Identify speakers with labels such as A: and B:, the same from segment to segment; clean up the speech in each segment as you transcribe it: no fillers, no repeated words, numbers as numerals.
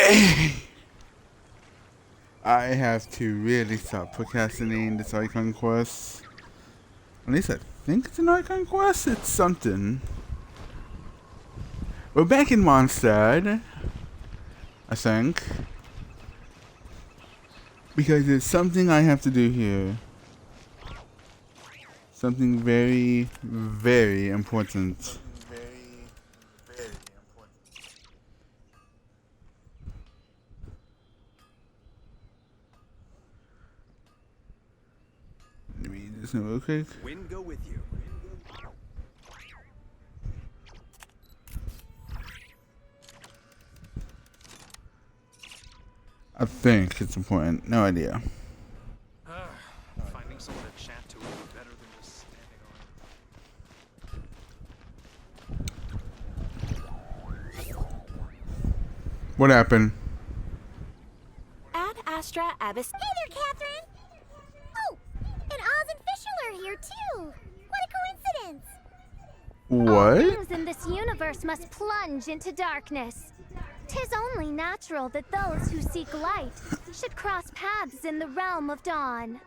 A: Okay. I have to really stop procrastinating this icon quest. At least I think it's an icon quest. It's something. We're back in Mondstadt, I think. Because there's something I have to do here. Something very, very important. Let me do this real quick.
B: Wind go with you.
A: I think it's important. No idea.
B: Finding someone to chat to would be better than just standing on.
A: What happened?
C: Ad Astra Abyss.
D: Hey there, Catherine! Oh, and Oz and Fischl are here too! What a coincidence!
A: What?
D: All things in this universe must plunge into darkness. 'Tis only natural that those who seek light should cross paths in the realm of dawn.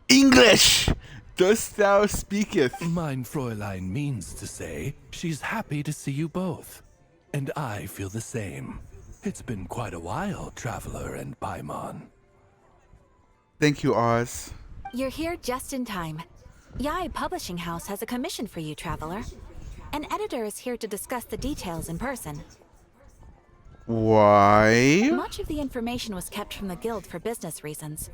A: English! Dost thou speaketh?
E: Mein Fräulein means to say she's happy to see you both. And I feel the same. It's been quite a while, Traveler and Paimon.
A: Thank you, Oz.
C: You're here just in time. Yai Publishing House has a commission for you, Traveler. An editor is here to discuss the details in person.
A: Why?
C: Much of the information was kept from the Guild for business reasons.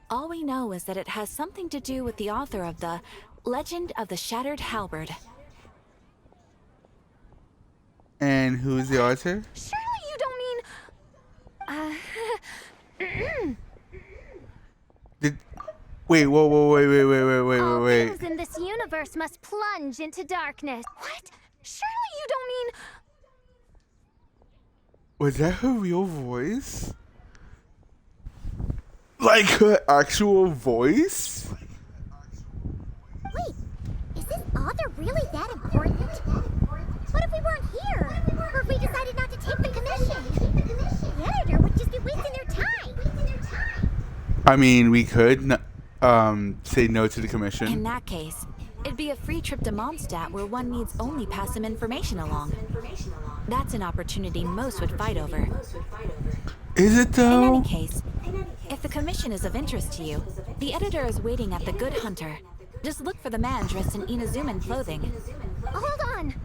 C: All we know is that it has something to do with the author of the Legend of the Shattered Halberd.
A: And who's the author?
D: Surely you don't mean...
A: Did wait, whoa, wait.
D: All things in this universe must plunge into darkness. What? Surely you don't mean...
A: Was that her real voice? Like her actual voice?
D: Wait, is this author really that important? What if we weren't here? Or if we decided not to take the commission? The editor would just be wasting their time.
A: I mean, we could say no to the
C: In
A: commission.
C: that case, it'd be a free trip to Mondstadt where one needs only pass some information along. That's an opportunity most would fight over.
A: Is it
C: In
A: though?
C: any case, if the commission is of interest to you, the editor is waiting at the Good Hunter. Just look for the man dressed in Inazuman clothing.
D: Hold on.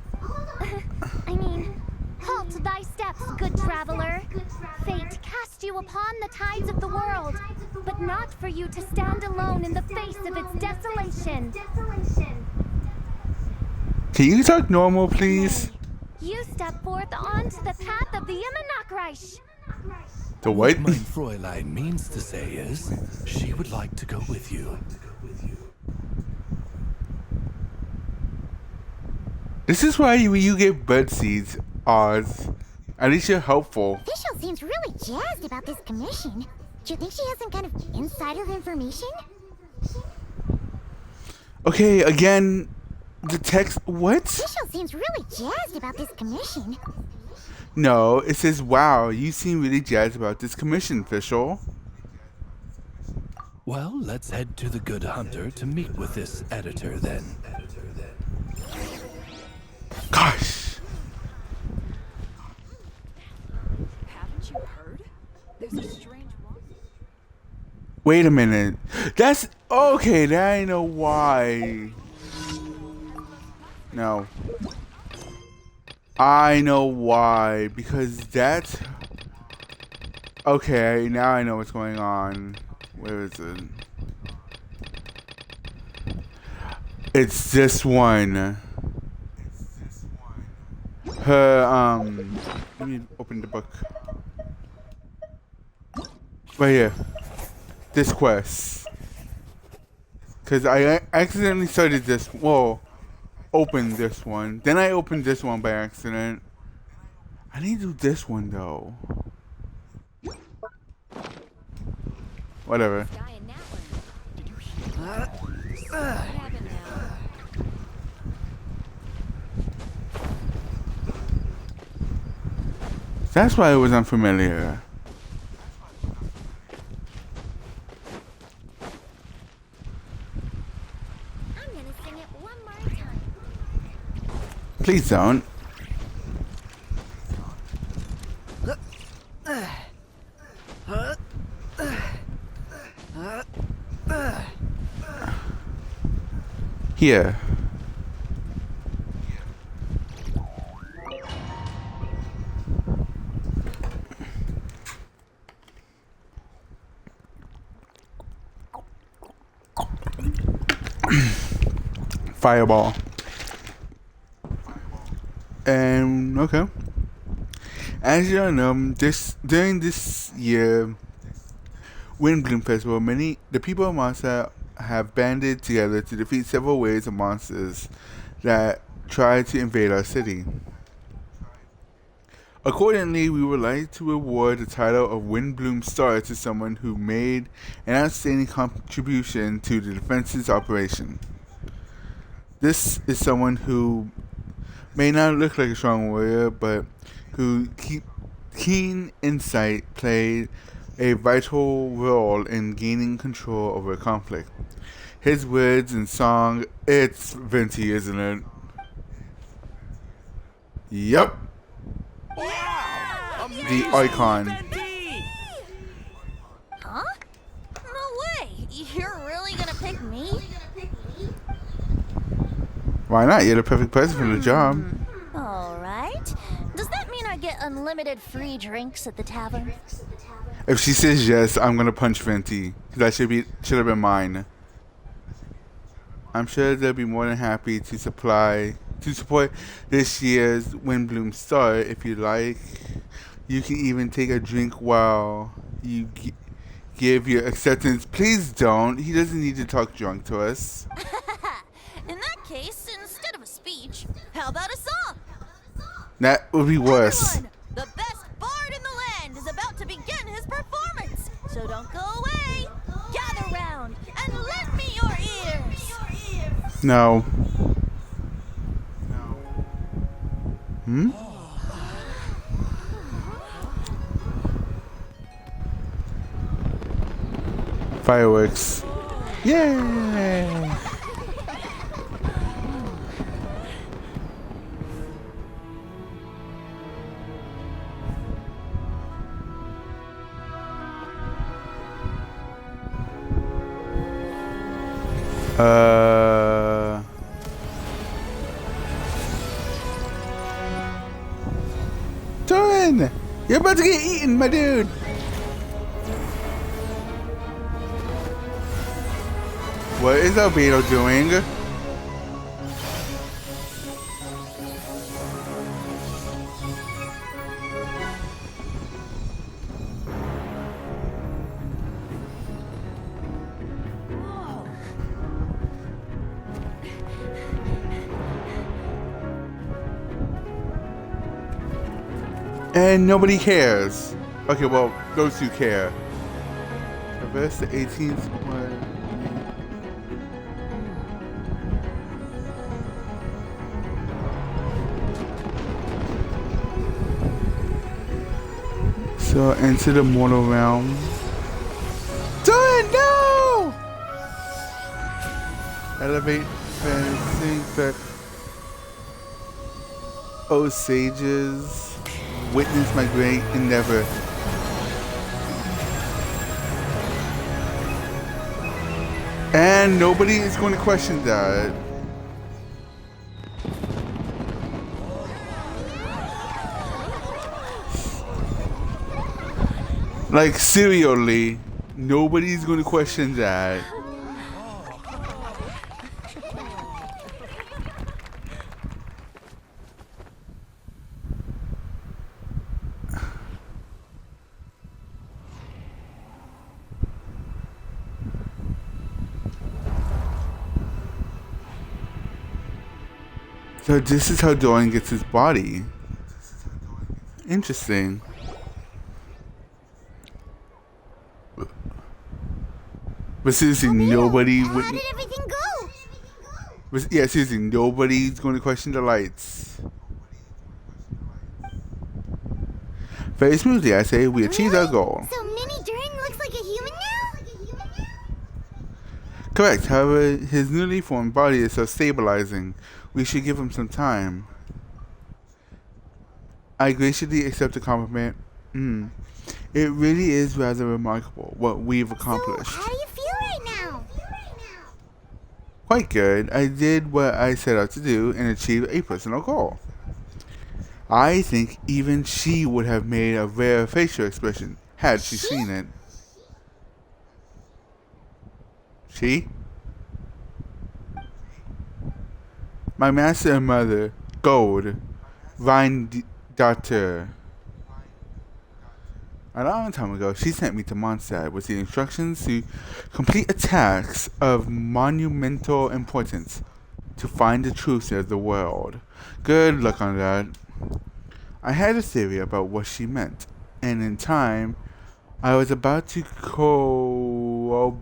D: I mean, halt thy steps, good traveler. Fate cast you upon the tides of the world, but not for you to stand alone in the face of its desolation.
A: Can you talk normal, please?
D: You step forth onto the path of the Immanakreich.
A: The what?
E: Mein Fräulein means to say is she would like to go with you.
A: This is why you get bud seeds, Oz. At least you're helpful.
D: Fischl seems really jazzed about this commission. Do you think she has some kind of insider information?
A: Okay, again, the text. What?
D: Fischl seems really jazzed about this commission.
A: No, it says, wow, you seem really jazzed about this commission, Fischl.
E: Well, let's head to the Good Hunter to meet with this editor then.
A: Gosh.
C: Haven't you heard? There's a strange one.
A: Wait a minute. That's okay. Now I know why. No. I know why. Because that's okay. Now I know what's going on. Where is it? It's this one. Her let me open the book. Right here. This quest. Cause I accidentally started this. Whoa. Opened this one. Then I opened this one by accident. I need to do this one though. Whatever.
C: Guy in that one. Did you hear? What happened now?
A: That's why it was unfamiliar.
D: I'm gonna sing it one more time.
A: Please don't. Here. Fireball. And okay. As you all know, during this year Windbloom Festival, the people of Monster have banded together to defeat several waves of monsters that try to invade our city. Accordingly, we would like to award the title of Windbloom Star to someone who made an outstanding contribution to the defense's operation. This is someone who may not look like a strong warrior, but who keen insight played a vital role in gaining control over a conflict. His words and song, it's Venti, isn't it? Yep. The icon.
D: Huh? No way! You're really gonna pick me?
A: Why not? You're the perfect person for the job.
D: Alright. Does that mean I get unlimited free drinks at the tavern?
A: If she says yes, I'm gonna punch Venti. That should have been mine. I'm sure they'll be more than happy to support this year's Windbloom Star if you like. You can even take a drink while you give your acceptance. Please don't. He doesn't need to talk drunk to us.
D: In that case, instead of a speech, how about a song?
A: That would be worse.
D: Everyone, the best bard in the land is about to begin his performance. So don't go away. Gather round and lend me your ears.
A: No. Hmm? Fireworks. Yay! Torin! You're about to get eaten, my dude! What is Albedo doing? And nobody cares. Okay, well, those two care. Traverse the 18th one. So enter the mortal realm. Done! No! Elevate fencing back. Oh sages, witness my great endeavor. And nobody is going to question that. Like, seriously, nobody's going to question that. So this is how Dorian gets his body. Interesting. But seriously, nobody would.
D: How did everything go?
A: But yeah, seriously, nobody's going to question the lights. Very smoothly, I say. We achieved our goal.
D: So Mini During looks like a human now?
A: Correct. However, his newly formed body is so stabilizing. We should give him some time. I graciously accept the compliment. It really is rather remarkable what we've accomplished.
D: So, how do you feel right now?
A: Quite good. I did what I set out to do and achieved a personal goal. I think even she would have made a rare facial expression had she seen it. She? My master and mother, Gold, Vine Daughter. A long time ago, she sent me to Mondstadt with the instructions to complete a task of monumental importance to find the truth of the world. Good luck on that. I had a theory about what she meant, and in time, I was about to corroborate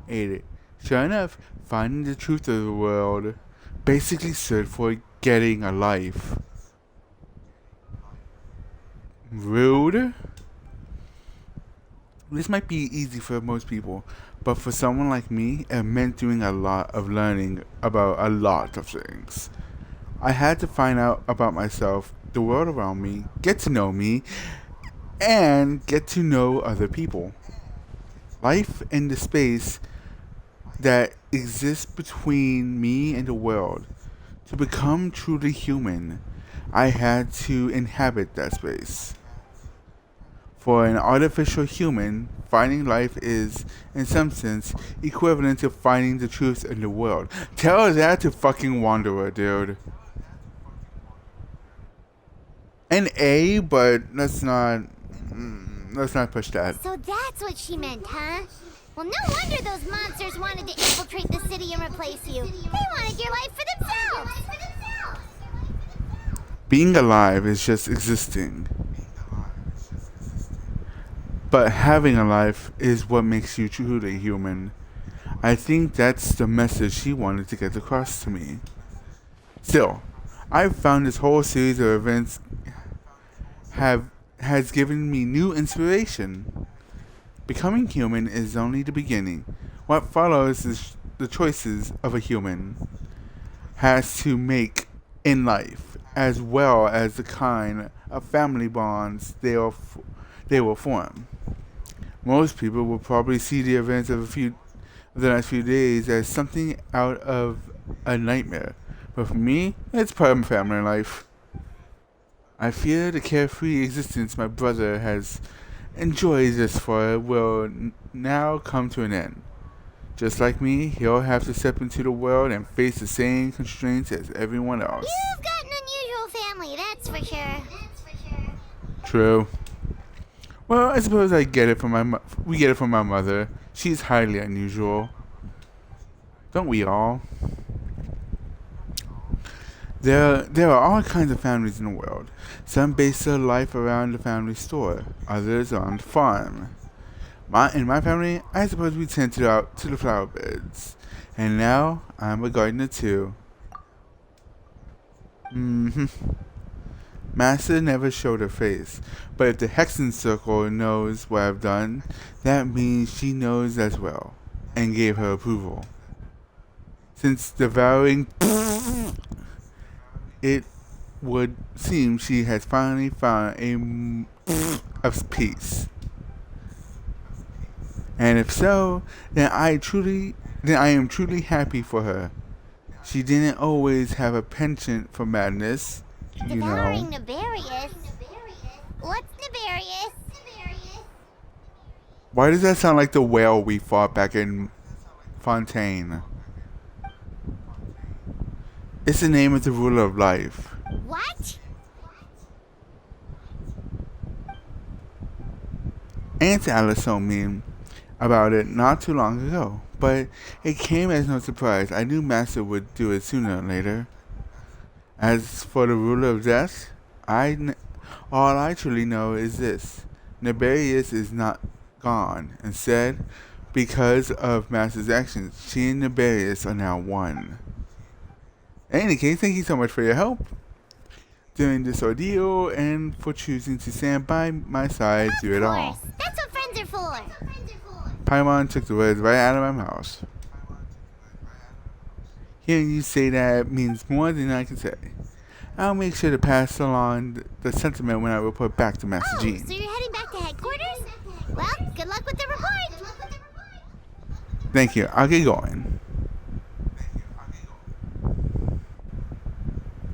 A: it. Sure enough, finding the truth of the world basically stood for getting a life. Rude? This might be easy for most people, but for someone like me, it meant doing a lot of learning about a lot of things. I had to find out about myself, the world around me, get to know me, and get to know other people. Life in the space that exists between me and the world. To become truly human, I had to inhabit that space. For an artificial human, finding life is, in some sense, equivalent to finding the truth in the world. Tell that to fucking Wanderer, dude. An A, but let's not push that.
D: So that's what she meant, huh? Well, no wonder those monsters wanted to infiltrate the city and replace you. They wanted your life for themselves.
A: Being alive is just existing. But having a life is what makes you truly human. I think that's the message she wanted to get across to me. Still, I've found this whole series of events has given me new inspiration. Becoming human is only the beginning. What follows is the choices of a human has to make in life, as well as the kind of family bonds they will form. Most people will probably see the events of the next few days as something out of a nightmare, but for me, it's part of family life. I fear the carefree existence my brother has enjoyed thus far will now come to an end. Just like me, he'll have to step into the world and face the same constraints as everyone else.
D: You've got an unusual family, that's for sure.
A: True. Well, I suppose we get it from my mother. She's highly unusual. Don't we all? There are all kinds of families in the world. Some base their life around the family store. Others are on the farm. In my family, I suppose we tend to the flower beds. And now, I'm a gardener too. Master never showed her face, but if the Hexen Circle knows what I've done, that means she knows as well, and gave her approval. Since devouring it would seem she has finally found of peace. And if so, then I am truly happy for her. She didn't always have a penchant for madness, you know.
D: Devouring Nefarious? What's Nefarious?
A: Why does that sound like the whale we fought back in Fontaine? It's the name of the ruler of life.
D: What?
A: Aunt Alice told me about it not too long ago, but it came as no surprise. I knew Master would do it sooner or later. As for the ruler of death, all I truly know is this. Nefarious is not gone. Instead, because of Master's actions, she and Nefarious are now one. In any case, thank you so much for your help. during this ordeal and for choosing to stand by my side through it all.
D: That's what friends are for.
A: Paimon took the words right out of my mouth. Hearing you say that means more than I can say. I'll make sure to pass along the sentiment when I report back to Master
D: Oh,
A: Jean.
D: so you're heading back to headquarters? Well, good luck with the report.
A: Thank you. I'll get going.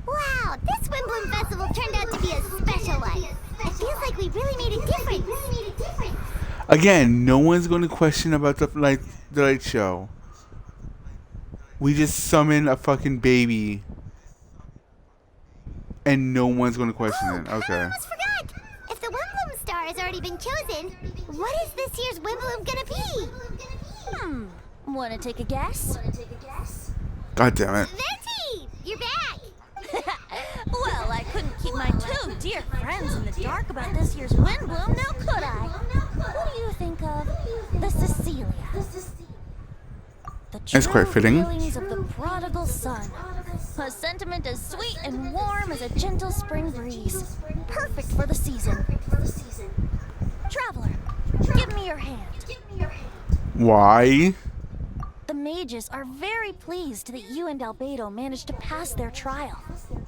D: Wow, this Wimbledon Festival turned out to be a special one. It feels like we really made a difference.
A: Again, no one's going to question about the light show. We just summon a fucking baby. And no one's going to question it.
D: I
A: Okay.
D: almost forgot. If the Wimbledon star has already been chosen, what is this year's Wimbledon gonna be?
C: Wanna take a guess?
A: God damn it.
D: Venti, you're back.
C: Well, I couldn't keep my two dear friends in the dark about this year's Windbloom, now could I? What do you think of the Cecilia? The
A: That's quite
C: true
A: fitting.
C: feelings of the prodigal son. A sentiment as sweet and warm as a gentle spring breeze. Perfect for the season. Traveler, give me your hand.
A: Why?
C: The mages are very pleased that you and Albedo managed to pass their trial.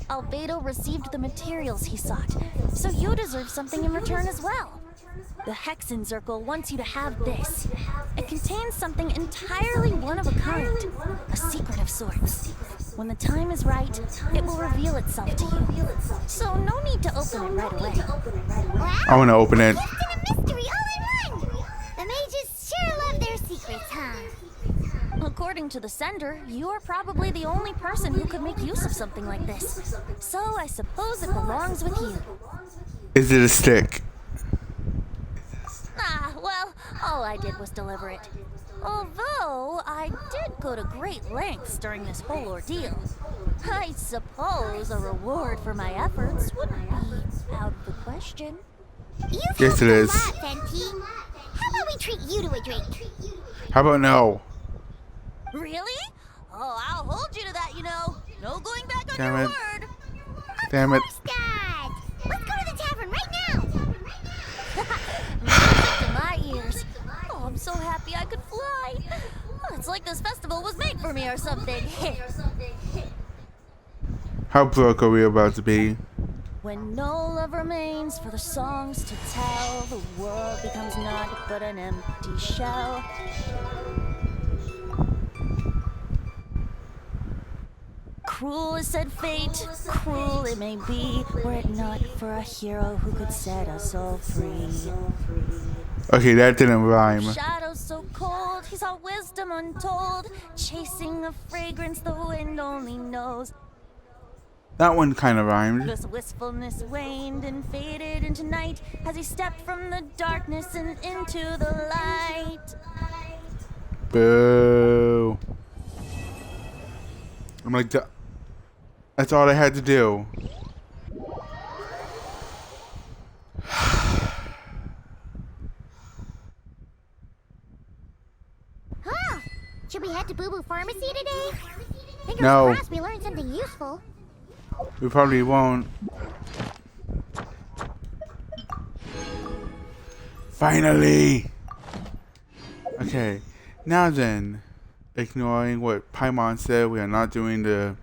C: Albedo received the materials he sought, so you deserve something in return as well. The Hexen Circle wants you to have this. It contains something entirely one of a kind, a secret of sorts. When the time is right, it will reveal itself to you. So no need to open it right away.
A: I want to open it.
D: Gift and a mystery all in one. The mages sure love their secrets, huh?
C: According to the sender, you are probably the only person who could make use of something like this. So I suppose it belongs with you.
A: Is it a stick?
C: Well, all I did was deliver it. Although, I did go to great lengths during this whole ordeal. I suppose a reward for my efforts wouldn't be out of the question.
D: You've
A: Yes,
D: helped
A: it
D: a
A: is.
D: lot, Venti. How about we treat you to a drink?
A: How about no?
C: Really? Oh, I'll hold you to that, you know. No going back on
A: Damn
C: your
A: it.
C: word.
A: Damn it.
D: Of course not. Let's go to the tavern right now.
C: Music to my ears. Oh, I'm so happy I could fly. Oh, it's like this festival was made for me or something.
A: How broke are we about to be?
C: When no love remains for the songs to tell, the world becomes naught but an empty shell. Cruel is said fate, cruel it may be, were it not for a hero who could set us all free.
A: Okay, that didn't rhyme.
C: Shadows so cold, he saw wisdom untold, chasing a fragrance the wind only knows.
A: That one kind of rhymed.
C: This wistfulness waned and faded into night as he stepped from the darkness and into the light.
A: Boo. I'm like, that's all I had to do.
D: Huh? Should we head to Boo Boo Pharmacy today? Fingers
A: No.
D: crossed we learned something useful.
A: We probably won't. Finally! Okay, now then, ignoring what Paimon said, we are not doing the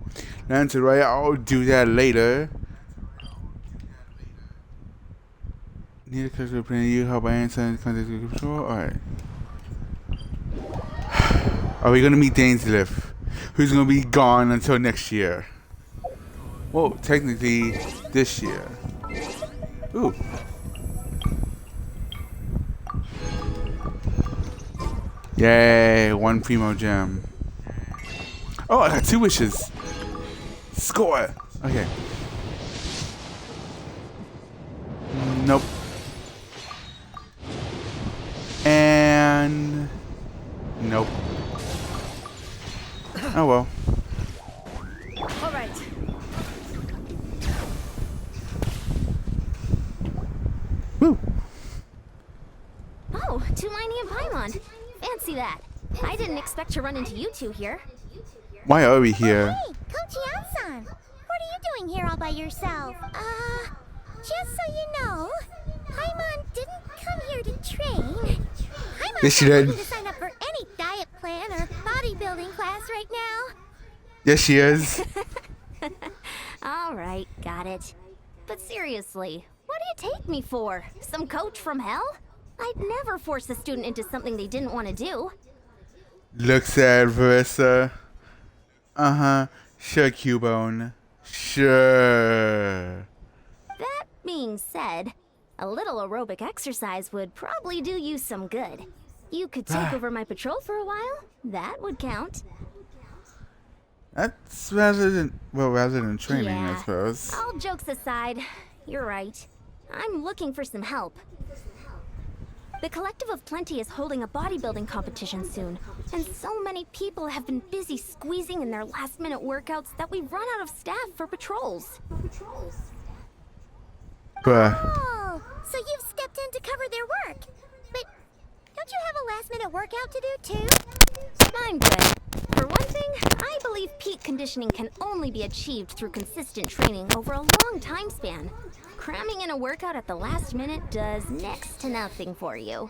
A: answer right. I'll do that later. Need a customer plan you help I answer contact control? Alright. Are we gonna meet Dainsliff? Who's gonna be gone until next year? Well, technically, this year. Ooh. Yay, one primo gem. Oh, I got 2 wishes. Score. Okay. Nope. And nope. Oh well.
C: All right.
A: Woo.
D: Oh, Tulani and Paimon. Fancy that. I didn't expect to run into you two here.
A: Why are we here?
D: Hey, Coach Yan-san. What are you doing here all by yourself? Just so you know, Paimon didn't come here to train. Paimon's
A: Yes, she
D: not
A: did.
D: looking to sign up for any diet plan or bodybuilding class right now.
A: Yes, she is.
C: All right, got it. But seriously, what do you take me for? Some coach from hell? I'd never force a student into something they didn't want to do.
A: Looks at Verissa. Sure, Cubone. Sure.
C: That being said, a little aerobic exercise would probably do you some good. You could take over my patrol for a while. That would count.
A: That's rather than training, I
C: Yeah.
A: suppose.
C: All jokes aside, you're right. I'm looking for some help. The Collective of Plenty is holding a bodybuilding competition soon, and so many people have been busy squeezing in their last-minute workouts that we've run out of staff for patrols.
A: Bruh.
D: Oh, so you've stepped in to cover their work. But don't you have a last-minute workout to do too?
C: I'm good. For one thing, I believe peak conditioning can only be achieved through consistent training over a long time span. Cramming in a workout at the last minute does next to nothing for you.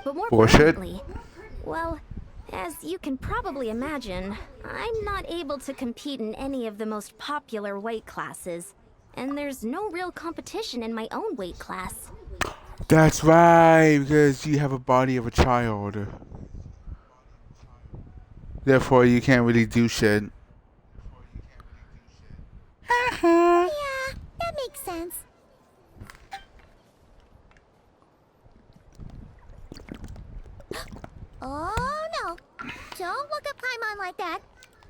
C: But more
A: Bullshit.
C: importantly, well, as you can probably imagine, I'm not able to compete in any of the most popular weight classes. And there's no real competition in my own weight class.
A: That's right, because you have a body of a child. Therefore, you can't really do shit.
D: Yeah, that makes sense. Oh no! Don't look at Paimon like that.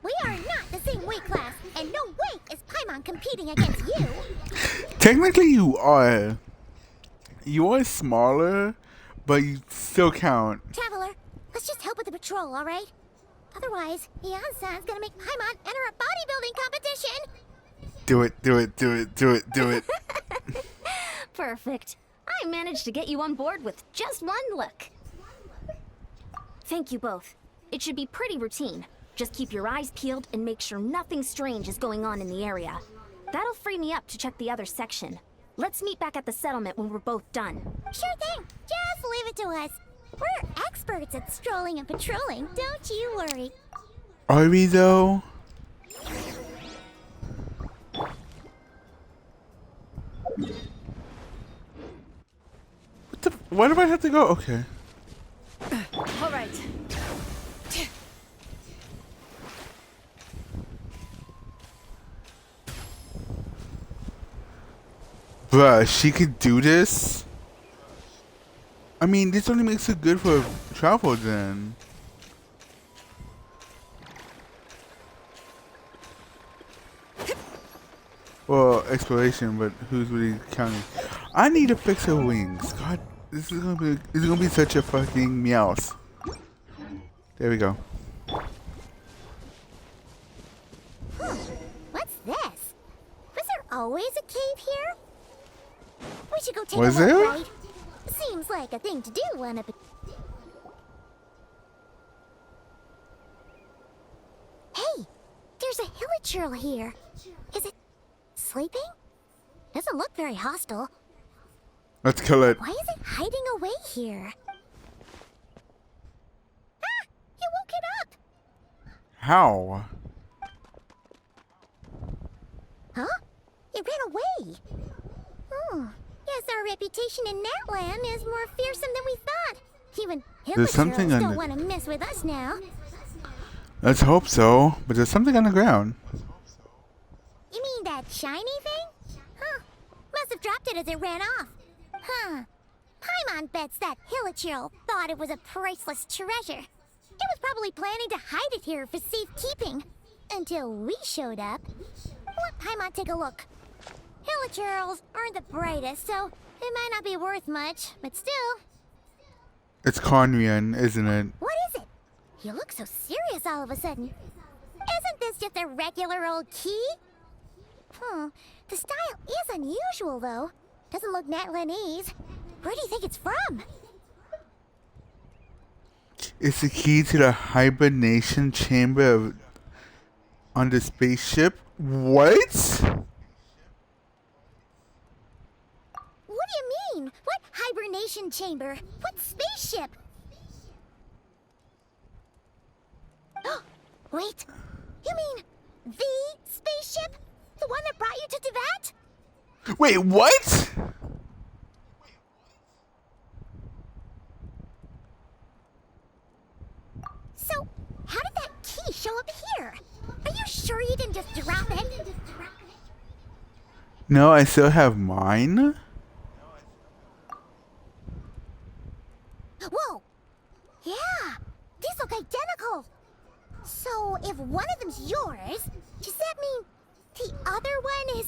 D: We are not the same weight class, and no way is Paimon competing against you.
A: Technically, you are. You are smaller, but you still count.
D: Traveler, let's just help with the patrol, all right? Otherwise, Yan-san's gonna make Paimon enter a bodybuilding competition.
A: Do it, do it, do it, do it, do it.
C: Perfect. I managed to get you on board with just one look. Thank you both. It should be pretty routine. Just keep your eyes peeled and make sure nothing strange is going on in the area. That'll free me up to check the other section. Let's meet back at the settlement when we're both done.
D: Sure thing. Just leave it to us. We're experts at strolling and patrolling. Don't you worry.
A: Are we though? What the? Why do I have to go? Okay.
C: All right.
A: Bruh, she could do this? I mean, this only makes it good for travel then. Well, exploration, but who's really counting? I need to fix her wings. God, this is gonna be such a fucking meows. There we go.
D: What's this? Was there always a cave here? We should go take
A: Was
D: a look,
A: there?
D: right? Seems like a thing to do on a... Hey! There's a hilichurl here. Is it sleeping? Doesn't look very hostile.
A: Let's kill it.
D: Why is it hiding away here? Ah! You woke it up!
A: How?
D: Huh? It ran away. Oh, guess our reputation in that land is more fearsome than we thought. Even
A: There's something
D: hilichurls
A: on
D: don't
A: the-
D: want to mess with us now.
A: Let's hope so. But there's something on the ground.
D: You mean that shiny thing? Huh. Must have dropped it as it ran off. Huh. Paimon bets that hilichurl thought it was a priceless treasure. It was probably planning to hide it here for safekeeping. Until we showed up. Let Paimon take a look. Hilichurls aren't the brightest, so it might not be worth much, but still.
A: It's Conrian, isn't it?
D: What is it? You look so serious all of a sudden. Isn't this just a regular old key? The style is unusual, though. Doesn't look Natlanese. Where do you think it's from?
A: It's the key to the hibernation chamber on the spaceship. What?
D: you mean? What hibernation chamber? What spaceship? Wait, you mean the spaceship? The one that brought you to Tibet?
A: Wait, what?
D: So, how did that key show up here? Are you sure you didn't just drop it?
A: No, I still have mine.
D: Whoa! Yeah, these look identical. So, if one of them's yours, does that mean the other one is...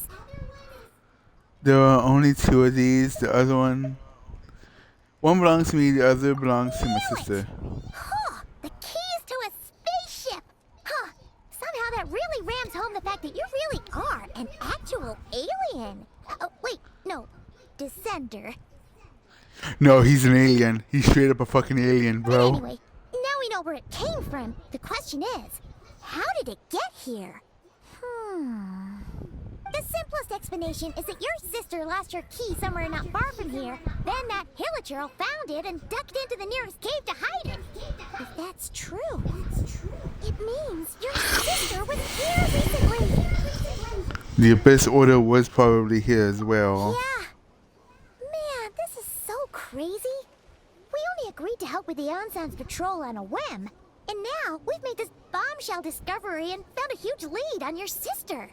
A: There are only two of these. The other one belongs to me. The other belongs to my sister.
D: Huh, the keys to a spaceship! Huh, somehow that really rams home the fact that you really are an actual alien. Oh, wait, no, descender.
A: No, he's an alien. He's straight up a fucking alien,
D: But
A: bro.
D: anyway, now we know where it came from. The question is, how did it get here? The simplest explanation is that your sister lost her key somewhere not far from here. Then that Hilichurl found it and ducked into the nearest cave to hide it. If that's true, it means your sister was here recently.
A: The Abyss Order was probably here as well.
D: Yeah. Man, this is so crazy. We only agreed to help with the Ansan's patrol on a whim. And now we've made this bombshell discovery and found a huge lead on your sister.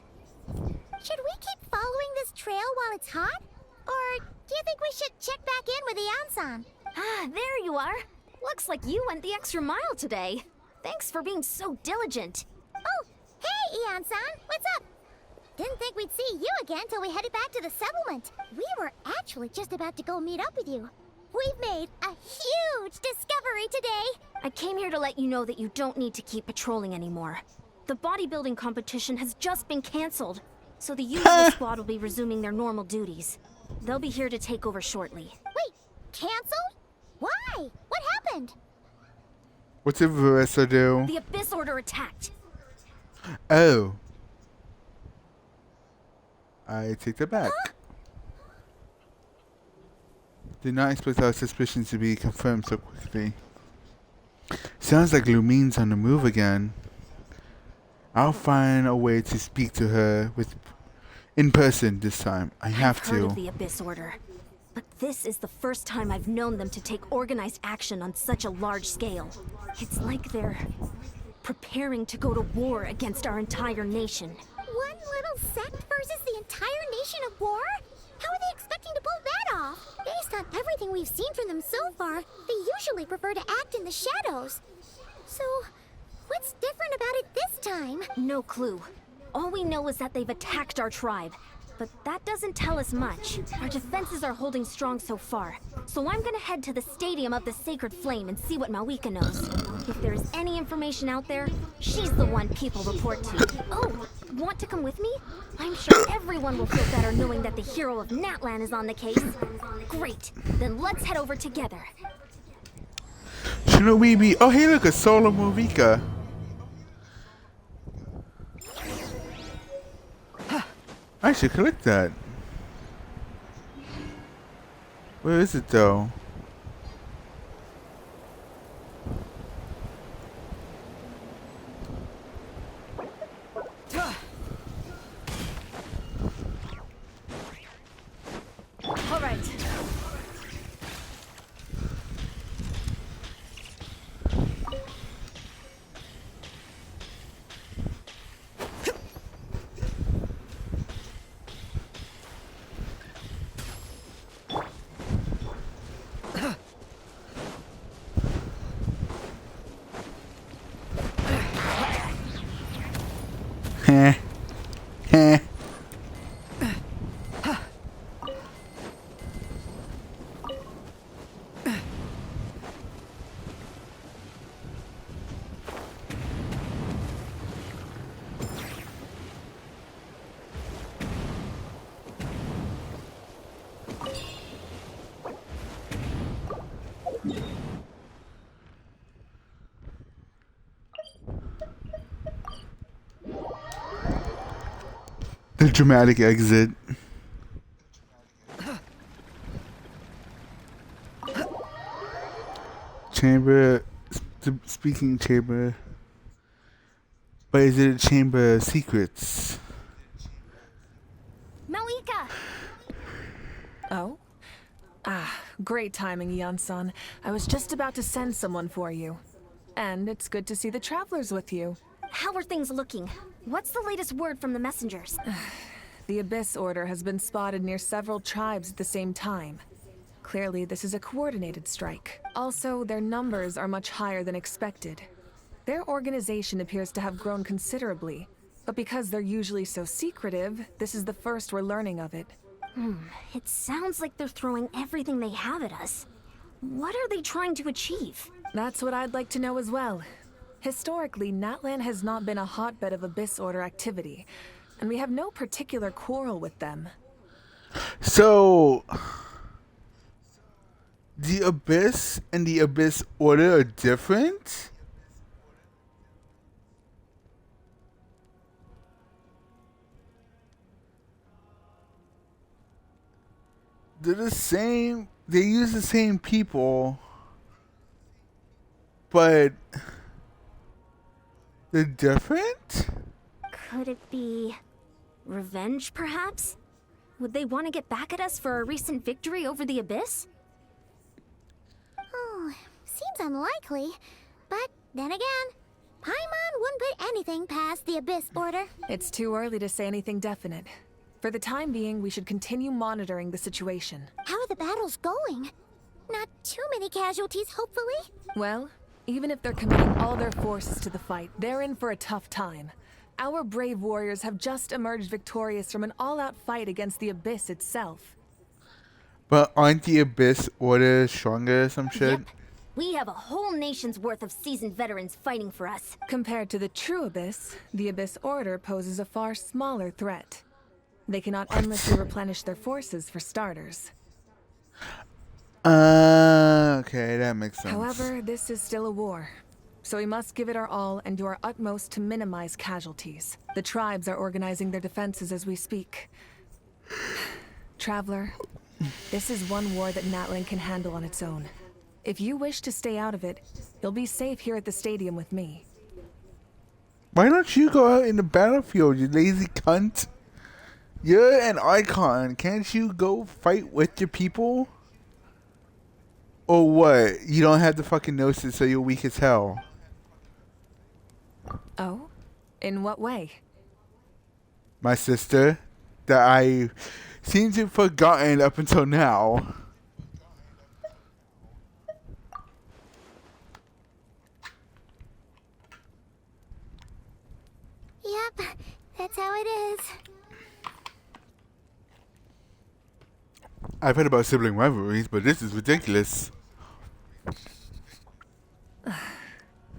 D: Should we keep following this trail while it's hot? Or do you think we should check back in with the Ansan?
C: Ah, there you are. Looks like you went the extra mile today. Thanks for being so diligent.
D: Oh, hey, Ian-san, what's up? Didn't think we'd see you again till we headed back to the settlement. We were actually just about to go meet up with you. We've made a huge discovery today.
C: I came here to let you know that you don't need to keep patrolling anymore. The bodybuilding competition has just been canceled, so the usual squad will be resuming their normal duties. They'll be here to take over shortly.
D: Wait, canceled? Why? What happened?
A: What's the Veressa do?
C: The Abyss Order attacked.
A: Oh. I take that back. Did not expect our suspicions to be confirmed so quickly. Sounds like Lumine's on the move again. I'll find a way to speak to her in person this time. I have
C: I've heard
A: to.
C: of the Abyss Order, but this is the first time I've known them to take organized action on such a large scale. It's like they're preparing to go to war against our entire nation.
D: One little sect versus the entire nation of war? How are they expecting to pull that off? Based on everything we've seen from them so far, they usually prefer to act in the shadows. So, what's different about it this time?
C: No clue. All we know is that they've attacked our tribe. But that doesn't tell us much. Our defenses are holding strong so far. So I'm gonna head to the Stadium of the Sacred Flame and see what Malika knows. If there is any information out there, she's the one people report to. Oh, want to come with me? I'm sure everyone will feel better knowing that the hero of Natlan is on the case. Great, then let's head over together.
A: Shouldn't we be... Oh, hey, look, a solo Movika. I should collect that. Where is it, though?
C: All right.
A: Heh. Heh. The dramatic exit. chamber, speaking chamber. But is it a chamber of secrets?
D: Malika!
F: Oh? Ah, great timing, Yan-san. I was just about to send someone for you. And it's good to see the travelers with you.
D: How are things looking? What's the latest word from the messengers?
F: The Abyss Order has been spotted near several tribes at the same time. Clearly, this is a coordinated strike. Also, their numbers are much higher than expected. Their organization appears to have grown considerably, but because they're usually so secretive, this is the first we're learning of it.
D: It sounds like they're throwing everything they have at us. What are they trying to achieve?
F: That's what I'd like to know as well. Historically, Natlan has not been a hotbed of Abyss Order activity, and we have no particular quarrel with them.
A: So, the Abyss and the Abyss Order are different? They're the same. They use the same people, but they're different?
D: Could it be revenge, perhaps? Would they want to get back at us for a recent victory over the Abyss?
G: Oh, seems unlikely. But then again, Paimon wouldn't put anything past the Abyss Order.
F: It's too early to say anything definite. For the time being, we should continue monitoring the situation.
G: How are the battles going? Not too many casualties, hopefully.
F: Well, even if they're committing all their forces to the fight, they're in for a tough time. Our brave warriors have just emerged victorious from an all-out fight against the Abyss itself.
A: But aren't the Abyss Order stronger or some shit?
D: Yep. We have a whole nation's worth of seasoned veterans fighting for us.
F: Compared to the true Abyss, the Abyss Order poses a far smaller threat. They cannot endlessly replenish their forces, for starters.
A: Okay, that makes sense.
F: However, this is still a war. So we must give it our all and do our utmost to minimize casualties. The tribes are organizing their defenses as we speak. Traveler, this is one war that Natlan can handle on its own. If you wish to stay out of it, you'll be safe here at the stadium with me.
A: Why don't you go out in the battlefield, you lazy cunt? You're an icon. Can't you go fight with your people? Or what? You don't have the fucking gnosis, so you're weak as hell.
F: Oh? In what way?
A: My sister, that I seem to have forgotten up until now.
G: Yep, that's how it is.
A: I've heard about sibling rivalries, but this is ridiculous.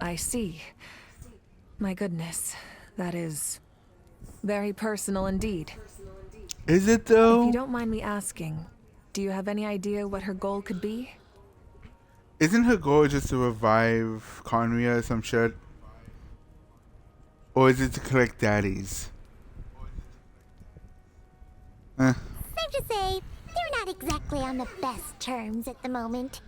F: I see. My goodness, that is very personal indeed.
A: Is it though?
F: If you don't mind me asking, do you have any idea what her goal could be?
A: Isn't her goal just to revive Conria or some shit? Or is it to collect daddies?
G: Safe to say, they're not exactly on the best terms at the moment.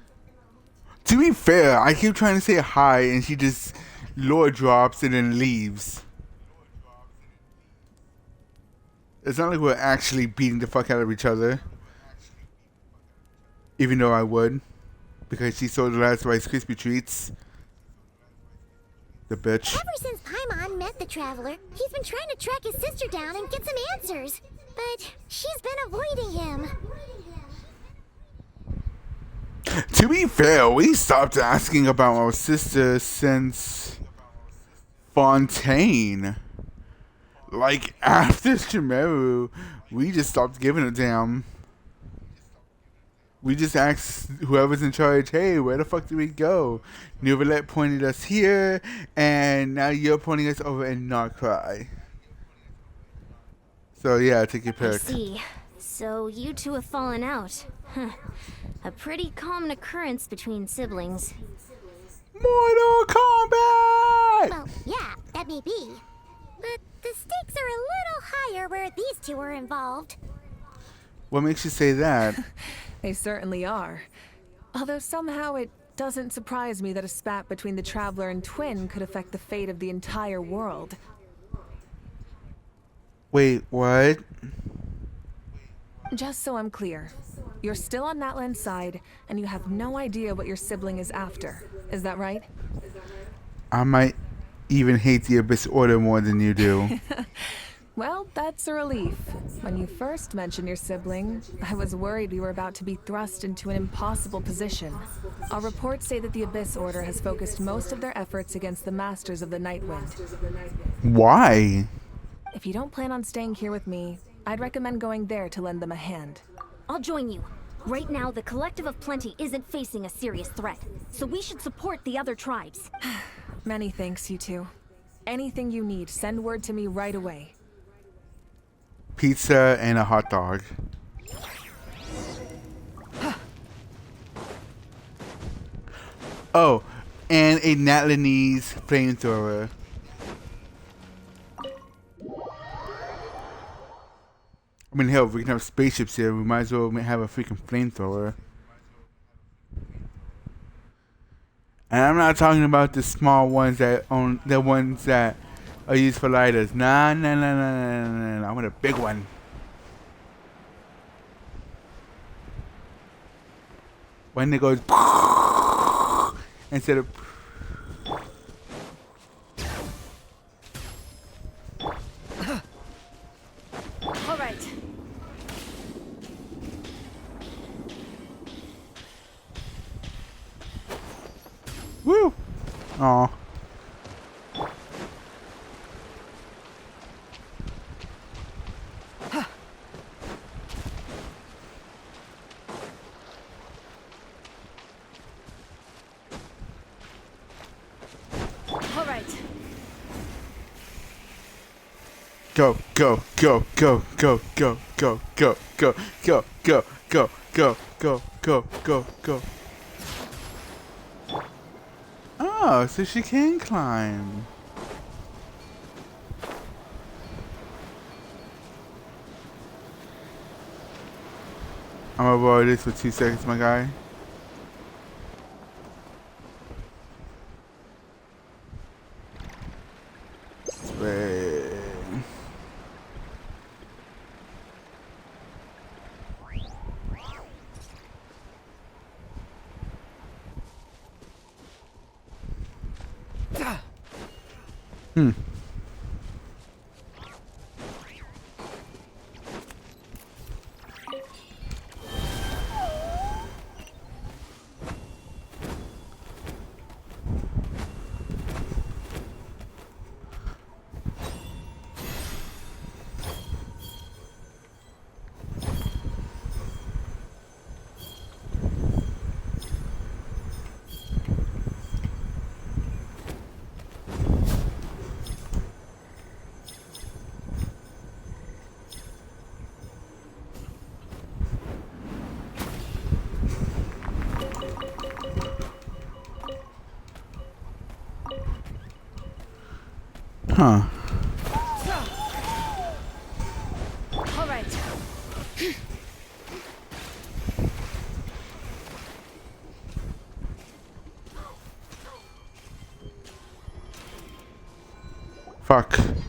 A: To be fair, I keep trying to say hi and she just lore drops and then leaves. It's not like we're actually beating the fuck out of each other. Even though I would. Because she sold the last Rice Krispie treats. The bitch.
G: Ever since Paimon met the Traveler, he's been trying to track his sister down and get some answers. But she's been avoiding him.
A: To be fair, we stopped asking about our sister since Fontaine. Like, after Shimeru, we just stopped giving a damn. We just asked whoever's in charge, hey, where the fuck do we go? Neuvillette pointed us here, and now you're pointing us over in Narcry. So yeah, take your
D: I
A: pick.
D: see. So you two have fallen out. Huh. A pretty common occurrence between siblings.
A: Mortal Kombat!
G: Well, yeah, that may be. But the stakes are a little higher where these two are involved.
A: What makes you say that?
F: They certainly are. Although somehow it Doesn't surprise me that a spat between the Traveler and Twin could affect the fate of the entire world.
A: Wait, what?
F: Just so I'm clear, you're still on Natlan's side, and you have no idea what your sibling is after. Is that right?
A: I might even hate the Abyss Order more than you do.
F: Well, that's a relief. When you first mentioned your sibling, I was worried we were about to be thrust into an impossible position. Our reports say that the Abyss Order has focused most of their efforts against the Masters of the Nightwind.
A: Why?
F: If you don't plan on staying here with me, I'd recommend going there to lend them a hand.
D: I'll join you. Right now, the Collective of Plenty isn't facing a serious threat, so we should support the other tribes.
F: Many thanks, you two. Anything you need, send word to me right away.
A: Pizza and a hot dog. Oh, and a Natlanese flamethrower. I mean, hell, if we can have spaceships here, we might as well have a freaking flamethrower. And I'm not talking about the small ones that own the ones that are used for lighters. Nah. I want a big one. One that goes instead of.
D: All right.
A: Woo! Aw.
D: All right.
A: Go, go, go, go, go, go, go, go, go, go, go, go, go, go, go, go, go. Oh, so she can climb. I'm gonna borrow this for 2 seconds, my guy. Wait. Hmm. Huh.
D: All right.
A: Fuck.
G: Something's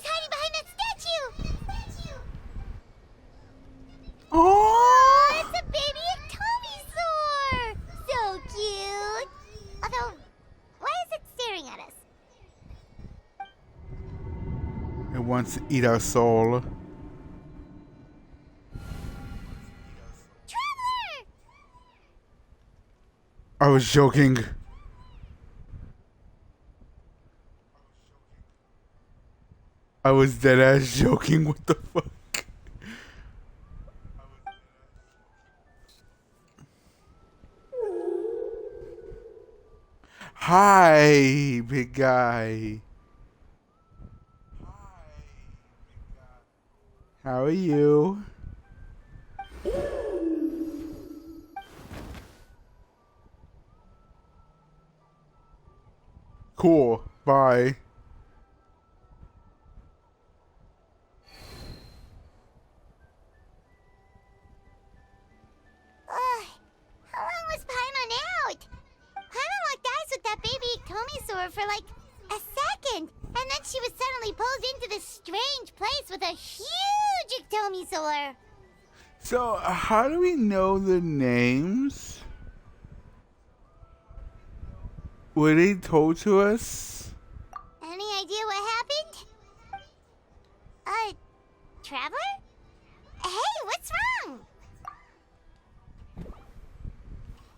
G: hiding behind that statue!
A: Oh!
G: It's a baby Atomisaur! So cute! Although, why is it staring at us?
A: It wants to eat our soul.
G: Traveler!
A: I was joking. I was dead ass joking. What the fuck? Hi, big guy. How are you? Cool. Bye.
G: Tommysaur for like a second, and then she was suddenly pulled into this strange place with a huge Tommysaur.
A: So, how do we know the names? Were they told to us?
G: Any idea what happened? Traveler? Hey, what's wrong?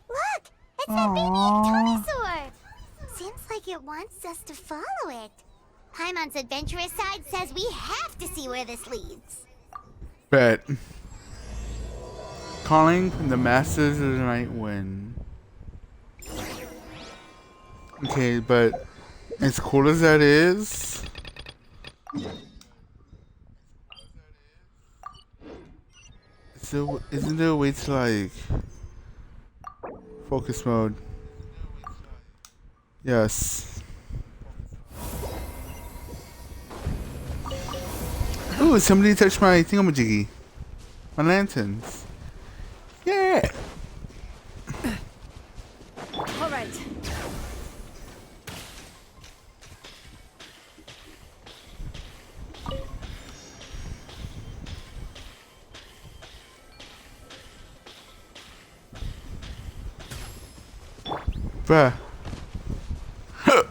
G: Look, it's that baby Tommysaur. Seems like it wants us to follow it. Paimon's adventurous side says we have to see where this leads.
A: Bet. Calling from the Masters of the Night Wind. Okay, but as cool as that is, so isn't there a way to like focus mode? Yes. Ooh, somebody touched my thingamajiggy. My lanterns. Yeah.
C: All right.
A: Bruh. Huh.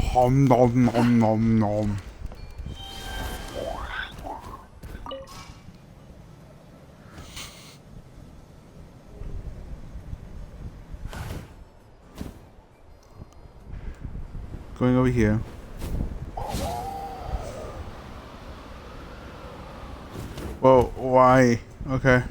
A: Nom nom nom nom nom. Going over here. Whoa, why? Okay.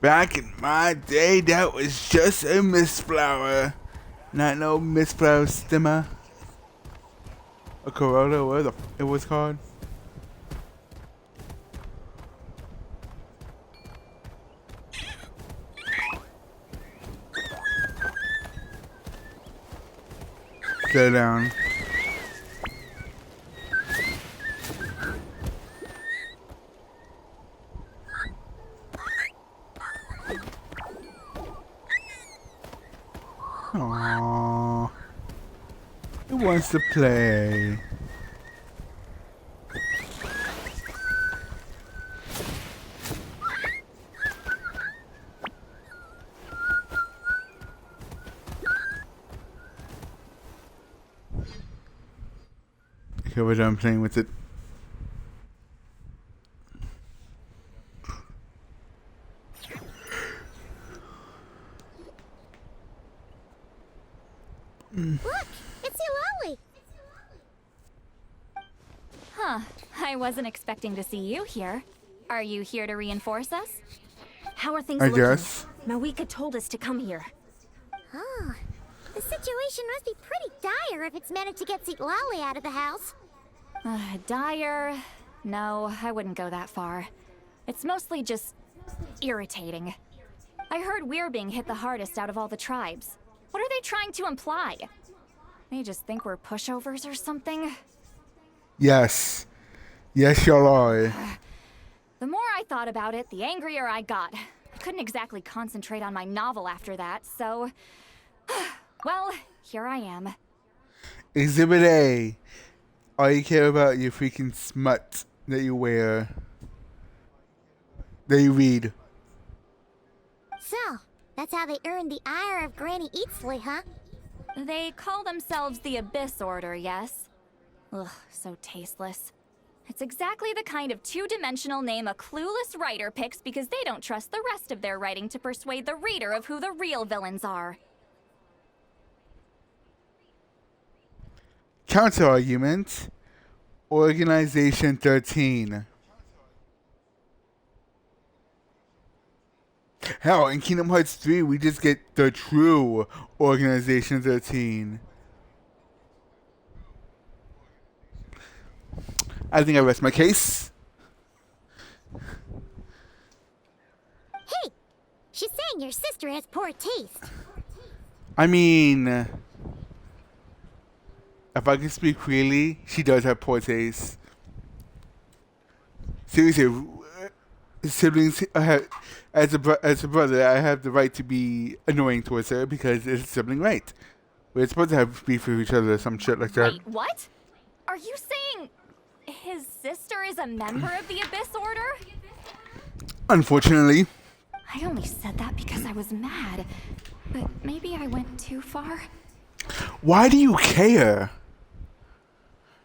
A: Back in my day, that was just a mistflower. Not no mistflower stemmer. A corolla, what the it was called? Sit down. Aww. It wants to play. Okay, we're done playing with it.
G: Look, it's Eulalie.
H: Huh. I wasn't expecting to see you here. Are you here to reinforce us?
C: How are things
A: I
C: looking?
A: guess.
C: Mawika told us to come here.
G: Oh, the situation must be pretty dire if it's managed to get Eulalie out of the house.
H: Dire? No, I wouldn't go that far. It's mostly just irritating. I heard we're being hit the hardest out of all the tribes. What are they trying to imply? They just think we're pushovers or something?
A: Yes. Yes, y'all are.
H: The more I thought about it, the angrier I got. I couldn't exactly concentrate on my novel after that, so... well, here I am.
A: Exhibit A. All you care about your freaking smut that you wear. That you read.
G: So, that's how they earned the ire of Granny Eatsley, huh?
H: They call themselves the Abyss Order, yes? Ugh, so tasteless. It's exactly the kind of two-dimensional name a clueless writer picks because they don't trust the rest of their writing to persuade the reader of who the real villains are.
A: Counter-argument. Organization 13. Hell, in Kingdom Hearts 3, we just get the true Organization 13. I think I rest my case.
G: She's saying your sister has poor taste.
A: I mean, if I can speak freely, she does have poor taste. Seriously, siblings, as a brother, I have the right to be annoying towards her because it's a sibling right. We're supposed to have beef with each other or some shit like that.
H: Wait, what? Are you saying his sister is a member of the Abyss Order?
A: Unfortunately.
H: I only said that because I was mad. But maybe I went too far.
A: Why do you care?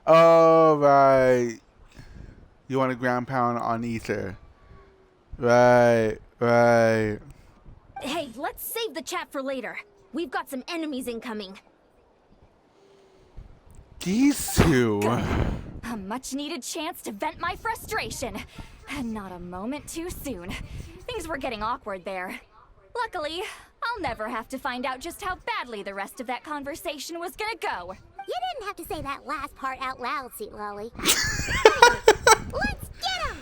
A: Oh, right. You want a ground pound on Ether. Right.
I: Hey, let's save the chat for later. We've got some enemies incoming.
A: These two.
H: A much-needed chance to vent my frustration. And not a moment too soon. Things were getting awkward there. Luckily, I'll never have to find out just how badly the rest of that conversation was gonna go.
G: You didn't have to say that last part out loud, Sweet Lolly. Let's get him!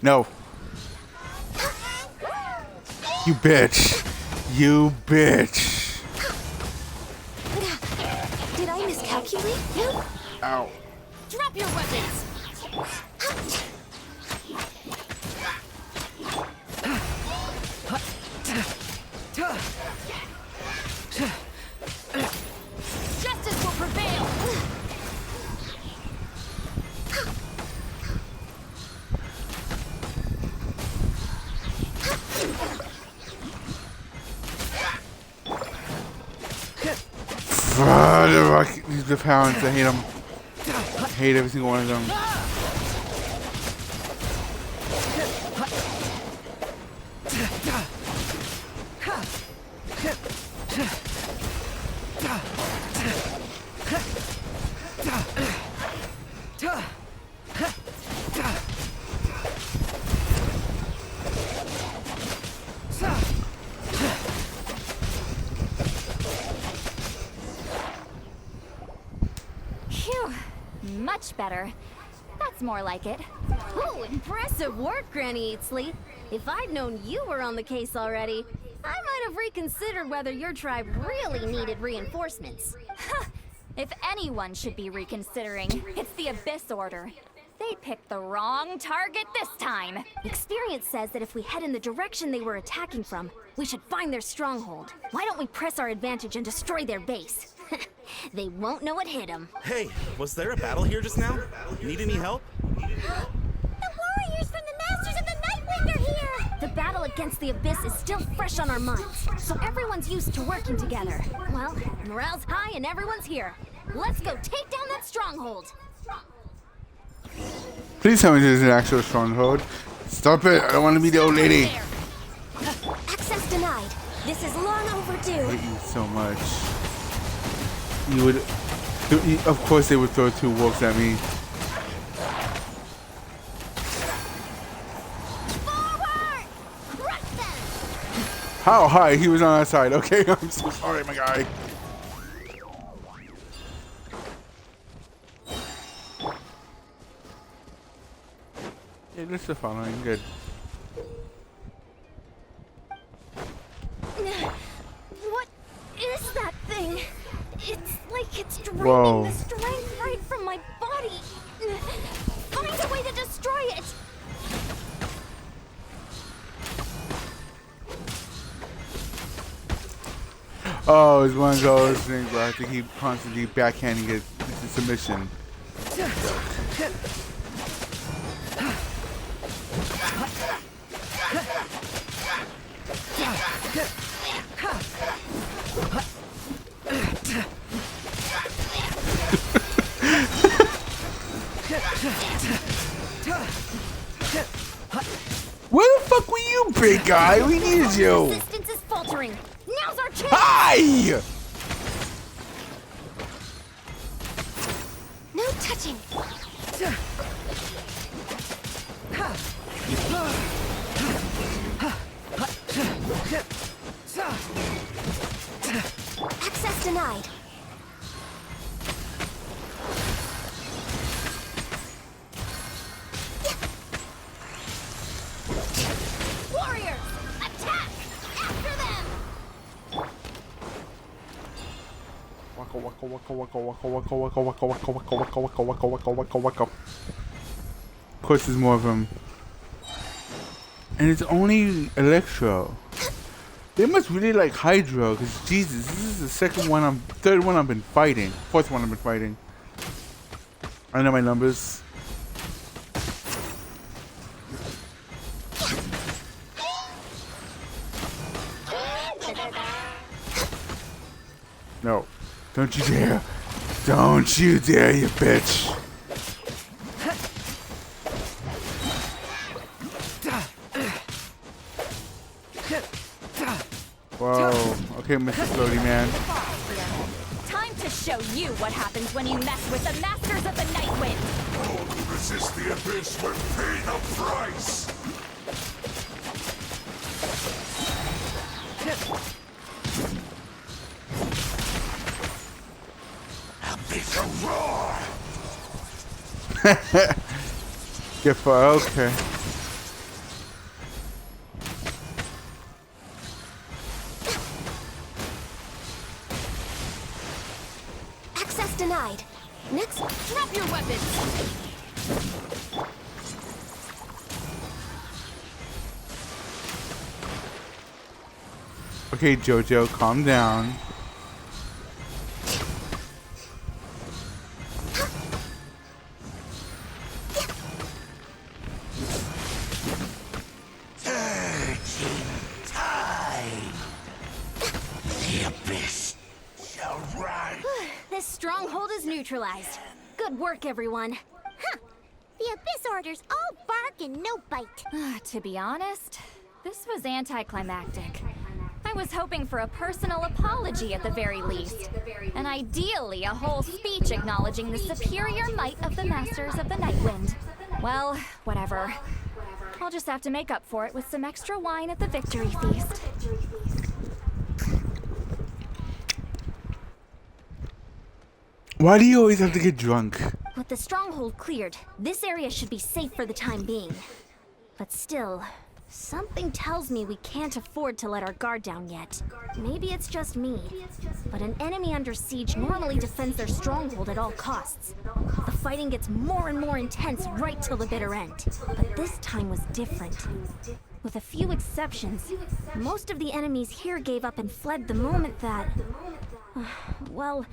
A: No. You bitch. You bitch.
I: Did I miscalculate you?
A: Ow.
I: Drop your weapons! Justice will prevail!
A: The pounds, I hate them. I hate every single one of them.
H: Phew. Much better. That's more like it.
I: Ooh, impressive work, Granny Eatsley. If I'd known you were on the case already, I might have reconsidered whether your tribe really needed reinforcements.
H: If anyone should be reconsidering, it's the Abyss Order. They picked the wrong target this time.
I: Experience says that if we head in the direction they were attacking from, we should find their stronghold. Why don't we press our advantage and destroy their base? They won't know it hit them.
J: Hey, was there a battle here just now? Need any help?
G: The warriors from the Masters of the Nightwind are here!
I: The battle against the Abyss is still fresh on our minds, so everyone's used to working together. Well, morale's high and everyone's here. Let's go take down that stronghold!
A: Please tell me this is an actual stronghold. Stop it. I don't want to be the old lady.
I: Access denied. This is long overdue.
A: I hate you so much. You would... Of course they would throw two wolves at me.
G: Forward! Crush them!
A: How high? He was on our side. Okay, I'm so sorry, my guy. Yeah, this is following. Good.
I: What is that thing? It's like it's draining
A: Whoa.
I: the strength right from my body. Find a way to destroy it.
A: Oh, it's one of those things where I have to keep constantly backhanding it into submission. Where the fuck were you, big guy? We needed you.
I: Resistance is faltering. Now's our chance.
A: Hi!
I: No touching. Access denied.
A: Of course, there's more of them. And it's only Electro. They must really like Hydro, because Jesus, this is the third one I've been fighting. Fourth one I've been fighting. I know my numbers. No. Don't you dare. Don't you dare, you bitch. Whoa. Okay, Mr. Floaty Man.
H: Time to show you what happens when you mess with the Masters of the Night Wind.
K: Resist the abyss when paying a price. A bigger roar.
A: Get far, okay.
D: Access denied. Next, drop your weapons.
A: Okay, Jojo, calm down.
I: This stronghold is neutralized. Good work, everyone.
G: Huh. The Abyss Order's all bark and no bite.
H: To be honest, this was anticlimactic. I was hoping for a personal apology at the very least. And ideally, a whole speech acknowledging the superior might of the Masters of the Night Wind. Well, whatever. I'll just have to make up for it with some extra wine at the victory feast.
A: Why do you always have to get drunk?
I: With the stronghold cleared, this area should be safe for the time being. But still, something tells me we can't afford to let our guard down yet. Maybe it's just me, but an enemy under siege normally defends their stronghold at all costs. The fighting gets more and more intense right till the bitter end. But this time was different. With a few exceptions, most of the enemies here gave up and fled the moment that... well,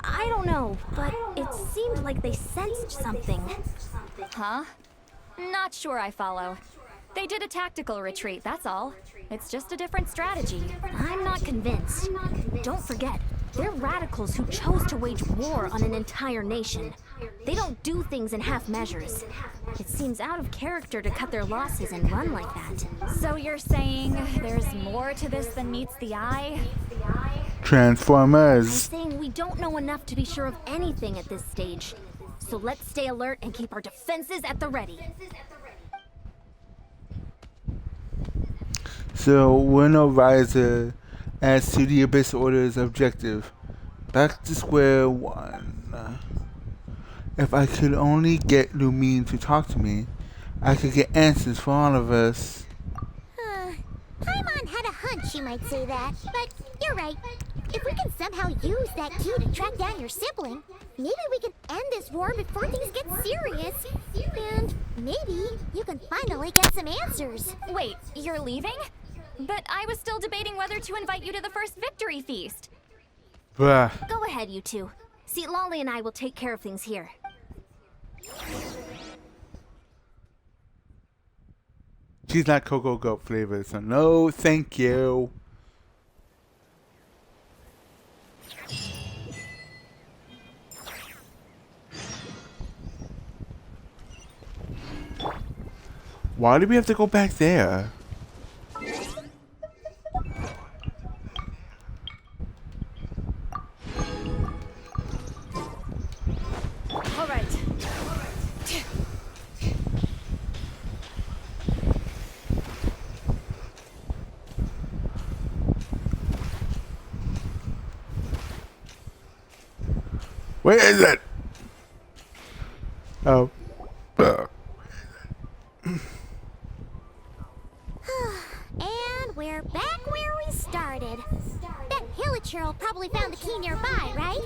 I: I don't know, but it seemed like they sensed something.
H: Huh? Not sure I follow. They did a tactical retreat, that's all. It's just a different strategy.
I: I'm not convinced. Don't forget, they're radicals who chose to wage war on an entire nation. They don't do things in half measures. It seems out of character to cut their losses and run like that.
H: So you're saying there's more to this than meets the eye?
I: I'm
A: Transformers.
I: saying we don't know enough to be sure of anything at this stage. So let's stay alert and keep our defenses at the ready.
A: So, Winnow Riser adds to the Abyss Order's objective. Back to square one. If I could only get Lumine to talk to me, I could get answers for all of us.
G: Paimon had a hunch you might say that, but you're right. If we can somehow use that key to track down your sibling, maybe we can end this war before things get serious. And maybe you can finally get some answers.
H: Wait, you're leaving? But I was still debating whether to invite you to the first victory feast.
A: Bruh.
I: Go ahead, you two. See, Lolly and I will take care of things here.
A: She's not Cocoa Goat flavored, so no thank you. Why do we have to go back there?
F: All right.
A: Where is it? Oh.
G: And we're back where we started. Bet Hilichurl probably found the key nearby, right?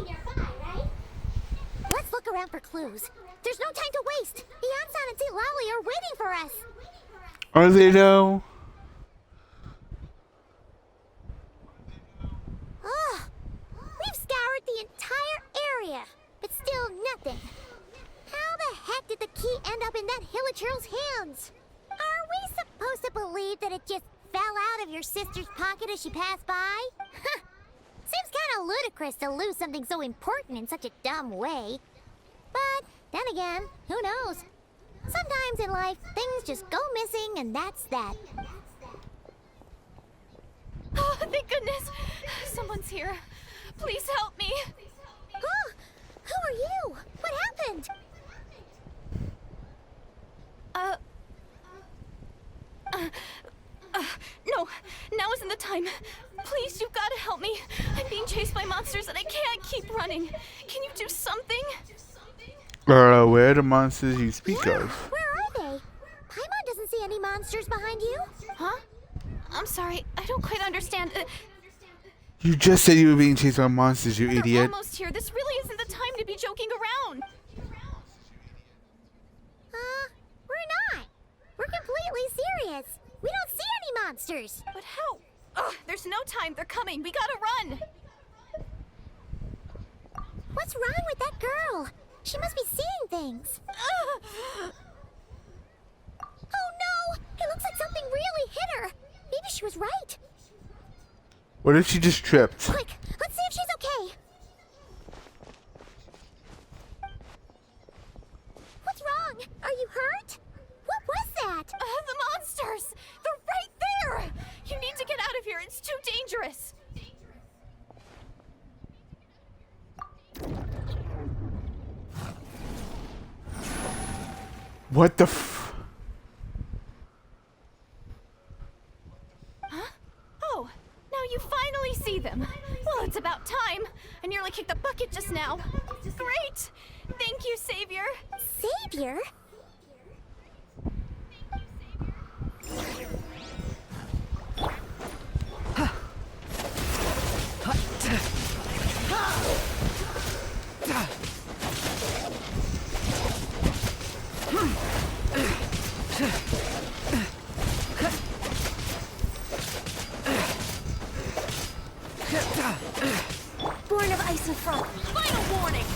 G: Let's look around for clues. There's no time to waste. The Yansan and Lally are waiting for us.
A: Are they though?
G: Ugh. We've scoured the entire area, but still nothing. How the heck did the key end up in that Hilichurl's hands? Are we supposed to believe that it just fell out of your sister's pocket as she passed by? Seems kind of ludicrous to lose something so important in such a dumb way. But then again, who knows? Sometimes in life, things just go missing and that's that.
H: Oh, thank goodness! Someone's here. Please help me.
G: Oh, who are you? What happened?
H: No, now isn't the time. Please, you've got to help me. I'm being chased by monsters and I can't keep running. Can you do something?
A: Where are the monsters you speak of?
G: Where are they? Paimon doesn't see any monsters behind you.
H: Huh? I'm sorry, I don't quite understand.
A: You just said you were being chased by monsters, you
H: They're
A: idiot.
H: almost here. This really isn't the time to be joking around.
G: We're not. We're completely serious. We don't see any monsters.
H: But how? Ugh, there's no time. They're coming. We gotta run.
G: What's wrong with that girl? She must be seeing things. Oh no! It looks like something really hit her. Maybe she was right.
A: What if she just tripped?
G: Quick, let's see if she's okay. What's wrong? Are you hurt? What was that?
H: The monsters! They're right there! You need to get out of here. It's too dangerous.
A: What the f...
H: Huh? Oh, now you finally see them. Well, it's about time. I nearly kicked the bucket just now. Great! Thank you, Savior.
G: Savior?
C: Born of ice and frost.
H: Final warning!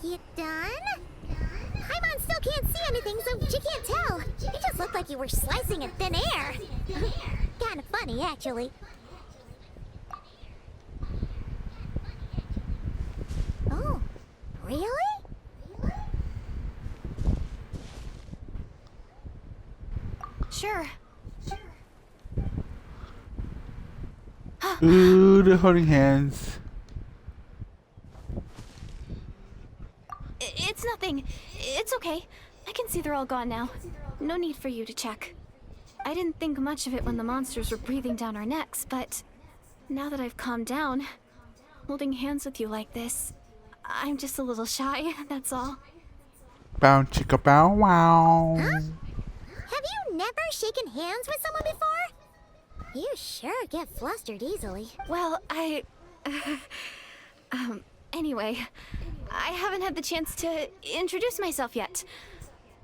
G: You done? Paimon still can't see anything, so she can't tell. It just looked like you were slicing in thin air. Kinda funny, actually. Oh, really?
H: Sure.
A: Ooh, they're holding hands.
H: It's nothing. It's okay. I can see they're all gone now. No need for you to check. I didn't think much of it when the monsters were breathing down our necks, but now that I've calmed down, holding hands with you like this, I'm just a little shy, that's all.
A: Bow chicka bow wow.
G: Huh? Have you never shaken hands with someone before? You sure get flustered easily.
H: Well, anyway, I haven't had the chance to introduce myself yet.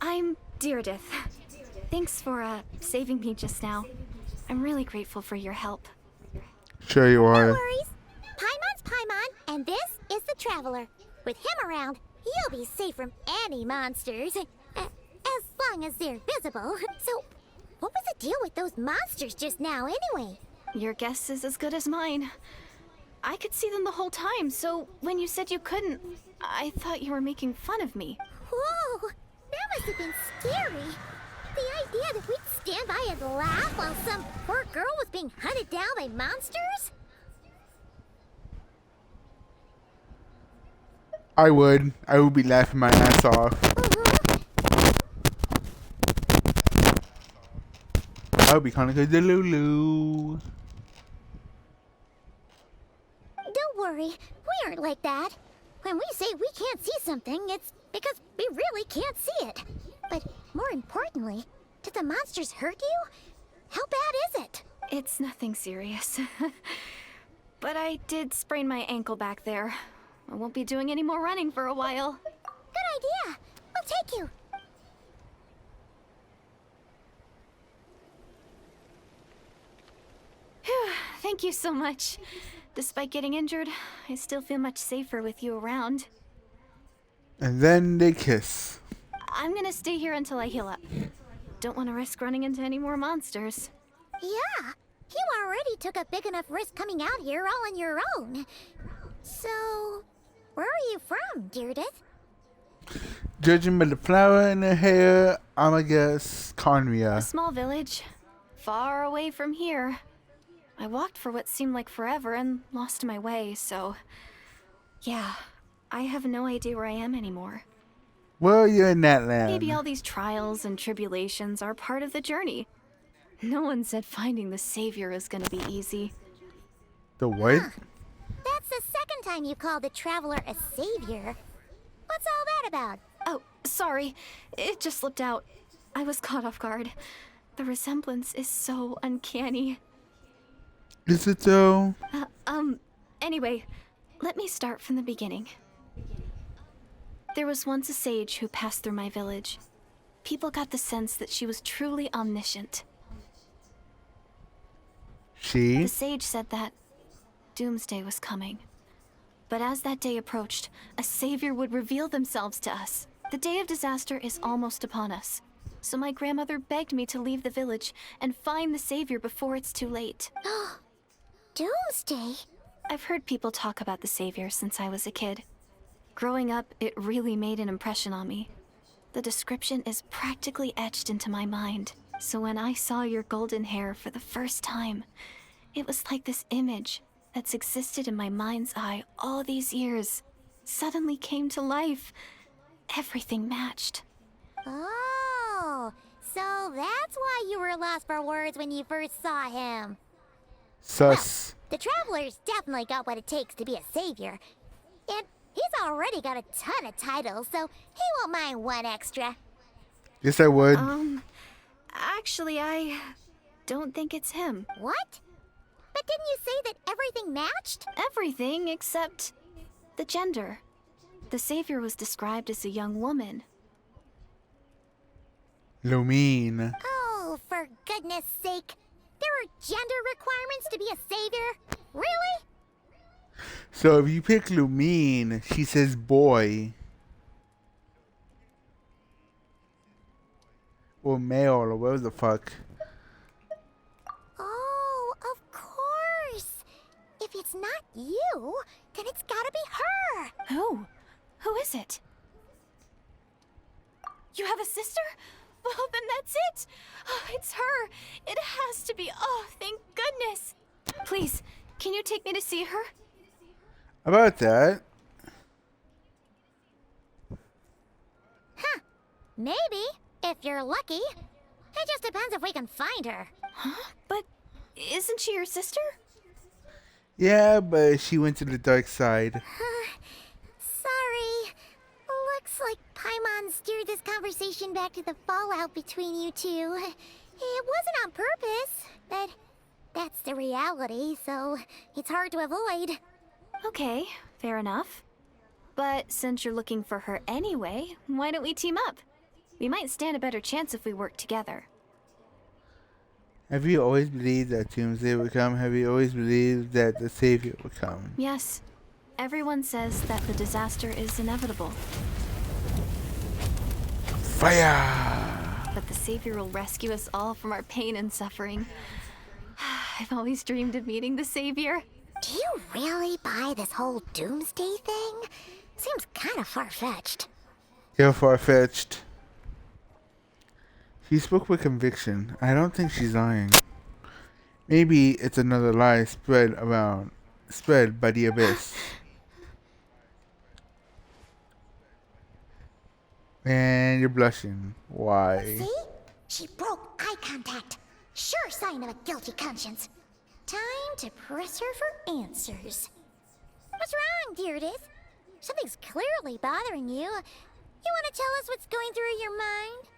H: I'm Deirdith. Thanks for, saving me just now. I'm really grateful for your help.
A: Sure you
G: No
A: are.
G: worries. Paimon's Paimon, and this is the Traveler. With him around, you'll be safe from any monsters. As long as they're visible. So, what was the deal with those monsters just now, anyway?
H: Your guess is as good as mine. I could see them the whole time, so when you said you couldn't, I thought you were making fun of me.
G: Whoa! That must have been scary. The idea that we'd stand by and laugh while some poor girl was being hunted down by monsters?
A: I would. I would be laughing my ass off. I would be kind of good to Lulu.
G: sorry. We aren't like that. When we say we can't see something, it's because we really can't see it. But more importantly, did the monsters hurt you? How bad is it?
H: It's nothing serious. But I did sprain my ankle back there. I won't be doing any more running for a while.
G: Good idea. We'll take you.
H: Phew, thank you so much. Despite getting injured, I still feel much safer with you around.
A: And then they kiss.
H: I'm gonna stay here until I heal up. Don't want to risk running into any more monsters.
G: Yeah, you already took a big enough risk coming out here all on your own. So, where are you from, Deirdith?
A: Judging by the flower in her hair, I'ma guess Conria.
H: A small village, far away from here. I walked for what seemed like forever and lost my way, so... Yeah, I have no idea where I am anymore.
A: Well, you're in that land.
H: Maybe all these trials and tribulations are part of the journey. No one said finding the savior is gonna be easy.
A: The what?
G: That's the second time you called the traveler a savior. What's all that about?
H: Oh, sorry. It just slipped out. I was caught off guard. The resemblance is so uncanny.
A: Is it though?
H: Anyway, let me start from the beginning. There was once a sage who passed through my village. People got the sense that she was truly omniscient.
A: She?
H: The sage said that doomsday was coming. But as that day approached, a savior would reveal themselves to us. The day of disaster is almost upon us. So my grandmother begged me to leave the village and find the savior before it's too late.
G: Doomsday?
H: I've heard people talk about the savior since I was a kid. Growing up, it really made an impression on me. The description is practically etched into my mind. So when I saw your golden hair for the first time, it was like this image that's existed in my mind's eye all these years suddenly came to life. Everything matched.
G: Oh, so that's why you were lost for words when you first saw him.
A: Sus.
G: The traveler's definitely got what it takes to be a savior. And he's already got a ton of titles, so he won't mind one extra.
A: Yes, I would.
H: Actually, I don't think it's him.
G: What? But didn't you say that everything matched?
H: Everything except the gender. The savior was described as a young woman.
A: Lumine.
G: Oh, for goodness sake. There are gender requirements to be a savior? Really?
A: So if you pick Lumine, she says boy. Or male, or whatever the fuck.
G: Oh, of course. If it's not you, then it's gotta be her.
H: Who? Who is it? You have a sister? Well, then that's it. Oh, it's her. It has to be. Oh, thank goodness. Please, can you take me to see her?
A: About that.
G: Huh. Maybe, if you're lucky. It just depends if we can find her.
H: Huh? But isn't she your sister?
A: Yeah, but she went to the dark side.
G: Sorry. Looks like Paimon steered this conversation back to the fallout between you two. It wasn't on purpose, but that's the reality, so it's hard to avoid.
H: Okay, fair enough. But since you're looking for her anyway, why don't we team up? We might stand a better chance if we work together.
A: Have you always believed that Doomsday would come? Have you always believed that the Savior would come?
H: Yes. Everyone says that the disaster is inevitable.
A: Fire!
H: But the Savior will rescue us all from our pain and suffering. I've always dreamed of meeting the Savior.
G: Do you really buy this whole doomsday thing? Seems kind of far-fetched.
A: You're far-fetched. She spoke with conviction. I don't think she's lying. Maybe it's another lie spread by the abyss. And you're blushing. Why?
G: See? She broke eye contact. Sure sign of a guilty conscience. Time to press her for answers. What's wrong, Deirdis? Something's clearly bothering you. You want to tell us what's going through your mind?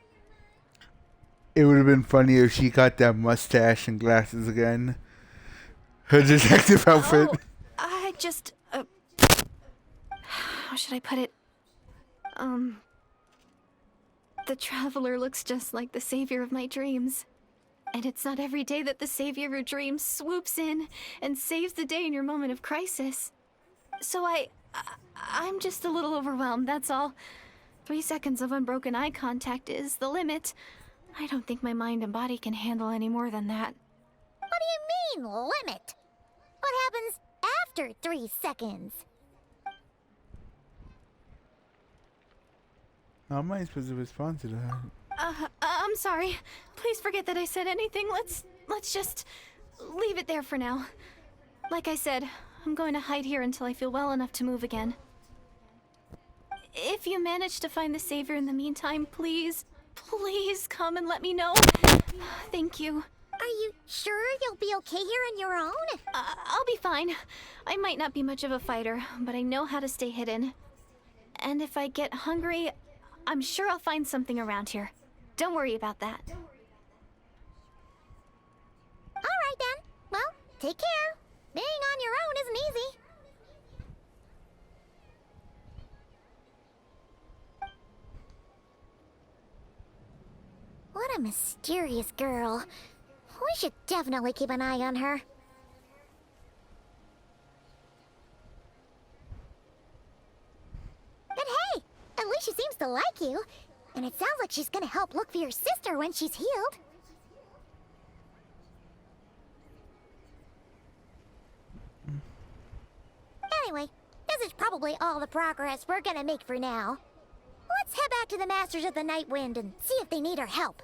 A: It would have been funny if she got that mustache and glasses again. Her detective outfit.
H: Oh, I just, how should I put it? The Traveler looks just like the savior of my dreams. And it's not every day that the savior of your dreams swoops in and saves the day in your moment of crisis. So I'm just a little overwhelmed, that's all. 3 seconds of unbroken eye contact is the limit. I don't think my mind and body can handle any more than that.
G: What do you mean, limit? What happens after 3 seconds?
A: How am I supposed to respond to that?
H: I'm sorry. Please forget that I said anything. Let's just leave it there for now. Like I said, I'm going to hide here until I feel well enough to move again. If you manage to find the savior in the meantime, please come and let me know. Thank you.
G: Are you sure you'll be okay here on your own?
H: I'll be fine. I might not be much of a fighter, but I know how to stay hidden. And if I get hungry, I'm sure I'll find something around here. Don't worry about that.
G: Alright then. Well, take care. Being on your own isn't easy. What a mysterious girl. We should definitely keep an eye on her. But hey, at least she seems to like you. And it sounds like she's gonna help look for your sister when she's healed. Anyway, this is probably all the progress we're gonna make for now. Let's head back to the Masters of the Night Wind and see if they need our help.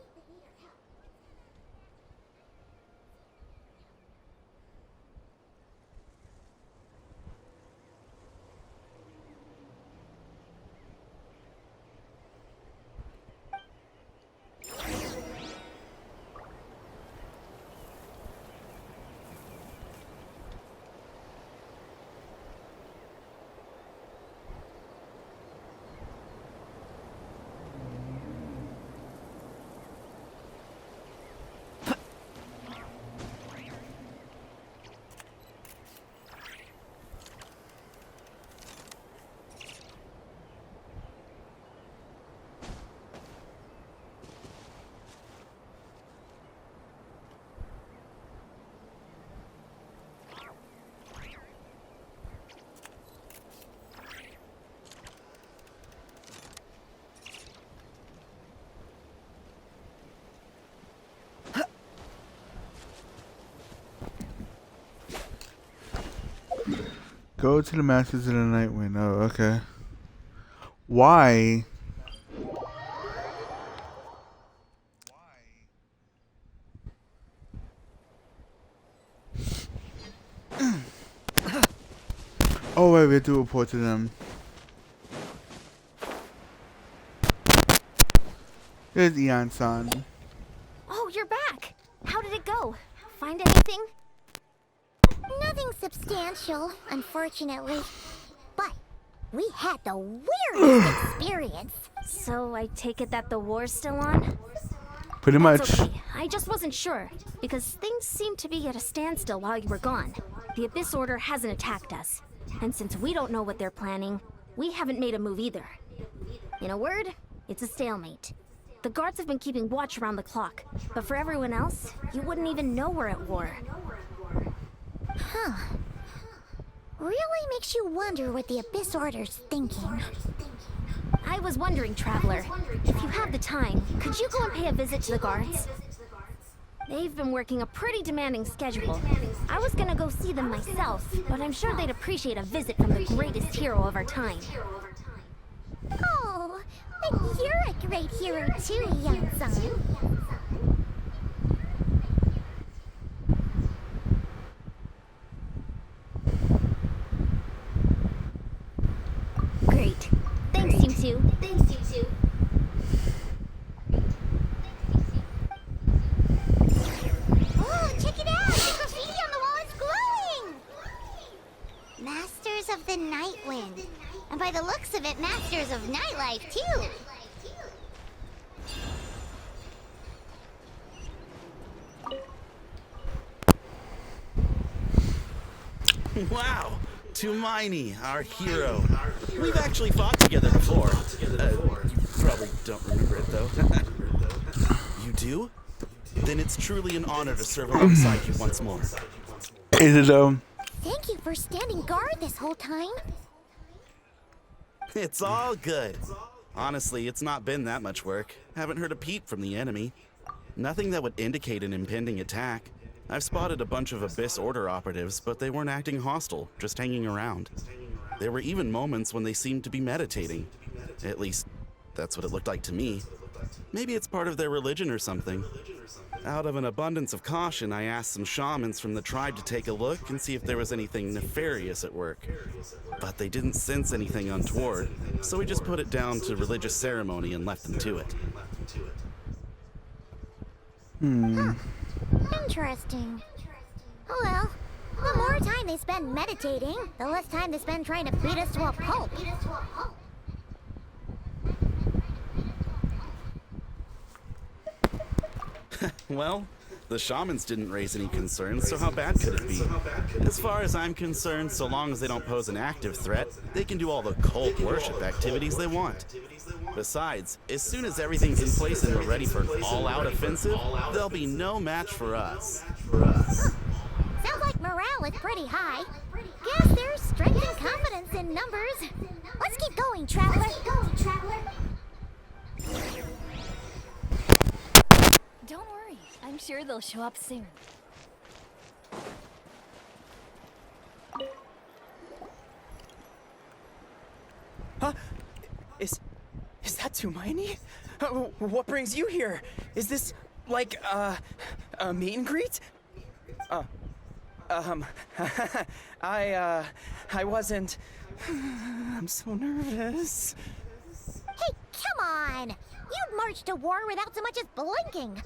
A: Go to the Masters of the Night Wind. Oh, okay. Why? Oh, wait, we have to report to them. There's Ian-san.
C: Oh, you're back. How did it go? Find anything?
G: Nothing substantial, unfortunately. But we had the weirdest experience.
C: So I take it that the war's still on?
A: Pretty much.
C: That's okay. I just wasn't sure, because things seemed to be at a standstill while you were gone. The Abyss Order hasn't attacked us. And since we don't know what they're planning, we haven't made a move either. In a word, it's a stalemate. The guards have been keeping watch around the clock, but for everyone else, you wouldn't even know we're at war.
G: Huh. Really makes you wonder what the Abyss Order's thinking.
C: I was wondering, Traveler, if you have the time, could you go and pay a visit to the guards? They've been working a pretty demanding schedule. I was gonna go see them myself, but I'm sure they'd appreciate a visit from the greatest hero of our time.
G: Oh, but you're a great hero too, young son.
C: Great. Thanks, Team 2.
G: Oh, check it out! The graffiti on the wall is glowing! Masters of the by the looks of it, masters of nightlife, too.
J: Wow, Tumaini, our hero. We've actually fought together before. You probably don't remember it, though. You do? Then it's truly an honor to serve alongside you once more.
A: Is it
G: Thank you for standing guard this whole time.
J: It's all good. Honestly, it's not been that much work. Haven't heard a peep from the enemy. Nothing that would indicate an impending attack. I've spotted a bunch of Abyss Order operatives, but they weren't acting hostile, just hanging around. There were even moments when they seemed to be meditating. At least, that's what it looked like to me. Maybe it's part of their religion or something. Out of an abundance of caution, I asked some shamans from the tribe to take a look and see if there was anything nefarious at work. But they didn't sense anything untoward, so we just put it down to religious ceremony and left them to it.
G: Interesting. Oh well, the more time they spend meditating, the less time they spend trying to beat us to a pulp.
J: Well, the shamans didn't raise any concerns, so how bad could it be? As far as I'm concerned, so long as they don't pose an active threat, they can do all the cult worship activities they want. Besides, as soon as everything's in place and we're ready for an all-out offensive, there'll be no match for us.
G: Sounds like morale is pretty high. Guess there's strength and confidence in numbers. Let's keep going, traveler.
H: Don't worry, I'm sure they'll show up soon.
L: Huh? Is that Tumaini? What brings you here? Is this, like, a meet and greet? I wasn't... I'm so nervous.
G: Hey, come on! You'd march to war without so much as blinking.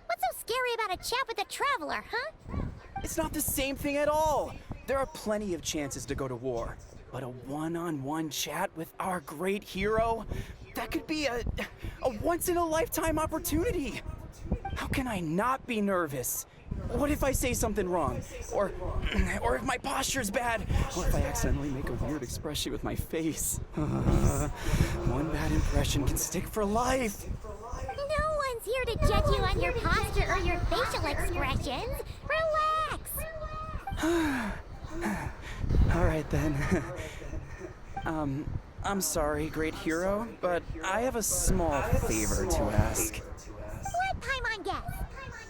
G: What's so scary about a chat with a traveler, huh?
L: It's not the same thing at all. There are plenty of chances to go to war. But a one-on-one chat with our great hero? That could be a once-in-a-lifetime opportunity. How can I not be nervous? What if I say something wrong? Or if my posture's bad? Or if I accidentally make a weird expression with my face? One bad impression can stick for life.
G: No one's here to judge you on your posture or your facial expressions. Relax!
L: All right then. I'm sorry, great hero, but I have a small favor to ask.
G: Let Paimon guess.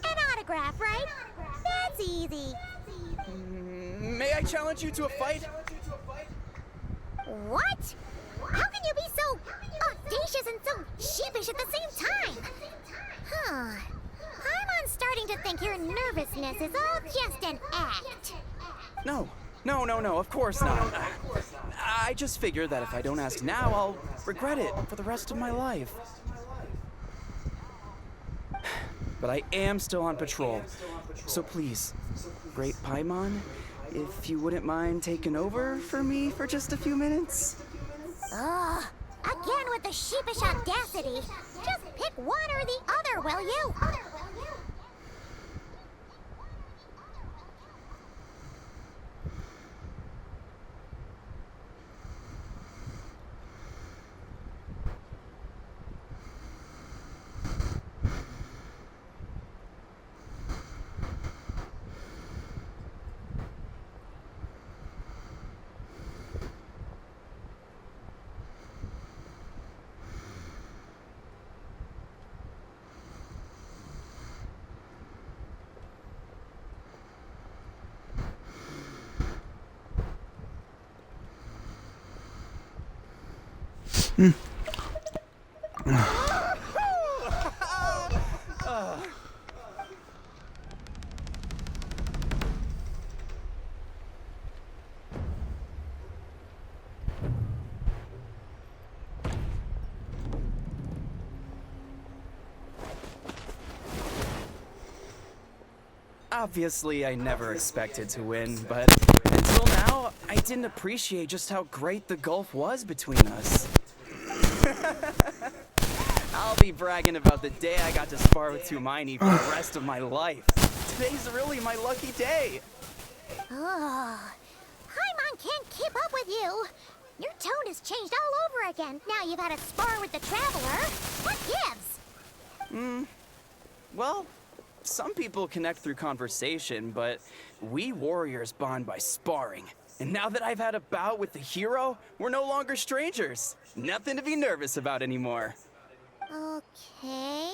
G: An autograph, right? That's easy.
L: May I challenge you to a fight?
G: What? How can you be so audacious and so sheepish at the same time? Huh. Paimon's starting to think your nervousness is all just an act.
L: No, of course not. I just figured that if I don't ask now, I'll regret it for the rest of my life. But I am still on patrol, so please, Great Paimon, if you wouldn't mind taking over for me for just a few minutes?
G: Ugh, again with the sheepish audacity. Just pick one or the other, will you?
L: Obviously, I never expected to win, but until now, I didn't appreciate just how great the gulf was between us. I'll be bragging about the day I got to spar with Tumaini for the rest of my life. Today's really my lucky day.
G: Oh, Paimon can't keep up with you. Your tone has changed all over again. Now you've had a spar with the Traveler. What gives?
L: Well, some people connect through conversation, but we warriors bond by sparring. And now that I've had a bout with the hero, we're no longer strangers. Nothing to be nervous about anymore.
G: Okay.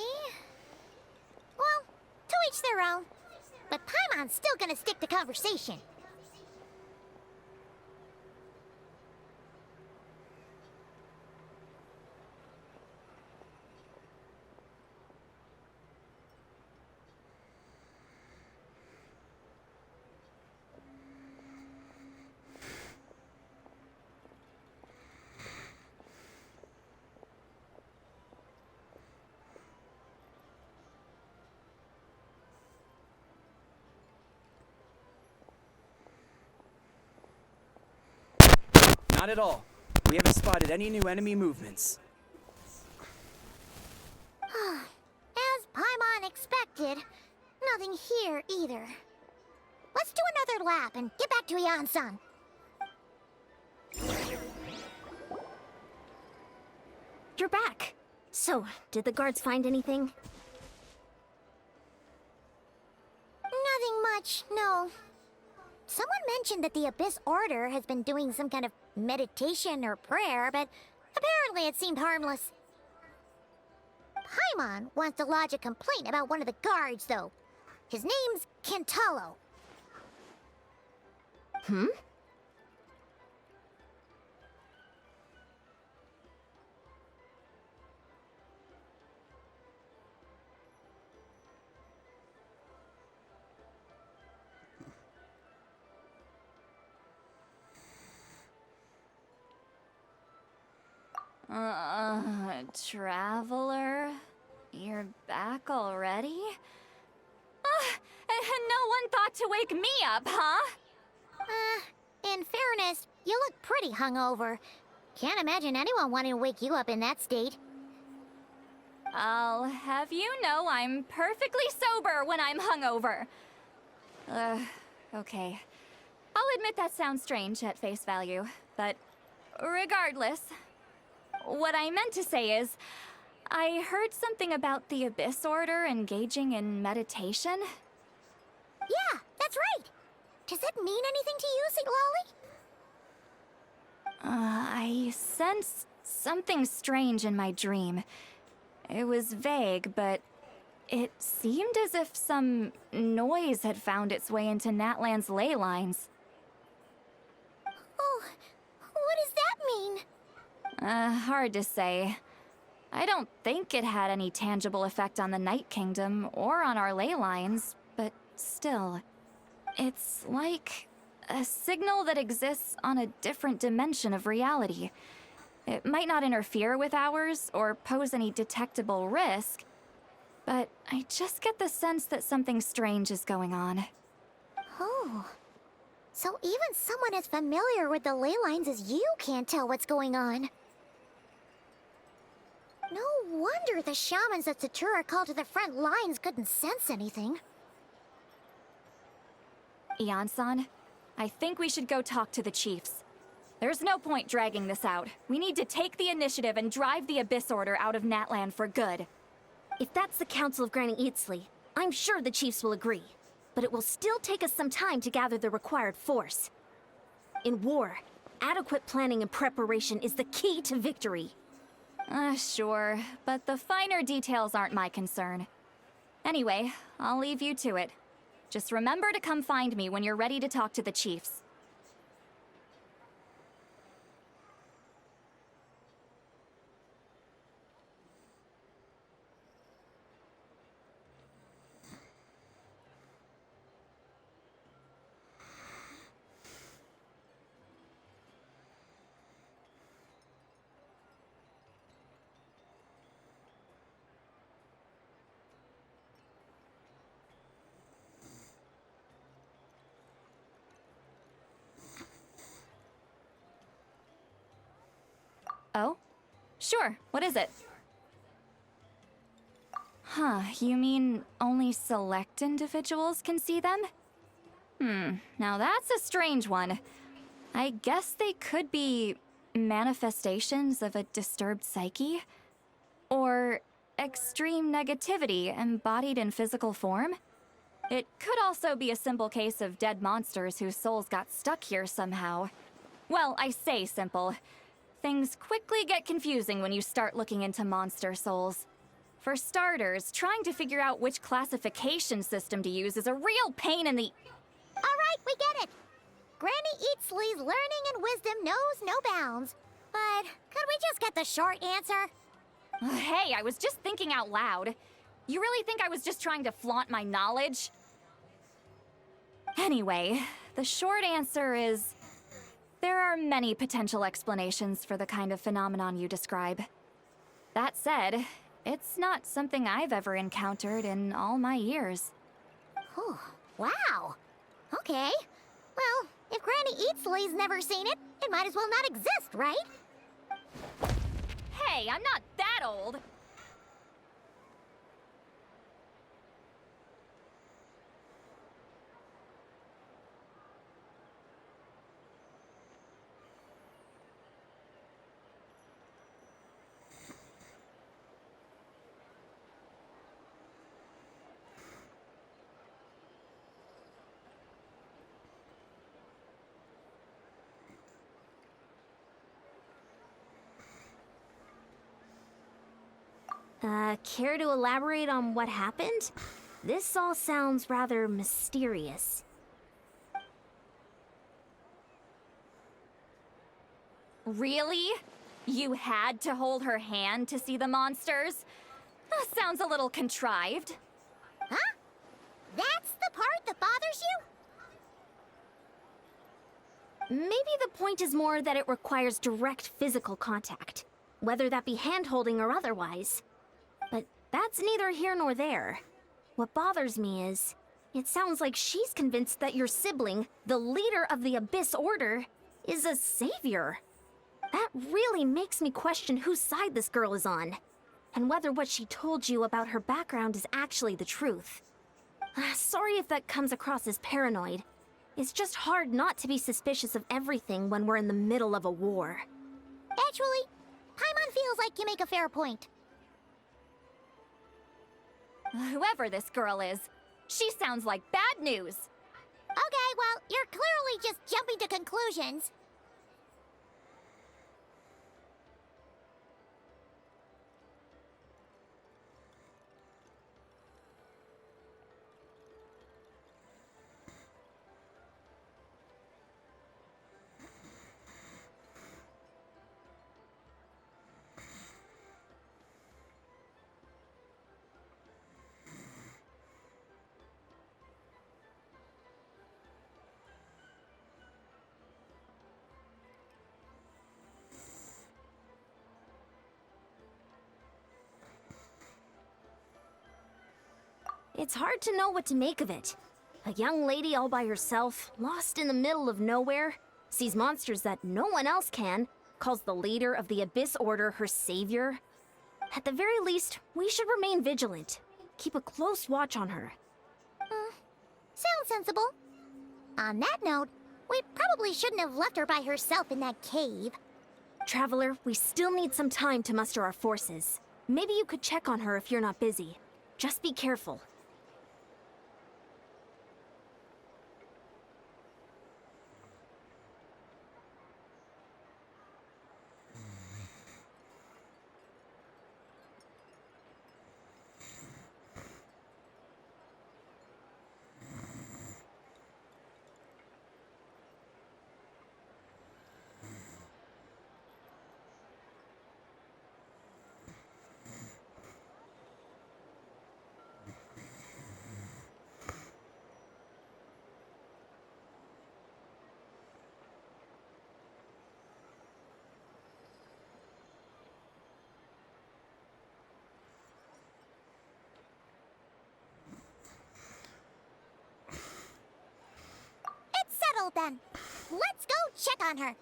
G: Well, to each their own. But Paimon's still gonna stick to conversation.
L: Not at all. We haven't spotted any new enemy movements.
G: As Paimon expected, nothing here either. Let's do another lap and get back to Ian-san.
I: You're back. So, did the guards find anything?
G: Nothing much, no. Someone mentioned that the Abyss Order has been doing some kind of meditation or prayer, but apparently it seemed harmless. Paimon wants to lodge a complaint about one of the guards, though. His name's Kentaro.
I: Hmm?
H: Traveler? You're back already? And no one thought to wake me up, huh?
G: In fairness, you look pretty hungover. Can't imagine anyone wanting to wake you up in that state.
H: I'll have you know I'm perfectly sober when I'm hungover. Okay. I'll admit that sounds strange at face value, but regardless, what I meant to say is, I heard something about the Abyss Order engaging in meditation.
G: Yeah, that's right. Does that mean anything to you, St. Lolly?
H: I sensed something strange in my dream. It was vague, but it seemed as if some noise had found its way into Natlan's ley lines.
G: Oh, what does that mean?
H: Hard to say. I don't think it had any tangible effect on the Night Kingdom or on our ley lines, but still. It's like a signal that exists on a different dimension of reality. It might not interfere with ours or pose any detectable risk, but I just get the sense that something strange is going on.
G: Oh. So even someone as familiar with the ley lines as you can't tell what's going on. No wonder the shamans that Satura called to the front lines couldn't sense anything.
H: Ian-san, I think we should go talk to the chiefs. There's no point dragging this out. We need to take the initiative and drive the Abyss Order out of Natlan for good.
I: If that's the Council of Granny Eatsley, I'm sure the chiefs will agree. But it will still take us some time to gather the required force. In war, adequate planning and preparation is the key to victory.
H: Sure, but the finer details aren't my concern. Anyway, I'll leave you to it. Just remember to come find me when you're ready to talk to the chiefs. Oh? Sure, what is it? Huh, you mean only select individuals can see them? Now that's a strange one. I guess they could be manifestations of a disturbed psyche? Or extreme negativity embodied in physical form? It could also be a simple case of dead monsters whose souls got stuck here somehow. Well, I say simple. Things quickly get confusing when you start looking into monster souls. For starters, trying to figure out which classification system to use is a real pain in the...
G: All right, we get it. Granny Eatsley's learning and wisdom knows no bounds. But could we just get the short answer?
H: Hey, I was just thinking out loud. You really think I was just trying to flaunt my knowledge? Anyway, the short answer is... there are many potential explanations for the kind of phenomenon you describe. That said, it's not something I've ever encountered in all my years.
G: Whew, wow. Okay. Well, if Granny Eatsley's never seen it, it might as well not exist, right?
H: Hey, I'm not that old!
I: Care to elaborate on what happened? This all sounds rather mysterious.
H: Really? You had to hold her hand to see the monsters? That sounds a little contrived.
G: Huh? That's the part that bothers you?
I: Maybe the point is more that it requires direct physical contact, whether that be hand-holding or otherwise. But that's neither here nor there. What bothers me is, it sounds like she's convinced that your sibling, the leader of the Abyss Order, is a savior. That really makes me question whose side this girl is on, and whether what she told you about her background is actually the truth. Sorry if that comes across as paranoid. It's just hard not to be suspicious of everything when we're in the middle of a war.
G: Actually, Paimon feels like you make a fair point.
H: Whoever this girl is, she sounds like bad news.
G: Okay, well, you're clearly just jumping to conclusions.
I: It's hard to know what to make of it. A young lady all by herself, lost in the middle of nowhere, sees monsters that no one else can, calls the leader of the Abyss Order her savior. At the very least, we should remain vigilant. Keep a close watch on her.
G: Sounds sensible. On that note, we probably shouldn't have left her by herself in that cave.
I: Traveler, we still need some time to muster our forces. Maybe you could check on her if you're not busy. Just be careful.
G: Settled then. Let's go check on her.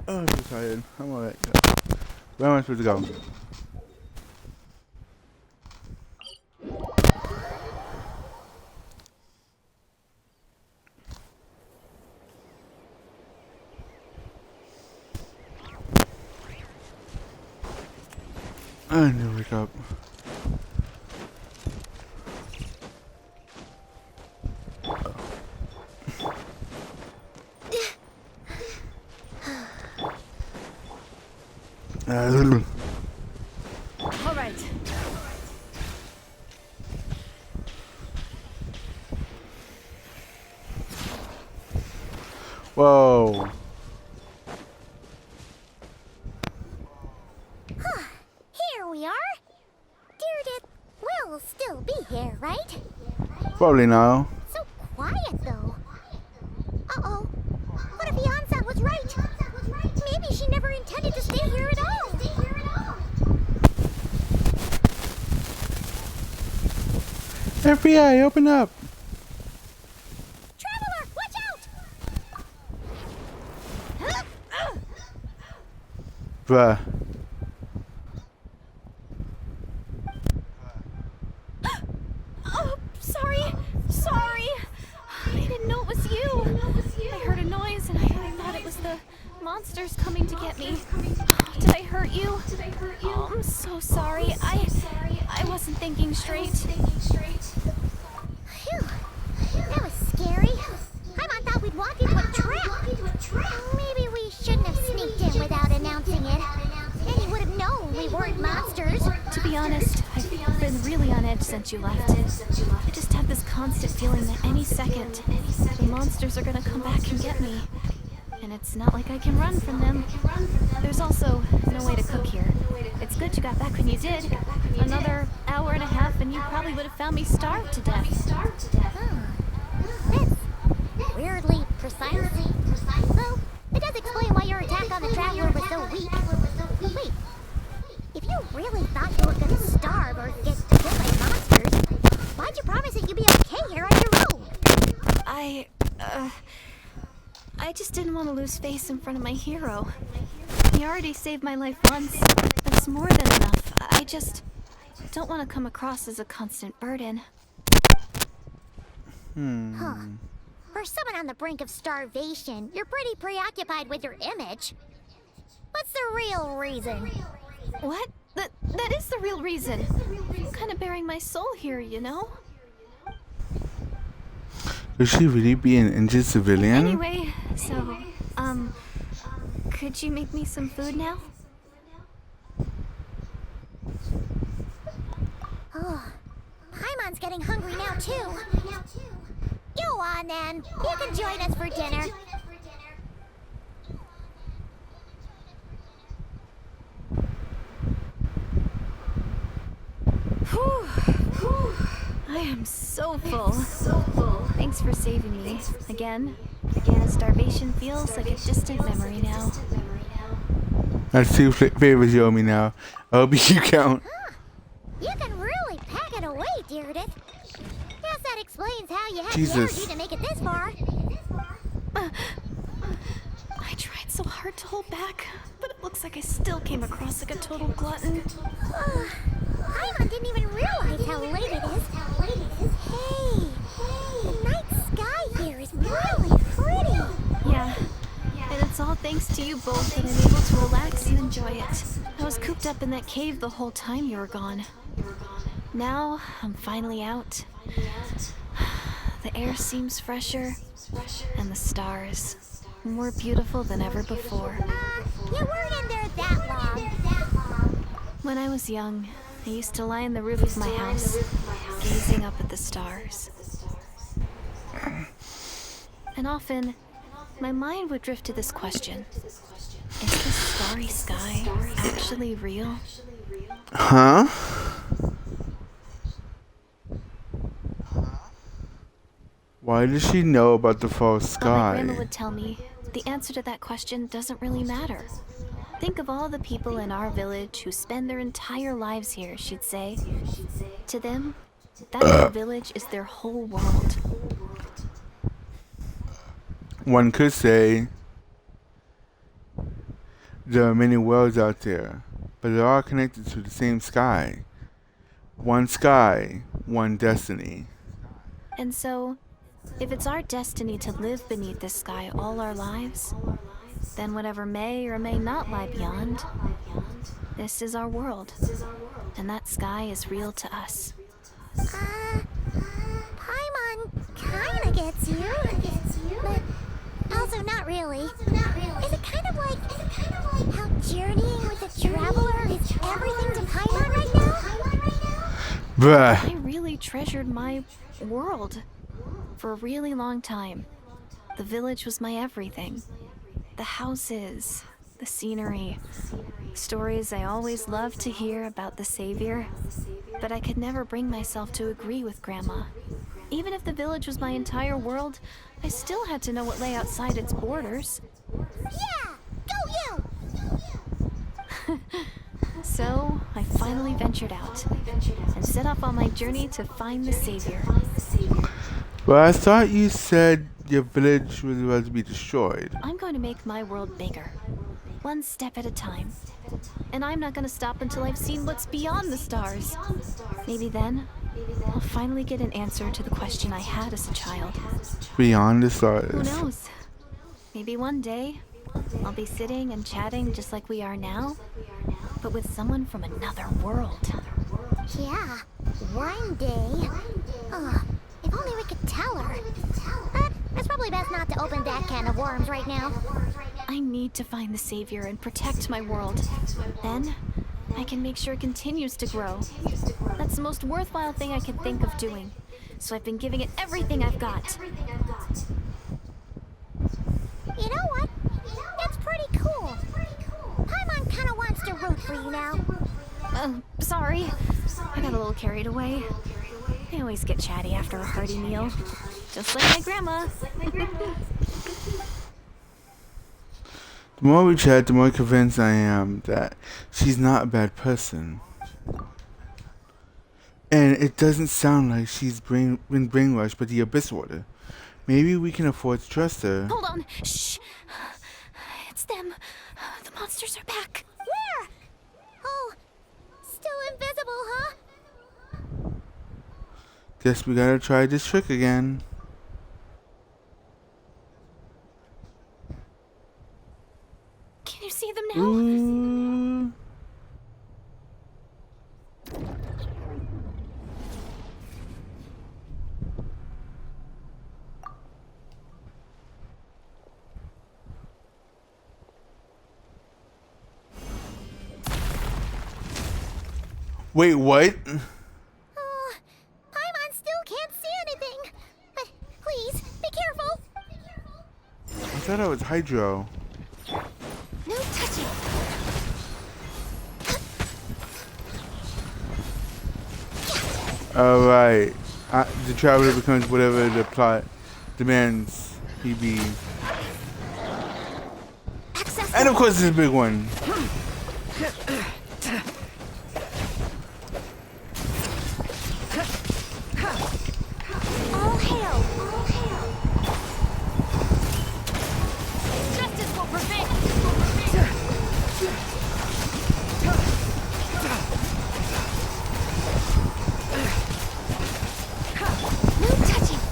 A: Oh, I'm so tired. I'm alright. Where am I supposed to go? I need to wake up.
H: All right.
A: Whoa.
G: Here we are. Deirdre will still be here, right?
A: Probably now.
G: So quiet, though. Uh-oh. What if Yansan was right? Maybe she never intended to stay here at all.
A: FBI, open up.
G: Traveler, watch out!
A: Bruh.
H: Oh, sorry. Sorry. I didn't know it was you. I heard a noise and I thought it was the monsters coming to get me. Did I hurt you? Oh, I'm so sorry. I wasn't thinking straight.
G: Phew. That was scary. Paimon thought we'd walked into a trap. Maybe we shouldn't have sneaked in without announcing it. Then he would have known we weren't monsters.
H: To be honest, I've been really on edge since you left. I just have this constant feeling that any second, the monsters are gonna come back and get me. And it's not like I can run from them. There's also no way to cook here. It's good you got back when you did. Another hour and a half and you probably would have found me starved to death.
G: That's weirdly precise. Though, it does explain why your attack on the traveler was so weak. Wait, if you really thought you were gonna starve or get killed by monsters, why'd you promise that you'd be okay here on your own?
H: I just didn't want to lose face in front of my hero. He already saved my life once. That's more than enough. I just don't want to come across as a constant burden.
G: Huh. For someone on the brink of starvation, you're pretty preoccupied with your image. What's the real reason?
H: What? That is the real reason. I'm kind of bearing my soul here, you know?
A: Could she really be an injured civilian?
H: Anyway, so, could you make me some food now?
G: Oh, Paimon's getting hungry now, too. Go on, then. You can join us for dinner.
H: Whew. I am so full. Thanks for saving me. Again, starvation feels like a distant memory now.
A: That's two favors you owe me now. I hope you count.
G: You can really pack it away, Deirdre. Guess that explains how you had the energy to make it this far.
H: I tried so hard to hold back, but it looks like I still came across like a total glutton.
G: Paimon didn't even realize how late it is. Hey, the night sky here is really pretty.
H: Yeah, and it's all thanks to you both that I'm able to relax and enjoy it. I was cooped up in that cave the whole time you were gone. Now, I'm finally out. The air seems fresher, and the stars more beautiful than ever before.
G: You weren't in there that long.
H: When I was young, I used to lie on the roof of my house, gazing up at the stars. And often, my mind would drift to this question. Is this starry sky actually real?
A: Huh? Why does she know about the false sky?
H: My grandma would tell me, the answer to that question doesn't really matter. Think of all the people in our village who spend their entire lives here, she'd say. To them, that little village is their whole world.
A: One could say there are many worlds out there, but they're all connected to the same sky. One sky, one destiny.
C: And so, if it's our destiny to live beneath this sky all our lives, then whatever may or may not lie beyond, this is our world. And that sky is real to us.
G: Paimon kinda gets you, but also not really. Is it kind of like how journeying with a traveler is everything to Paimon right now?
A: Bruh.
C: I really treasured my world for a really long time. The village was my everything. The houses, the scenery, stories I always loved to hear about the Savior. But I could never bring myself to agree with Grandma. Even if the village was my entire world, I still had to know what lay outside its borders.
G: Yeah! Go you!
C: So, I finally ventured out and set off on my journey to find the Savior.
A: But I thought you said your village was about to be destroyed.
C: I'm going to make my world bigger, one step at a time. And I'm not going to stop until I've seen what's beyond the stars. Maybe then, I'll finally get an answer to the question I had as a child.
A: Beyond the stars.
C: Who knows? Maybe one day, I'll be sitting and chatting just like we are now, but with someone from another world.
G: Yeah, one day. If only we could tell her. But it's probably best not to open that can of worms right now.
C: I need to find the Savior and protect my world. Then, I can make sure it continues to grow. That's the most worthwhile thing I can think of doing. So I've been giving it everything I've got.
G: You know what? It's pretty cool. Paimon kinda wants to root for you now.
C: Sorry. I got a little carried away. I always get chatty after a hearty meal. Just like my grandma.
A: The more we chat, the more convinced I am that she's not a bad person. And it doesn't sound like she's been brainwashed by the Abyss Order. Maybe we can afford to trust her.
C: Hold on. Shh. It's them. The monsters are back.
G: Where? Oh, still invisible, huh?
A: Guess we gotta try this trick again.
C: Can you see them now?
A: Ooh. Wait, what?
G: Oh, Paimon still can't see anything. But please, be careful.
A: I thought I was Hydro.
G: No touching.
A: Alright. The traveler becomes whatever the plot demands he be. And of course, this big one.
G: All hail.
H: Justice will prevail.
G: No touching.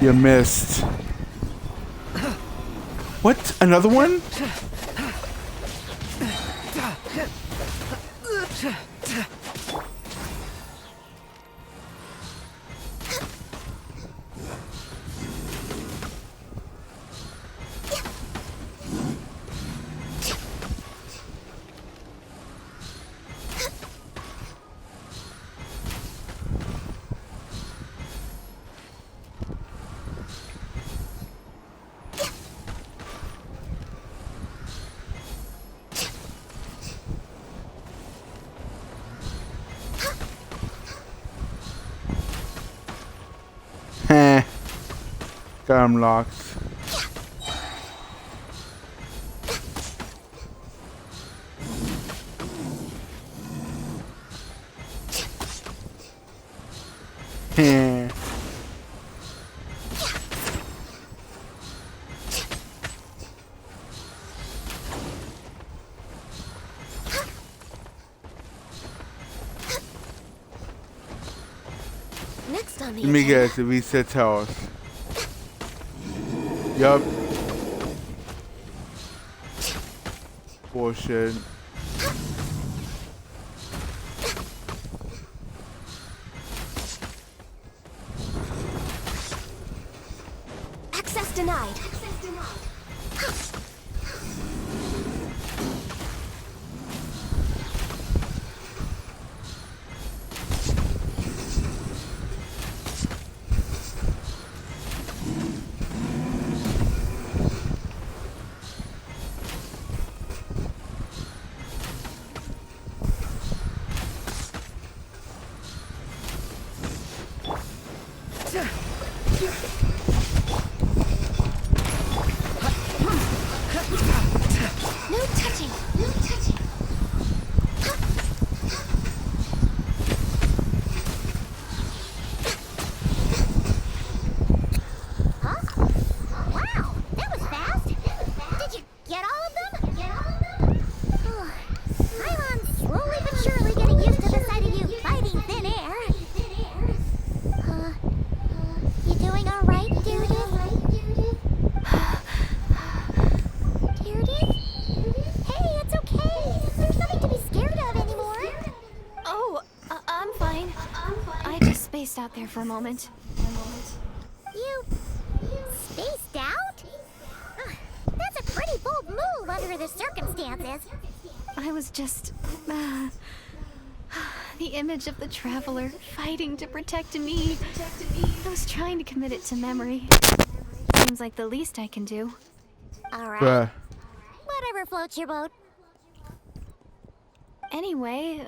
A: You missed. What? Another one? Heh. Got him locked. Heh.
G: next on the
A: Let me
G: agenda?
A: guess, it resets health. Yup. Bullshit.
G: Access denied. No touching. No touching. Huh? Wow, that was fast. Did you get all of them? I'm slowly but surely getting used to the sight of you fighting thin air. You doing all right, Deirdre? Deirdre? Hey, it's okay. There's nothing to be scared of anymore.
H: Oh, I'm fine. I just spaced out there for a moment.
G: You spaced out? That's a pretty bold move under the circumstances.
H: I was just... the image of the traveler fighting to protect me. I was trying to commit it to memory. Seems like the least I can do.
G: All right.
A: Bruh.
G: Whatever floats your boat.
H: Anyway,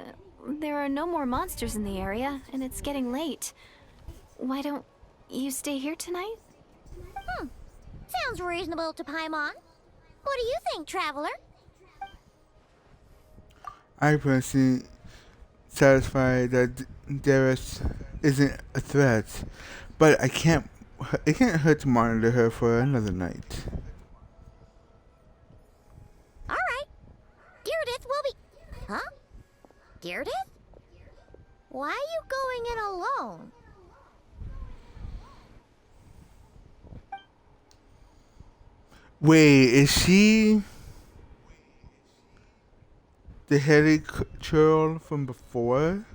H: there are no more monsters in the area, and it's getting late. Why don't you stay here tonight?
G: Sounds reasonable to Paimon. What do you think, traveler?
A: I personally satisfied that Darius isn't a threat, but it can't hurt to monitor her for another night.
G: All right. Deirdre will be... Huh? Deirdre? Why are you going in alone?
A: Wait, is she the headed churl from before?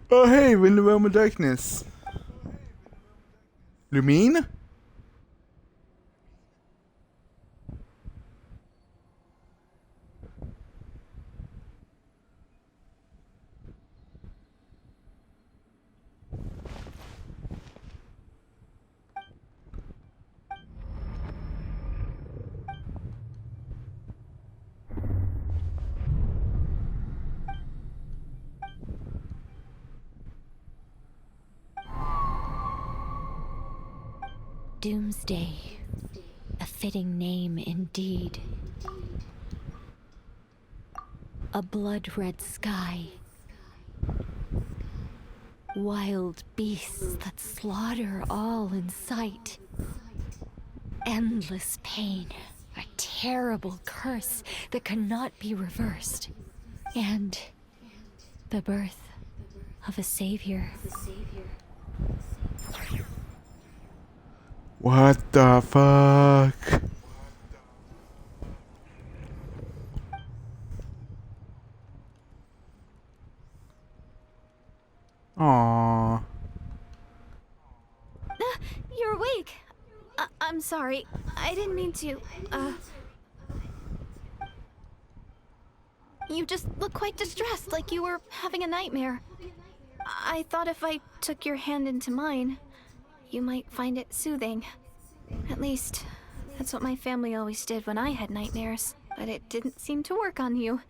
A: Oh hey, we're in the realm of darkness. Lumine?
M: Doomsday. A fitting name indeed. A blood-red sky. Wild beasts that slaughter all in sight. Endless pain. A terrible curse that cannot be reversed. And the birth of a savior.
A: What the fuck? Aww.
H: You're awake. I'm sorry. I didn't mean to, You just look quite distressed, like you were having a nightmare. I thought if I took your hand into mine, you might find it soothing. At least, that's what my family always did when I had nightmares. But it didn't seem to work on you.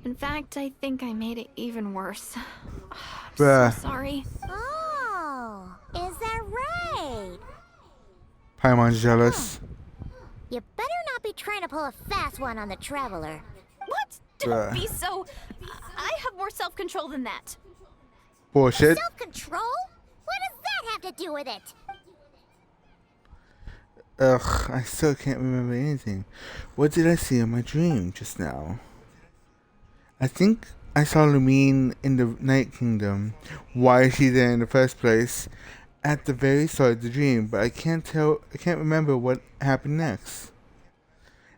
H: In fact, I think I made it even worse. I'm so sorry.
G: Oh, is that right?
A: Paimon's jealous.
G: You better not be trying to pull a fast one on the traveler.
H: What? Don't be so... I have more self-control than that.
A: Bullshit.
G: Self-control? What does that have to do with it?
A: Ugh, I still can't remember anything. What did I see in my dream just now? I think I saw Lumine in the Night Kingdom. Why is she there in the first place? At the very start of the dream, but I can't remember what happened next.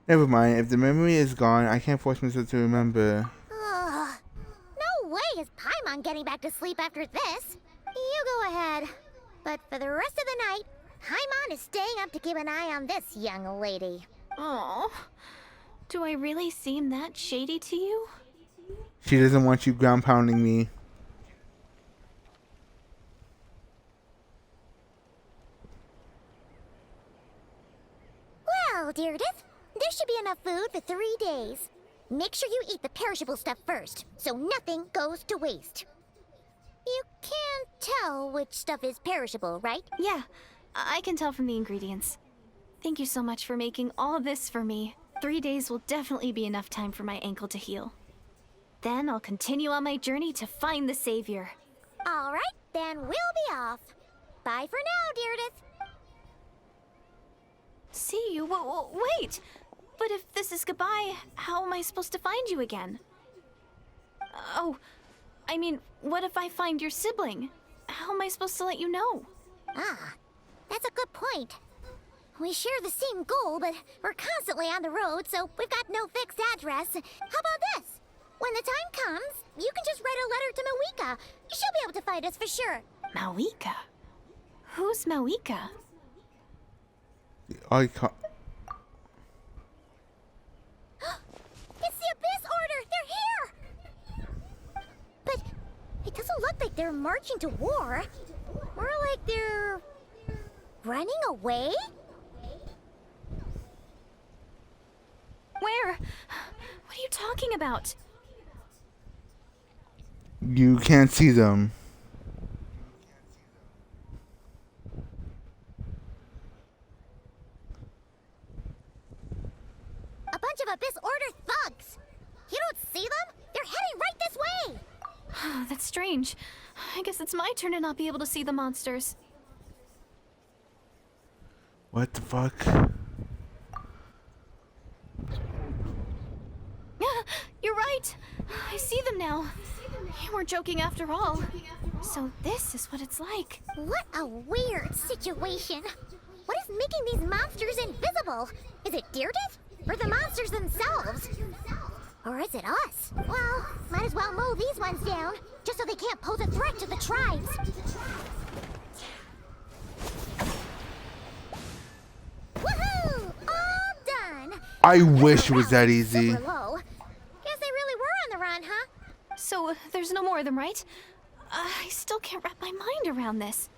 A: Never mind, if the memory is gone, I can't force myself to remember.
G: Ugh. No way is Paimon getting back to sleep after this. You go ahead. But for the rest of the night, Paimon is staying up to keep an eye on this young lady.
D: Oh, do I really seem that shady to you?
A: She doesn't want you ground pounding me.
G: Well, Deirdith, there should be enough food for 3 days. Make sure you eat the perishable stuff first, so nothing goes to waste. You can't tell which stuff is perishable, right?
D: Yeah, I can tell from the ingredients. Thank you so much for making all this for me. 3 days will definitely be enough time for my ankle to heal. Then I'll continue on my journey to find the savior.
G: All right, then we'll be off. Bye for now, Deirdith.
D: See you? Wait! But if this is goodbye, how am I supposed to find you again? Oh, I mean, what if I find your sibling? How am I supposed to let you know?
G: Ah, that's a good point. We share the same goal, but we're constantly on the road, so we've got no fixed address. How about this? When the time comes, you can just write a letter to Mawika. She'll be able to find us for sure.
D: Mawika? Who's Mawika?
A: I can't.
G: It's the Abyss Order! They're here! But it doesn't look like they're marching to war. More like they're running away?
D: Where? What are you talking about?
A: You can't see them.
G: A bunch of Abyss Order thugs! You don't see them? They're heading right this way!
D: That's strange. I guess it's my turn to not be able to see the monsters.
A: What the fuck?
D: You're right. I see them now. You weren't joking after all. So this is what it's like.
G: What a weird situation. What is making these monsters invisible? Is it Deirdith? Or the monsters themselves? Or is it us? Well, might as well mow these ones down, just so they can't pose a threat to the tribes. Woohoo! All done!
A: I wish it was that easy.
G: Super low. Guess they really were on the run, huh?
D: So there's no more of them, right? I still can't wrap my mind around this.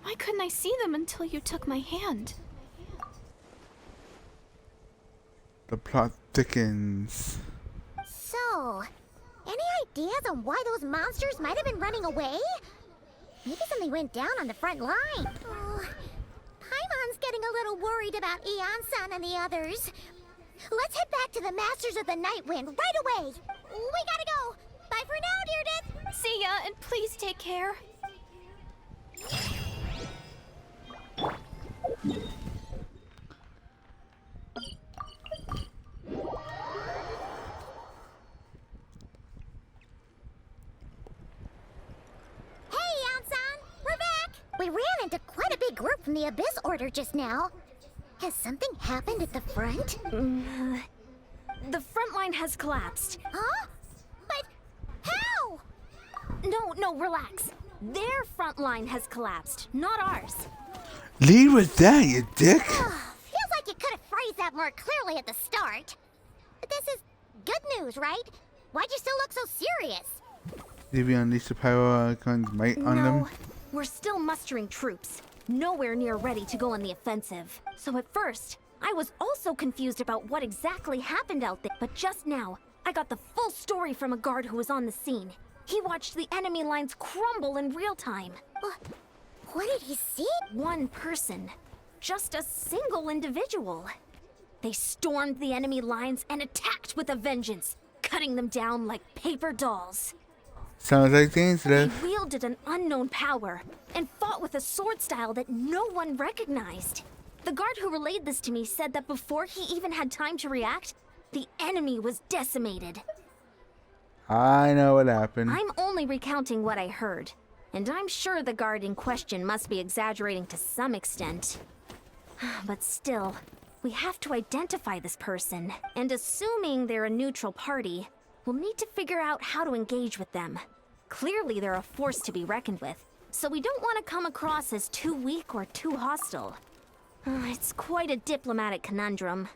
D: Why couldn't I see them until you took my hand?
A: The plot thickens.
G: So, any ideas on why those monsters might have been running away? Maybe something went down on the front line. Oh, Paimon's getting a little worried about Eon-san and the others. Let's head back to the Masters of the Night Wind right away. We gotta go. Bye for now, Deirdith.
D: See ya, and please take care.
G: We ran into quite a big group from the Abyss Order just now. Has something happened at the front?
H: The front line has collapsed.
G: Huh? But how?
H: No, relax. Their front line has collapsed, not ours.
A: Lead with that, you dick.
G: Feels like you could have phrased that more clearly at the start. But this is good news, right? Why'd you still look so serious?
A: Did we unleash the pyro icon's might on them?
H: We're still mustering troops. Nowhere near ready to go on the offensive. So at first, I was also confused about what exactly happened out there. But just now, I got the full story from a guard who was on the scene. He watched the enemy lines crumble in real time.
G: What did he see?
H: One person. Just a single individual. They stormed the enemy lines and attacked with a vengeance, cutting them down like paper dolls.
A: Sounds like dangerous.
H: He wielded an unknown power and fought with a sword style that no one recognized.
I: The guard who relayed this to me said that before he even had time to react, the enemy was decimated.
A: I know what happened.
I: I'm only recounting what I heard, and I'm sure the guard in question must be exaggerating to some extent. But still, we have to identify this person, and assuming they're a neutral party, we'll need to figure out how to engage with them. Clearly they're a force to be reckoned with, so we don't want to come across as too weak or too hostile. It's quite a diplomatic conundrum.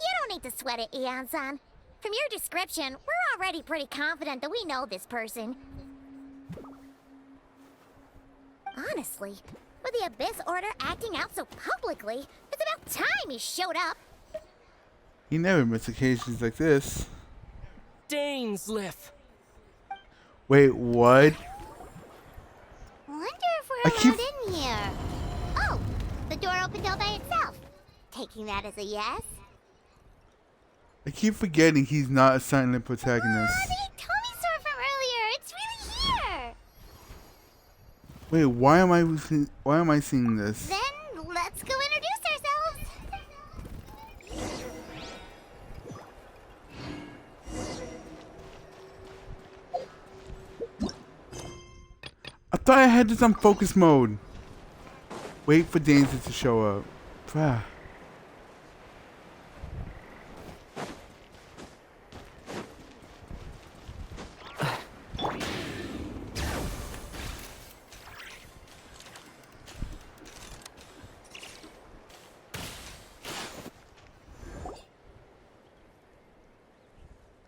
G: You don't need to sweat it, Eon-san. From your description, we're already pretty confident that we know this person. Honestly, with the Abyss Order acting out so publicly, it's about time he showed up.
A: He never missed occasions like this.
N: Dainsliff.
A: Wait, what?
G: Wonder if we're
A: I keep-
G: allowed in here. Oh, the door opened all by itself. Taking that as a yes.
A: I keep forgetting he's not a silent protagonist.
G: The Tommy store from earlier. It's really here.
A: Wait, why am I seeing this?
G: Then let's go introduce ourselves.
A: I thought I had this on focus mode. Wait for Danger to show up. Ah.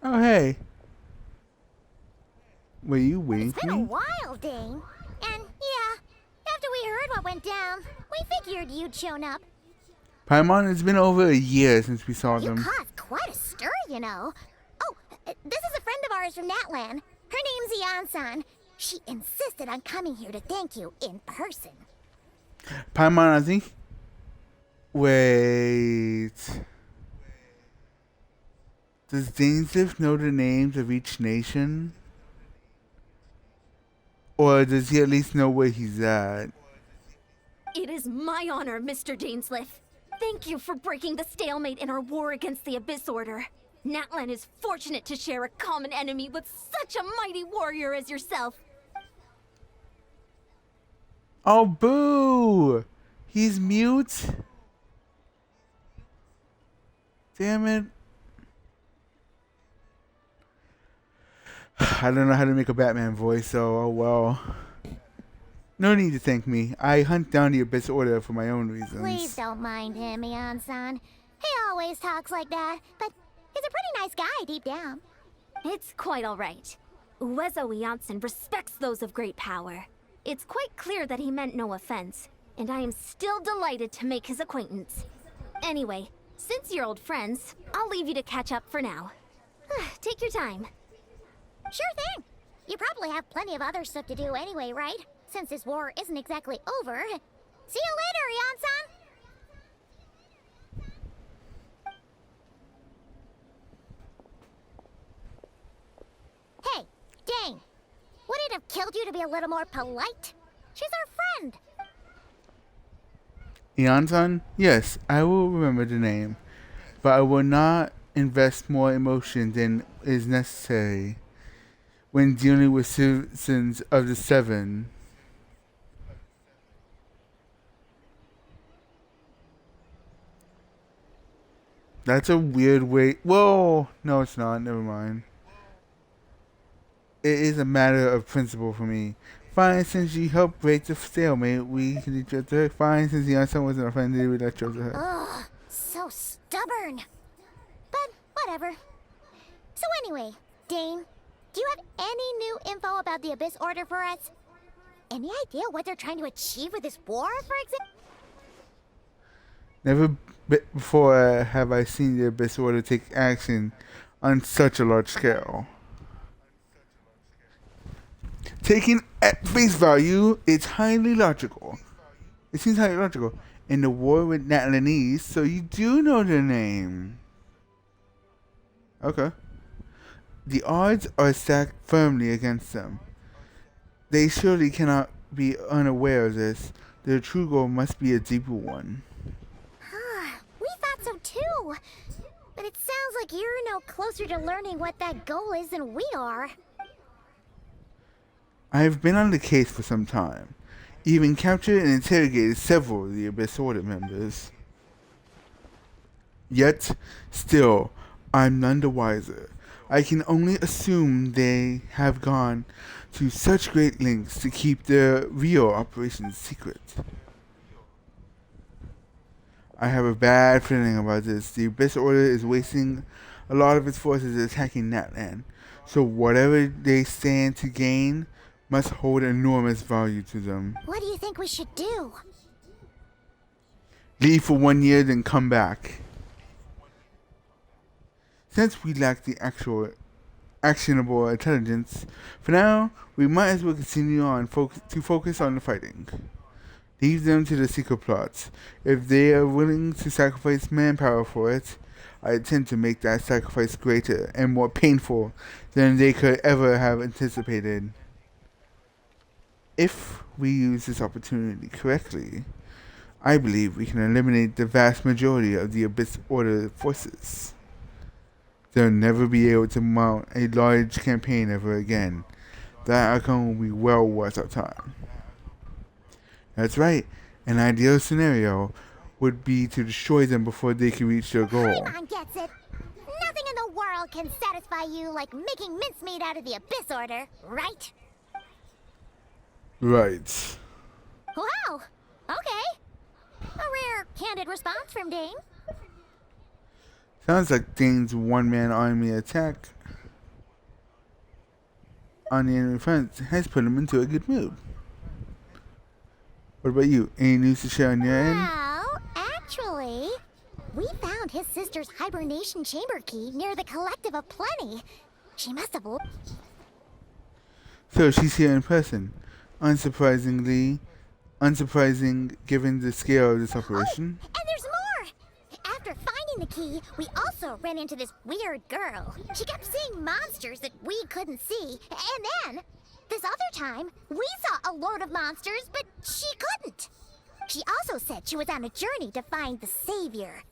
A: Oh, hey. Were you waiting
G: It's
A: for
G: been a
A: me?
G: while, Dane. And yeah, after we heard what went down, we figured you'd shown up.
A: Paimon, it's been over a year since we saw
G: You
A: them.
G: caused quite a stir, you know. Oh, this is a friend of ours from Natlan. Her name's Eon-san. She insisted on coming here to thank you in person.
A: Paimon, I think. Wait. Does Dainsliff know the names of each nation? Or does he at least know where he's at?
I: It is my honor, Mr. Dainsliff. Thank you for breaking the stalemate in our war against the Abyss Order. Natlan is fortunate to share a common enemy with such a mighty warrior as yourself.
A: Oh, boo! He's mute? Damn it. I don't know how to make a Batman voice, so oh well. No need to thank me. I hunt down the Abyss Order for my own reasons.
G: Please don't mind him, Eon-san. He always talks like that, but he's a pretty nice guy deep down.
I: It's quite all right. Uezo Janssen respects those of great power. It's quite clear that he meant no offense, and I am still delighted to make his acquaintance. Anyway, since you're old friends, I'll leave you to catch up for now. Take your time.
G: Sure thing. You probably have plenty of other stuff to do anyway, right? Since this war isn't exactly over. See you later, Eon-san. Hey, Dane. Would it have killed you to be a little more polite? She's our friend.
A: Eon-san? Yes, I will remember the name. But I will not invest more emotion than is necessary when dealing with citizens of the Seven. That's a weird way. Whoa! No, it's not. Never mind. It is a matter of principle for me. Fine, since you helped break the stalemate, we can each other. Fine, since the answer wasn't offended, we let you her.
G: Ugh, so stubborn. But whatever. So anyway, Dane, do you have any new info about the Abyss Order for us? Any idea what they're trying to achieve with this war, for example?
A: Never before have I seen the Abyss Order take action on such a large scale. Taken at face value, it's highly logical. It seems highly logical. In the war with Natlanese, so you do know their name. Okay. The odds are stacked firmly against them. They surely cannot be unaware of this. Their true goal must be a deeper one.
G: We thought so too. But it sounds like you're no closer to learning what that goal is than we are.
A: I have been on the case for some time, even captured and interrogated several of the Abyss Order members. Yet, still, I'm none the wiser. I can only assume they have gone to such great lengths to keep their real operations secret. I have a bad feeling about this. The Abyss Order is wasting a lot of its forces attacking Natlan, so whatever they stand to gain must hold enormous value to them.
G: What do you think we should do?
A: Leave for 1 year, then come back. Since we lack the actual actionable intelligence, for now, we might as well continue on to focus on the fighting. Leave them to the secret plots. If they are willing to sacrifice manpower for it, I intend to make that sacrifice greater and more painful than they could ever have anticipated. If we use this opportunity correctly, I believe we can eliminate the vast majority of the Abyss Order forces. They'll never be able to mount a large campaign ever again. That outcome will be well worth our time. That's right. An ideal scenario would be to destroy them before they can reach their goal.
G: Paimon gets it. Nothing in the world can satisfy you like making mincemeat out of the Abyss Order, right?
A: Right.
G: Wow. Okay. A rare, candid response from Dane.
A: Sounds like Dane's one-man army attack on the enemy front has put him into a good mood. What about you? Any news to share on your end?
G: Well, actually, we found his sister's hibernation chamber key near the Collective of Plenty. She must have...
A: So she's here in person. Unsurprising given the scale of this operation.
G: Oh, and there's more! After finding the key, we also ran into this weird girl. She kept seeing monsters that we couldn't see. And then, this other time, we saw a load of monsters, but she couldn't. She also said she was on a journey to find the Savior.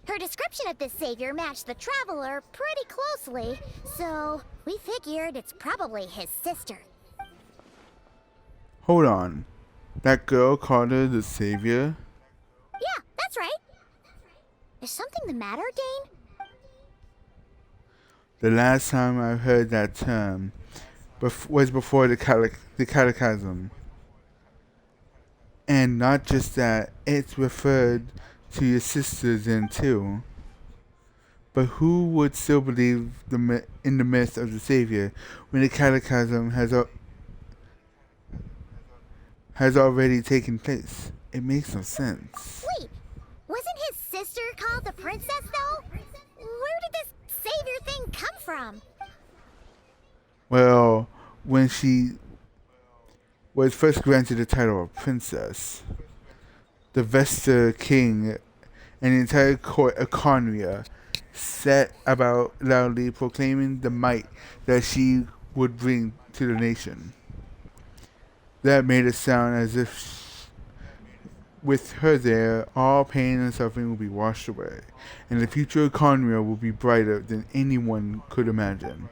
G: Her description of this Savior matched the Traveler pretty closely, so we figured it's probably his sister.
A: Hold on. That girl called her the Savior?
G: Yeah, that's right. Is something the matter, Dane?
A: The last time I heard that term was before the cataclysm. And not just that, it's referred to your sisters then too. But who would still believe in the myth of the Savior when the cataclysm has already taken place? It makes no sense.
G: Wait, wasn't his sister called the Princess, though? Where did this Savior thing come from?
A: Well, when she was first granted the title of Princess, the Vesta King and the entire court of Conria set about loudly proclaiming the might that she would bring to the nation. That made it sound as if with her there, all pain and suffering will be washed away, and the future of Conria will be brighter than anyone could imagine.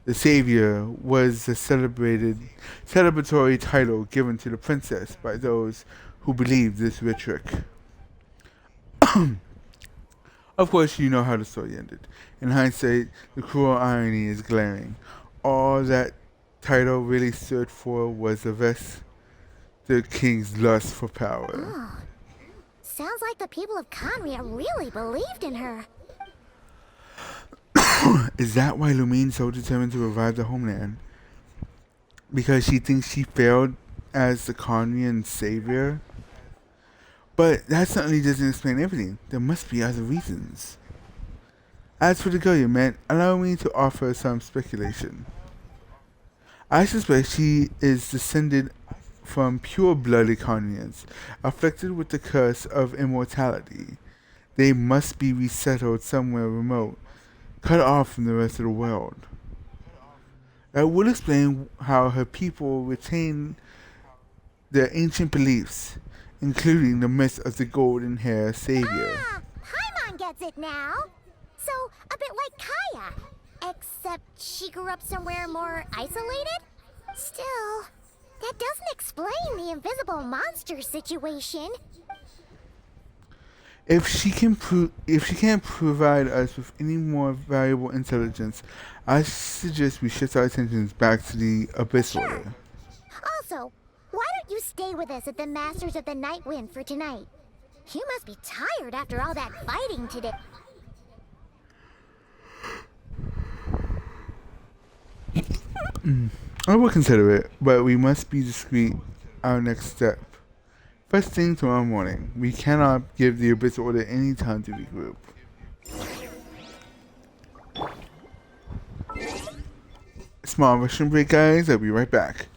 A: The Savior was the celebratory title given to the princess by those who believed this rhetoric. Of course, you know how the story ended. In hindsight, the cruel irony is glaring. All that title really stood for was the king's lust for power.
G: Oh. Sounds like the people of Conria really believed in her.
A: Is that why Lumine's so determined to revive the homeland? Because she thinks she failed as the Conrian savior? But that certainly doesn't explain everything. There must be other reasons. As for the girl you met, allow me to offer some speculation. I suspect she is descended from pure-blooded Conrians, afflicted with the curse of immortality. They must be resettled somewhere remote, cut off from the rest of the world. That would explain how her people retain their ancient beliefs, including the myth of the golden hair savior.
G: Ah, Paimon gets it now. So, a bit like Kaya. Except she grew up somewhere more isolated? Still, that doesn't explain the invisible monster situation.
A: If she can't provide us with any more valuable intelligence, I suggest we shift our attentions back to the Abyss Order.
G: Also, why don't you stay with us at the Masters of the Night Wind for tonight? You must be tired after all that fighting today.
A: I will consider it, but we must be discreet. Our next step. First thing tomorrow morning. We cannot give the Abyss Order any time to regroup. Small restroom break, guys. I'll be right back.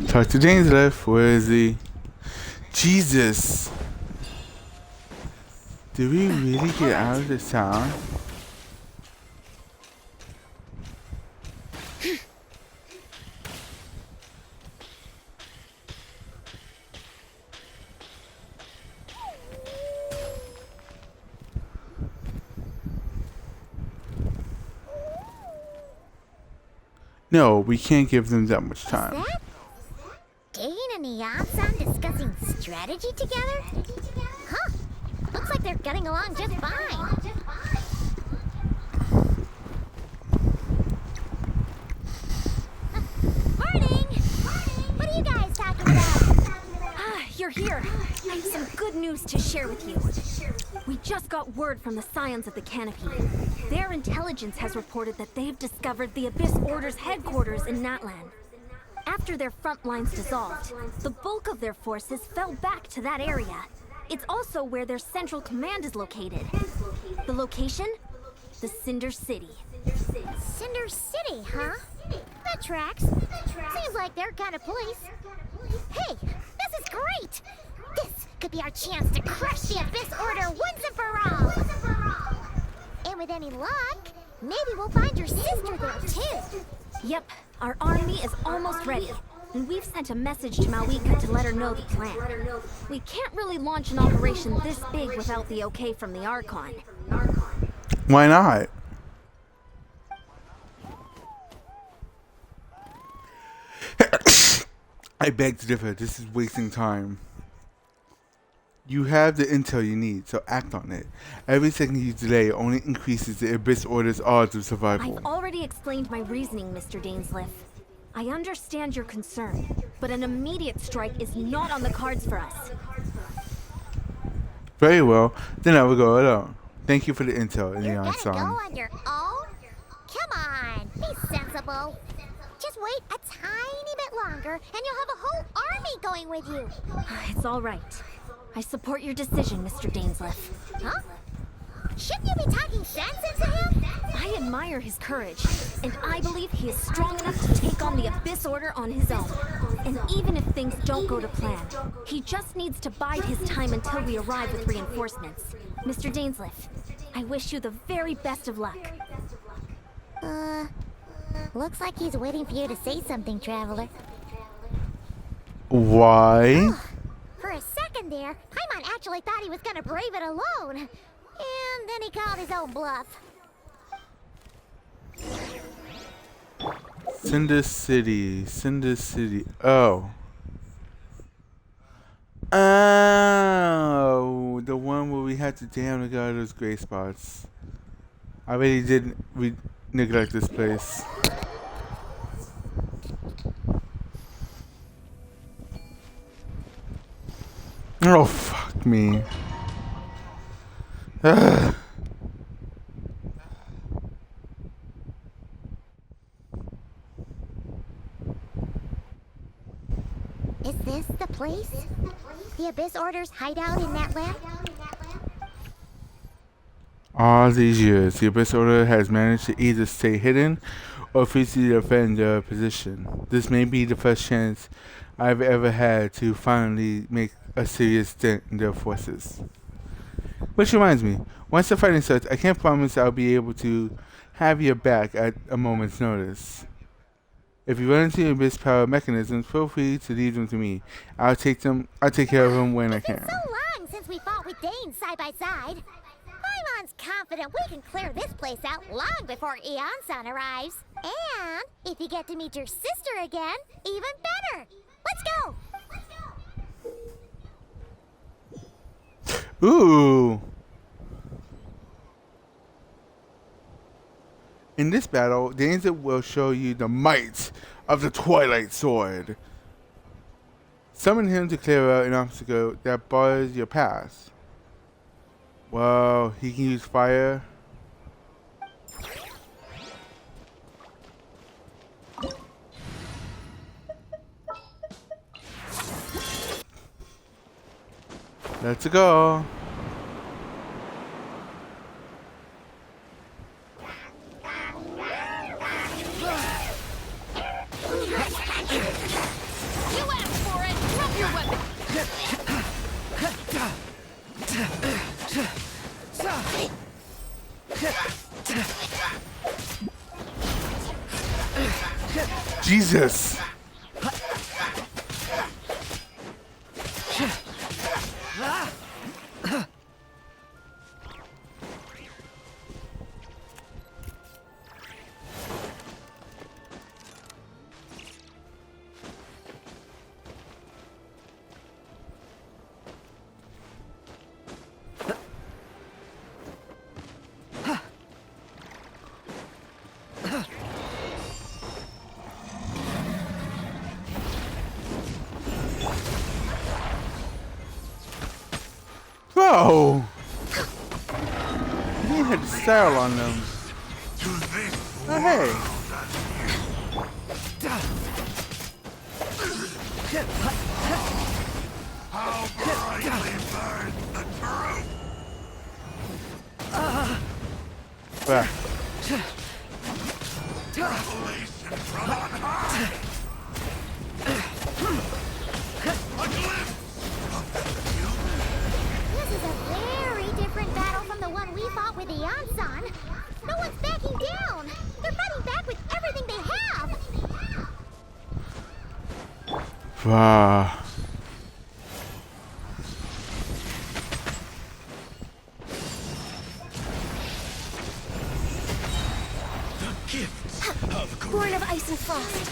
A: Talk to James left. Where is he? Jesus. Did we really get out of this town? No, we can't give them that much time.
G: Dane and Neon-san discussing strategy together? Huh. Looks like they're getting along just fine. Morning! What are you guys talking about?
H: You're here. I have some good news to share with you. We just got word from the Scions of the Canopy. Their intelligence has reported that they've discovered the Abyss Order's headquarters in Natlan. After their front lines dissolved, the bulk of their forces fell back to that area. It's also where their central command is located. The location? The Cinder City.
G: Cinder City, huh? That tracks. Seems like their kind of place. Hey, this is great! This could be our chance to crush the Abyss Order once and for all! And with any luck, maybe we'll find your sister there too.
H: Yep, our army is almost ready. And we've sent a message to Malika to let her know the plan. We can't really launch an operation this big without the okay from the Archon.
A: Why not? I beg to differ. This is wasting time. You have the intel you need, so act on it. Every second you delay only increases the Abyss Order's odds of survival.
I: I've already explained my reasoning, Mr. Dainsliff. I understand your concern, but an immediate strike is not on the cards for us.
A: Very well, then I will go alone. Thank you for the intel,
G: You're
A: Neon
G: gonna
A: Song.
G: go on your own? Come on, be sensible. Just wait a tiny bit longer, and you'll have a whole army going with you.
I: It's all right. I support your decision, Mr. Dainsliff.
G: Huh? Shouldn't you be talking sense into him?
I: I admire his courage, and I believe he is strong enough to take on the Abyss Order on his own. And even if things don't go to plan, he just needs to bide his time until we arrive with reinforcements. Mr. Dainsliff, I wish you the very best of luck.
G: Looks like he's waiting for you to say something, Traveler.
A: Why?
G: For a second there, Paimon actually thought he was gonna brave it alone. And then he called his own bluff.
A: Cinder City. Cinder City. Oh. Oh, the one where we had to damn the guy those gray spots. I really did neglect this place. Oh, fuck me. Ugh.
G: Is this the place? The Abyss Order's hideout in that lab?
A: All these years, the Abyss Order has managed to either stay hidden or physically defend their position. This may be the first chance I've ever had to finally make a serious dent in their forces. Which reminds me, once the fighting starts, I can't promise I'll be able to have your back at a moment's notice. If you run into Abyss power mechanisms, feel free to leave them to me. I'll take care of them when I can.
G: It's been so long since we fought with Dane side by side. Paimon's confident we can clear this place out long before Eon-san arrives. And if you get to meet your sister again, even better. Let's go!
A: Ooh! In this battle, Danza will show you the might of the Twilight Sword. Summon him to clear out an obstacle that bars your path. Wow, he can use fire. Let's go.
D: You asked for it! Drop your weapon!
A: Jesus. Whoa! He had style on them. Oh, hey.
K: How brightly burned the truth!
A: Back.
K: Revelation from on high! A glimpse of the future!
G: This is a very different battle from the one we fought with Eon-san. No one's backing down. They're fighting back with everything they have.
A: Wow.
K: The gifts of
I: Born of ice and frost.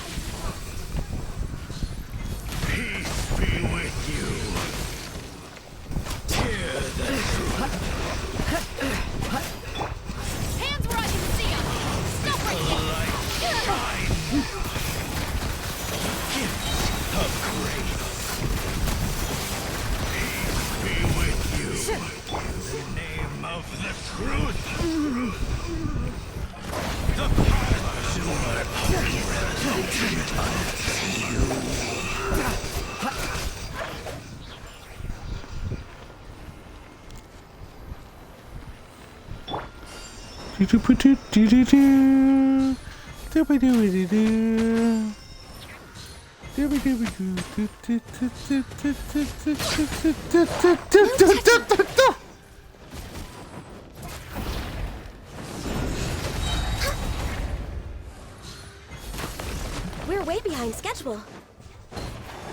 I: We're way behind schedule.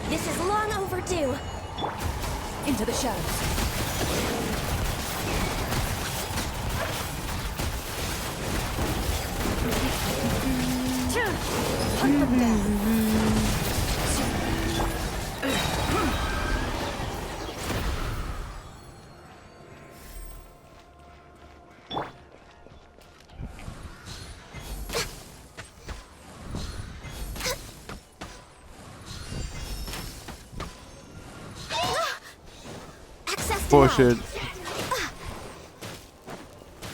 I: This is long overdue.
F: Into the shadows.
I: Hunt them down. Access denied.
A: Bullshit.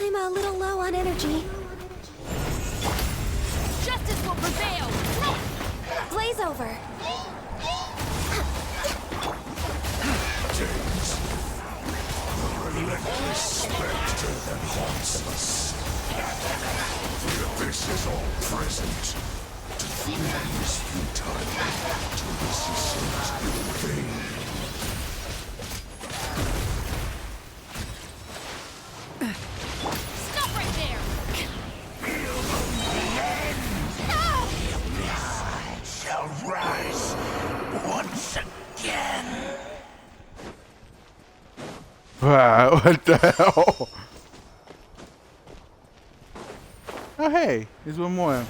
I: I'm a little low on energy.
H: Justice will prevail!
I: Blaze over.
K: Relentless specter that haunts us. The abyss is all present. To flee is futile. To resist is vain.
H: Stop right there!
K: Shall rise once again.
A: Wow, what the hell? Oh, hey, there's one more.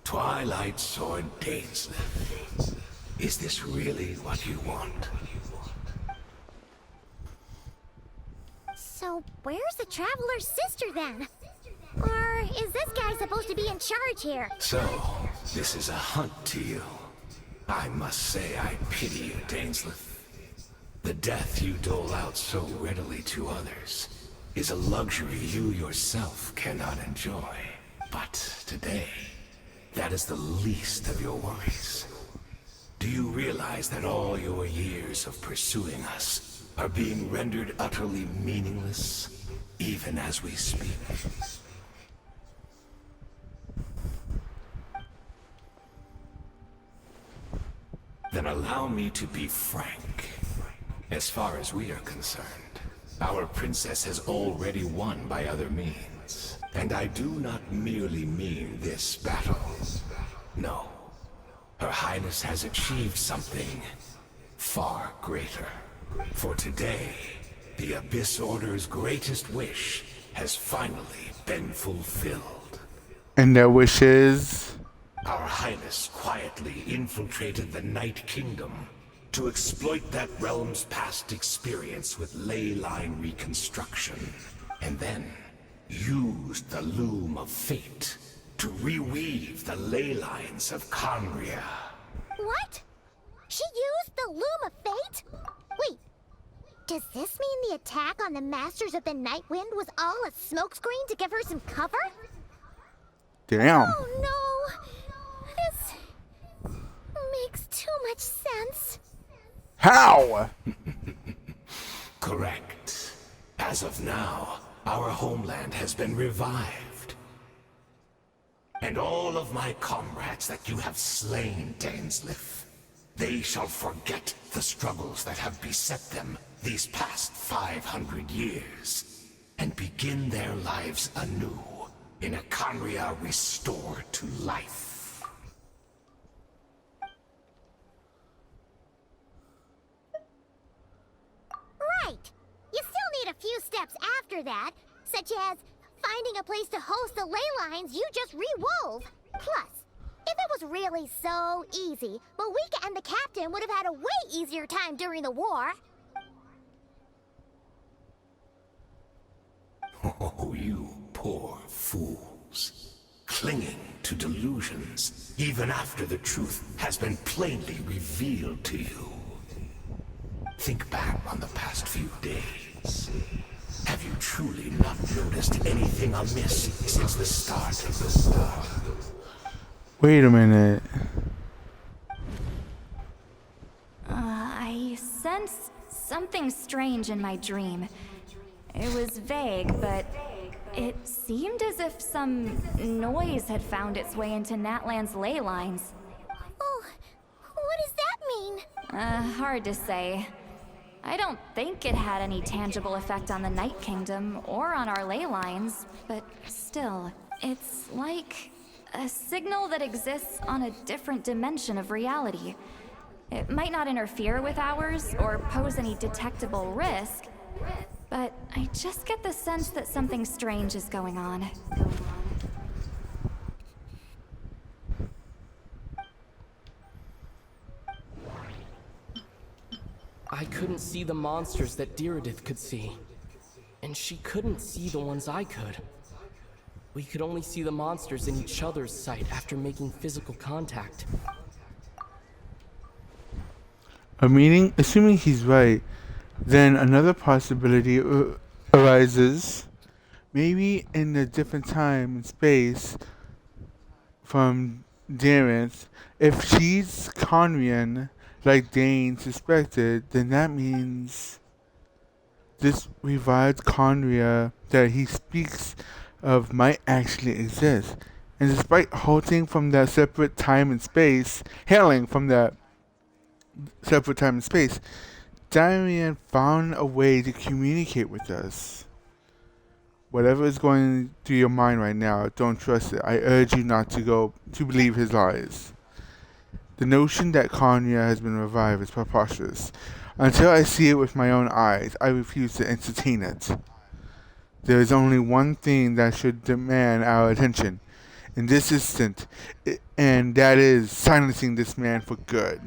K: Twilight Sword Dainsleif. Is this really what you want?
G: So, where's the Traveler's sister then? Or is this guy supposed to be in charge here?
K: So, this is a hunt to you. I must say I pity you, Dainsleif. The death you dole out so readily to others is a luxury you yourself cannot enjoy. But today, that is the least of your worries. Do you realize that all your years of pursuing us are being rendered utterly meaningless, even as we speak? Then allow me to be frank. As far as we are concerned, our princess has already won by other means. And I do not merely mean this battle. No. Her Highness has achieved something far greater. For today, the Abyss Order's greatest wish has finally been fulfilled.
A: And their wishes.
K: Our Highness quietly infiltrated the Night Kingdom to exploit that realm's past experience with ley line reconstruction, and then used the Loom of Fate to reweave the ley lines of Conria.
G: What? She used the Loom of Fate? Wait, does this mean the attack on the Masters of the Night Wind was all a smokescreen to give her some cover?
A: Damn.
G: Oh no! This makes too much sense.
A: How?
K: Correct. As of now, our homeland has been revived. And all of my comrades that you have slain, Dainsleif, they shall forget the struggles that have beset them these past 500 years, and begin their lives anew in a Conria restored to life.
G: Right. You still need a few steps after that, such as finding a place to host the ley lines you just re-wove. Plus, if it was really so easy, Moika and the captain would have had a way easier time during the war.
K: Oh, you poor fools. Clinging to delusions, even after the truth has been plainly revealed to you. Think back on the past few days. Have you truly not noticed anything amiss since the start of the war?
A: Wait a minute.
H: something strange in my dream. It was vague, but it seemed as if some noise had found its way into Natlan's ley lines.
G: Oh, what does that mean?
H: Hard to say. I don't think it had any tangible effect on the Night Kingdom or on our ley lines, but still, it's like a signal that exists on a different dimension of reality. It might not interfere with ours or pose any detectable risk, but I just get the sense that something strange is going on.
N: I couldn't see the monsters that Diridith could see. And she couldn't see the ones I could. We could only see the monsters in each other's sight after making physical contact.
A: Assuming he's right, then another possibility arises. Maybe in a different time and space from Dareth, if she's Conrian, like Dane suspected, then that means this revived Conria that he speaks of might actually exist. And despite hailing from that separate time and space, Darian found a way to communicate with us. Whatever is going through your mind right now, don't trust it. I urge you not to believe his lies. The notion that Conria has been revived is preposterous. Until I see it with my own eyes, I refuse to entertain it. There is only one thing that should demand our attention in this instant, and that is silencing this man for good.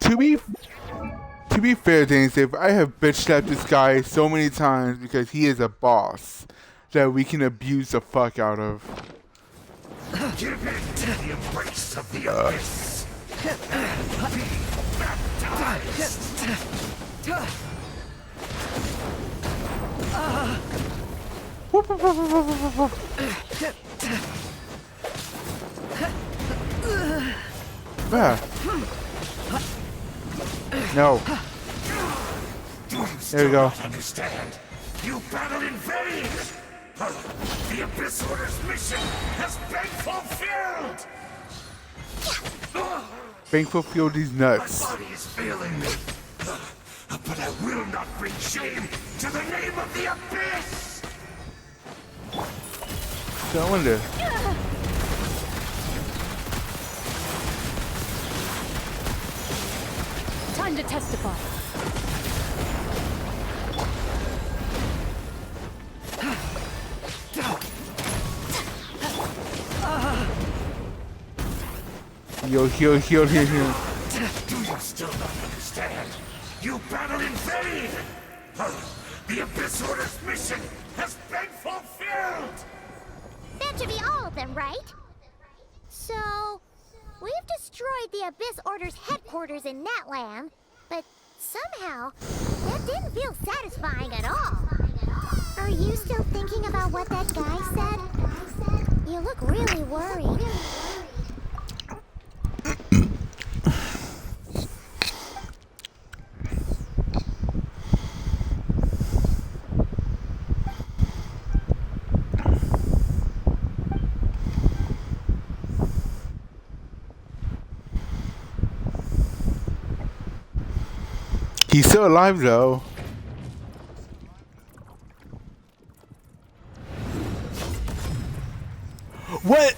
A: To be fair, Dainsdave, I have bitch slapped this guy so many times because he is a boss that we can abuse the fuck out of.
K: Give in to the embrace of the abyss. Be baptized.
A: Yeah. No. There we go.
K: Understand? You battle in vain. The Abyss Order's mission has been fulfilled.
A: Bank fulfilled these nuts.
K: My body is failing me, but I will not bring shame to the name of the Abyss.
A: So I wonder.
M: Time to testify.
A: Heal.
K: Do you still not understand? You battle in vain. The Abyss Order's mission has been fulfilled.
G: That should be all of them, right? So, we've destroyed the Abyss Order's headquarters in Natlan, but somehow, that didn't feel satisfying at all. Are you still thinking about what that guy said? You look really worried.
A: He's still alive though. What?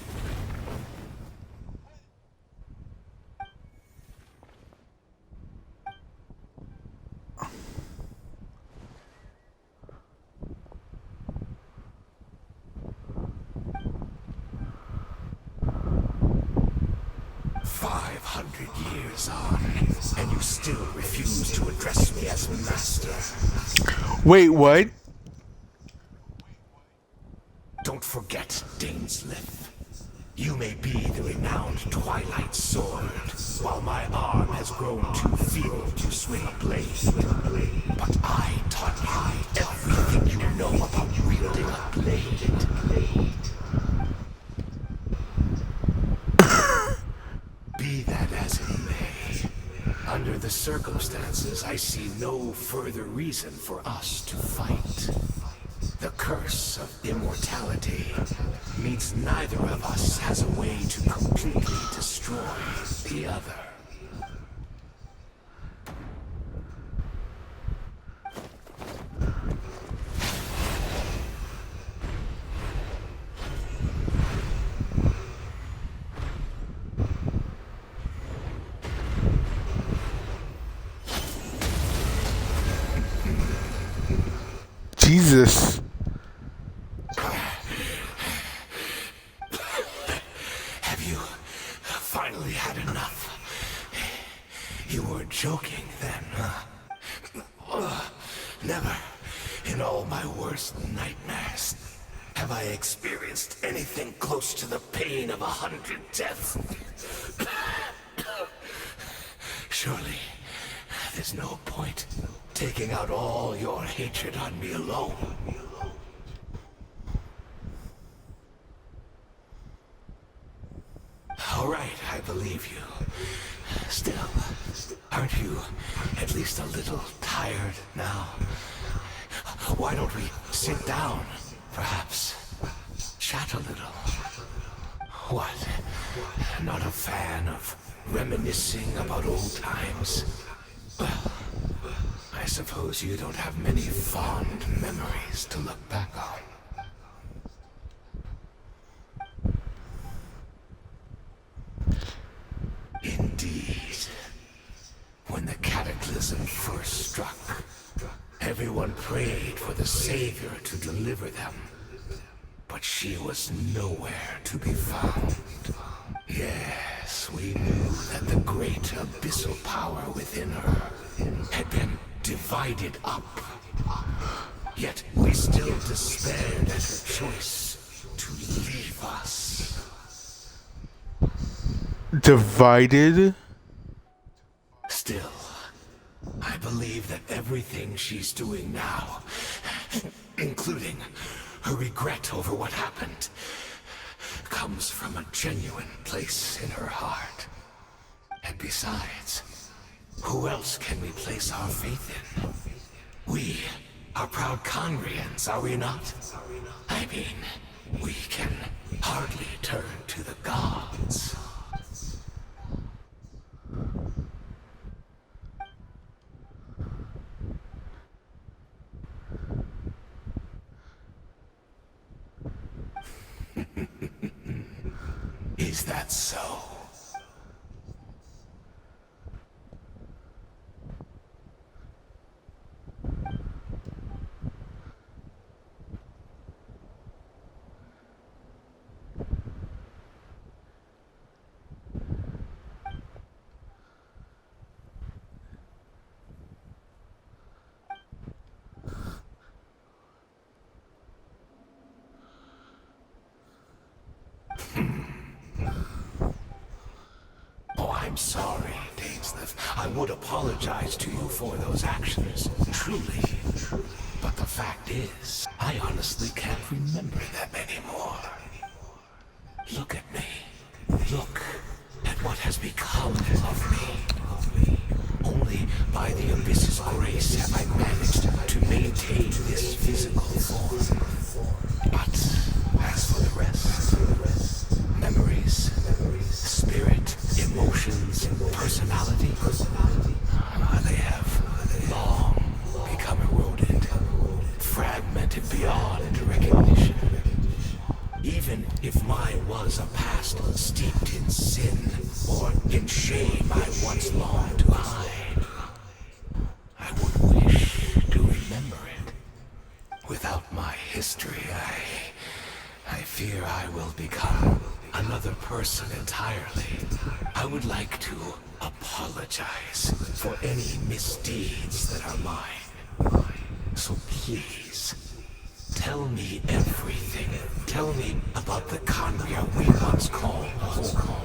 K: Years on, and you still refuse to address me as master.
A: Wait, what?
K: Don't forget, Dainslith. You may be the renowned Twilight Sword, while my arm has grown too feeble to swing a blade. But I taught you everything you know about wielding a blade. Be that as it may, as I see no further reason for us to fight. The curse of immortality means neither of us has a way to completely destroy the other.
A: Jesus.
K: Have you finally had enough? You were joking then, huh? Never in all my worst nightmares have I experienced anything close to the pain of 100 deaths. Surely, there's no point taking out all your hatred on me alone. All right, I believe you. Still, aren't you at least a little tired now? Why don't we sit down, perhaps? Chat a little. What? Not a fan of reminiscing about old times? Well, I suppose you don't have many fond memories to look back on. Indeed. When the cataclysm first struck, everyone prayed for the Savior to deliver them. But she was nowhere to be found. Yes, we knew that the great abyssal power within her had been divided up. Yet we still despaired at her choice to leave us.
A: Divided?
K: Still, I believe that everything she's doing now, including her regret over what happened, comes from a genuine place in her heart. And besides, who else can we place our faith in? We are proud Conrians, are we not? I mean, we can hardly turn to the gods. Is that so? I'm sorry, Dainsleif. I would apologize to you for those actions, truly. But the fact is, I honestly can't remember them anymore. Look at me. Look at what has become of me. Only by the Abyss's grace have I managed to maintain this physical form. But as for the rest, memories, spirit, emotions, personality, they have long become eroded, fragmented beyond recognition. Even if mine was a past steeped in sin or in shame I once longed to hide, I would wish to remember it. Without my history, I fear I will become another person entirely. I would like to apologize for any misdeeds that are mine. So please, tell me everything. Tell me about the Conria we once called home.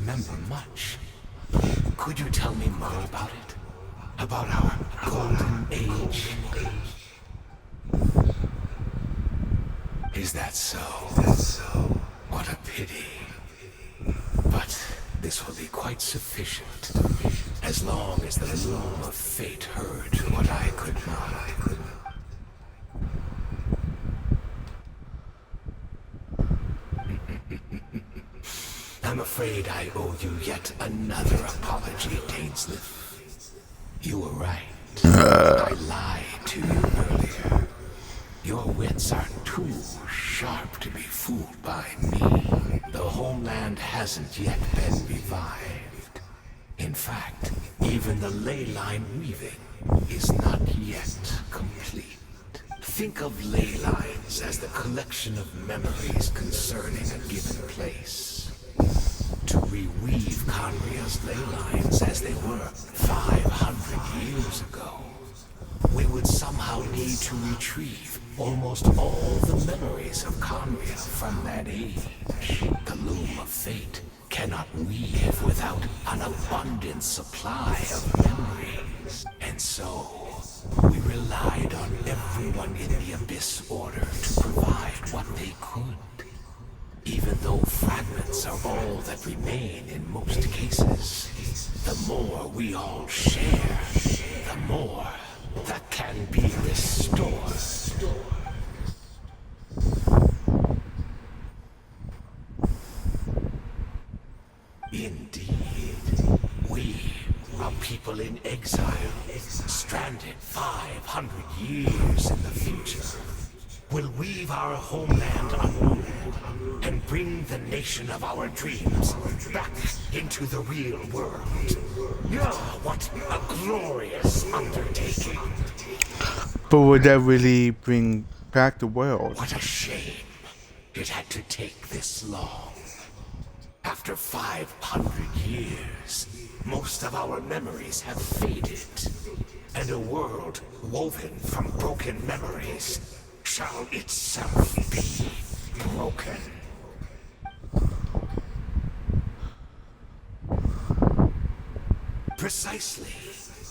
K: remember much. Could you tell me more about it? About our golden age? Is that so? What a pity. But this will be quite sufficient, as long as the loom of fate heard what I could not. I'm afraid I owe you yet another apology, Dainsleif. You were right. I lied to you earlier. Your wits are too sharp to be fooled by me. The homeland hasn't yet been revived. In fact, even the ley line weaving is not yet complete. Think of ley lines as the collection of memories concerning a given place. To reweave Conria's ley lines as they were 500 years ago, we would somehow need to retrieve almost all the memories of Conria from that age. The loom of fate cannot weave without an abundant supply of memories. And so, we relied on everyone in the Abyss Order to provide what they could. Even though fragments are all that remain in most cases, the more we all share, the more that can be restored. Indeed, we are people in exile, stranded 500 years in the future. Will weave our homeland anew and bring the nation of our dreams back into the real world. Ah, what a glorious undertaking!
A: But would that really bring back the world?
K: What a shame it had to take this long. After 500 years, most of our memories have faded, and a world woven from broken memories shall itself be broken. Precisely,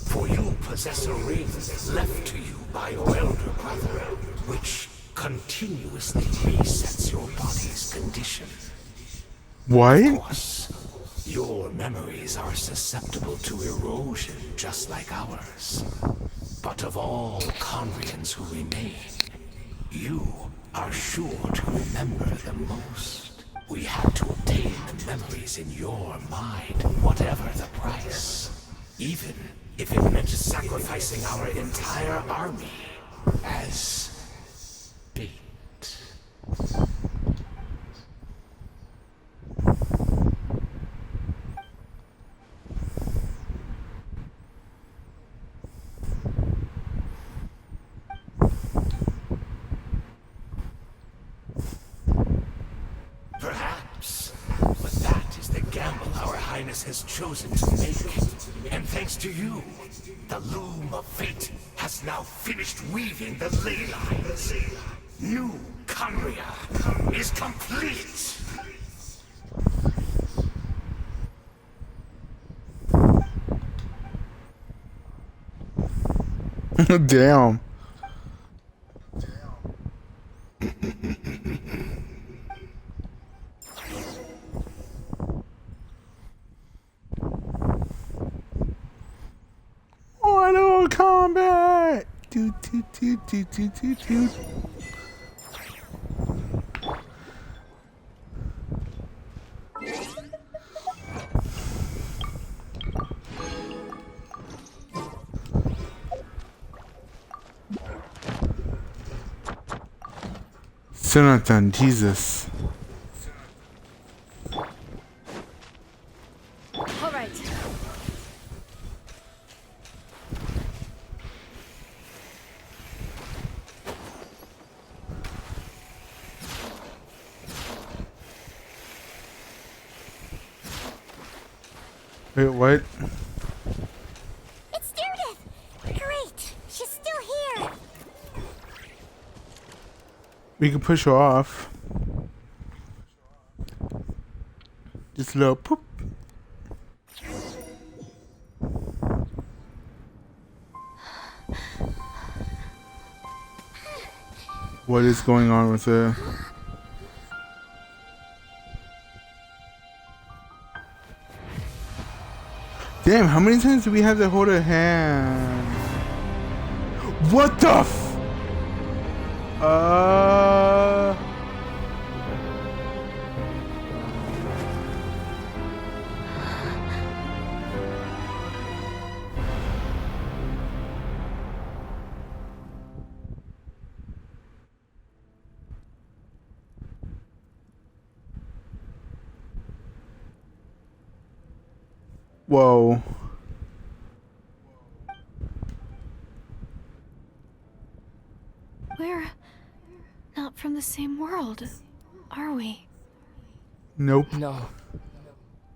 K: for you possess a ring left to you by your elder brother, which continuously resets your body's condition.
A: What?
K: Of course, your memories are susceptible to erosion just like ours. But of all Conrians who remain, you are sure to remember the most. We had to obtain the memories in your mind, whatever the price. Even if it meant sacrificing our entire army as bait. Perhaps, but that is the gamble our Highness has chosen to make. And thanks to you, the loom of fate has now finished weaving the ley lines. New Conria is complete.
A: Damn. Mortal Kombat! Do, do, do, do, do, do, do. Still not done, Jesus.
F: All right.
A: Wait, what?
G: It's Deirdre! Great! She's still here!
A: We can push her off. Just a little poop. What is going on with it? Damn, how many times do we have to hold a hand? What the f- Whoa.
F: We're not from the same world, are we?
A: Nope.
N: No.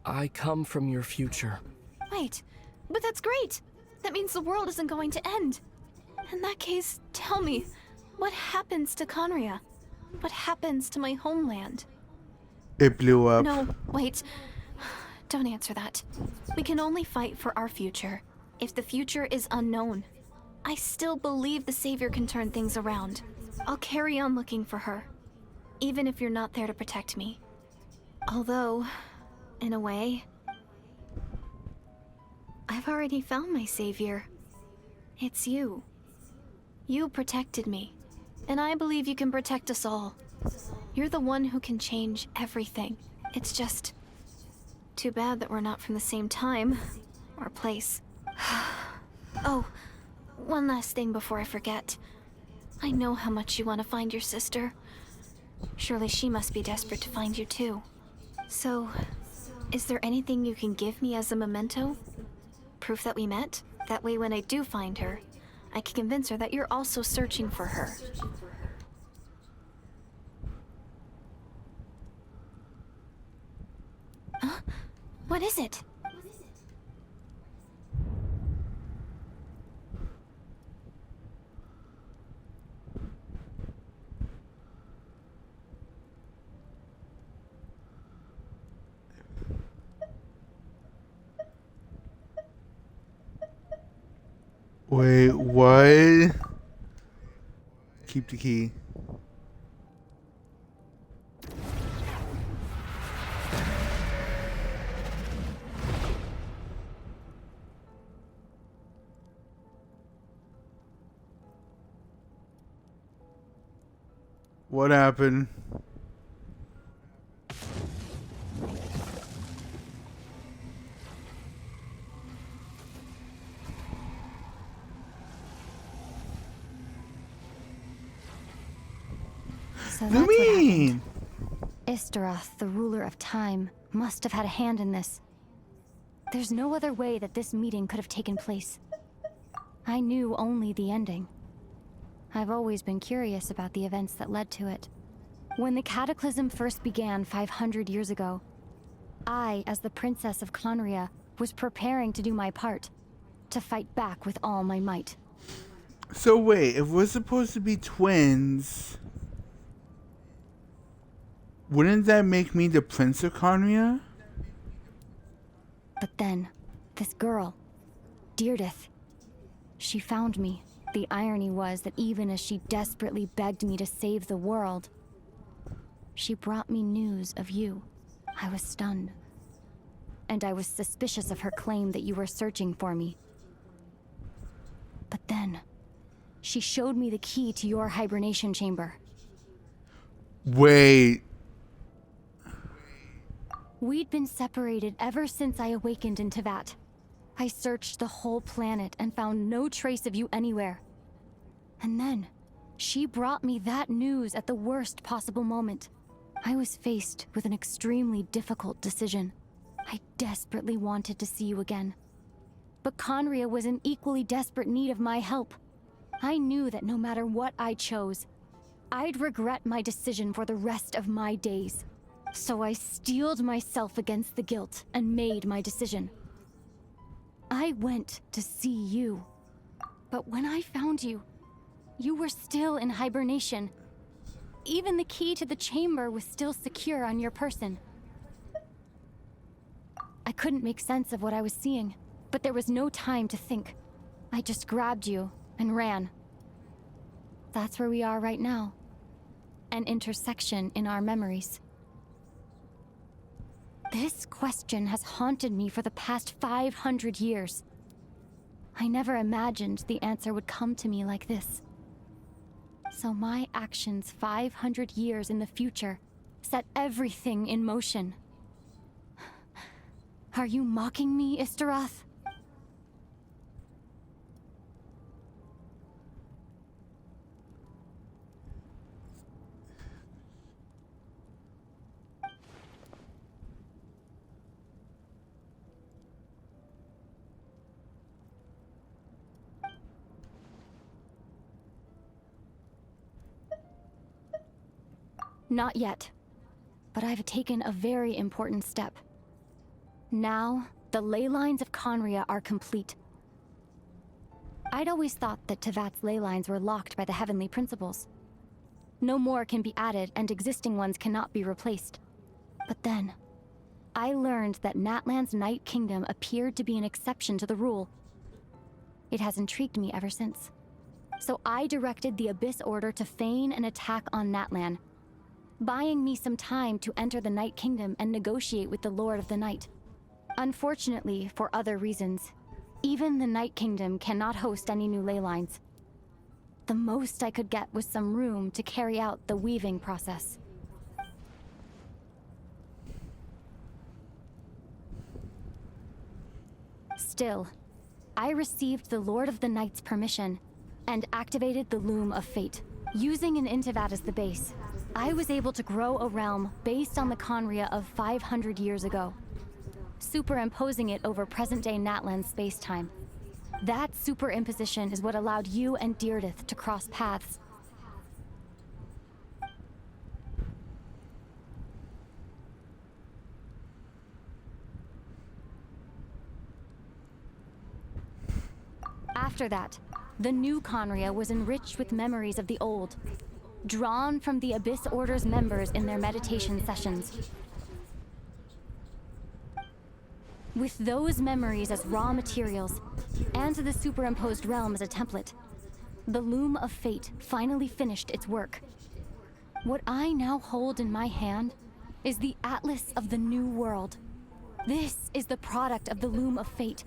N: I come from your future.
F: Wait, but that's great! That means the world isn't going to end. In that case, tell me, what happens to Conria? What happens to my homeland?
A: It blew up.
F: No, wait. Don't answer that. We can only fight for our future. If the future is unknown, I still believe the Savior can turn things around. I'll carry on looking for her, even if you're not there to protect me. Although, in a way, I've already found my Savior. It's you. You protected me, and I believe you can protect us all. You're the one who can change everything. It's just too bad that we're not from the same time or place. Oh, one last thing before I forget. I know how much you want to find your sister. Surely she must be desperate to find you too. So, is there anything you can give me as a memento? Proof that we met? That way when I do find her, I can convince her that you're also searching for her. Huh? What is it?
A: Wait, what? Keep the key. What happened?
I: So that's what happened. Istaroth, the ruler of time, must have had a hand in this. There's no other way that this meeting could have taken place. I knew only the ending. I've always been curious about the events that led to it. When the cataclysm first began 500 years ago, I, as the Princess of Conria, was preparing to do my part, to fight back with all my might.
A: So wait, if we're supposed to be twins, wouldn't that make me the Prince of Conria?
I: But then, this girl, Deirdith, she found me. The irony was that even as she desperately begged me to save the world, she brought me news of you. I was stunned. And I was suspicious of her claim that you were searching for me. But then, she showed me the key to your hibernation chamber.
A: Wait.
I: We'd been separated ever since I awakened in Tevat. I searched the whole planet and found no trace of you anywhere. And then, she brought me that news at the worst possible moment. I was faced with an extremely difficult decision. I desperately wanted to see you again. But Conria was in equally desperate need of my help. I knew that no matter what I chose, I'd regret my decision for the rest of my days. So I steeled myself against the guilt and made my decision. I went to see you. But when I found you, you were still in hibernation. Even the key to the chamber was still secure on your person. I couldn't make sense of what I was seeing, but there was no time to think. I just grabbed you and ran. That's where we are right now.
H: an intersection in our memories? This question has haunted me for the past 500 years. I never imagined the answer would come to me like this. So my actions 500 years in the future set everything in motion. Are you mocking me, Istaroth? Not yet, but I've taken a very important step. Now, the ley lines of Conria are complete. I'd always thought that Tevat's ley lines were locked by the heavenly principles. No more can be added, and existing ones cannot be replaced. But then, I learned that Natlan's Night Kingdom appeared to be an exception to the rule. It has intrigued me ever since. So I directed the Abyss Order to feign an attack on Natlan, buying me some time to enter the Night Kingdom and negotiate with the Lord of the Night. Unfortunately, for other reasons, even the Night Kingdom cannot host any new ley lines. The most I could get was some room to carry out the weaving process. Still, I received the Lord of the Night's permission and activated the Loom of Fate. Using an Intivat as the base, I was able to grow a realm based on the Conria of 500 years ago, superimposing it over present-day Natlan space-time. That superimposition is what allowed you and Deirdith to cross paths. After that, the new Conria was enriched with memories of the old, drawn from the Abyss Order's members in their meditation sessions. With those memories as raw materials, and the superimposed realm as a template, the Loom of Fate finally finished its work. What I now hold in my hand is the Atlas of the New World. This is the product of the Loom of Fate,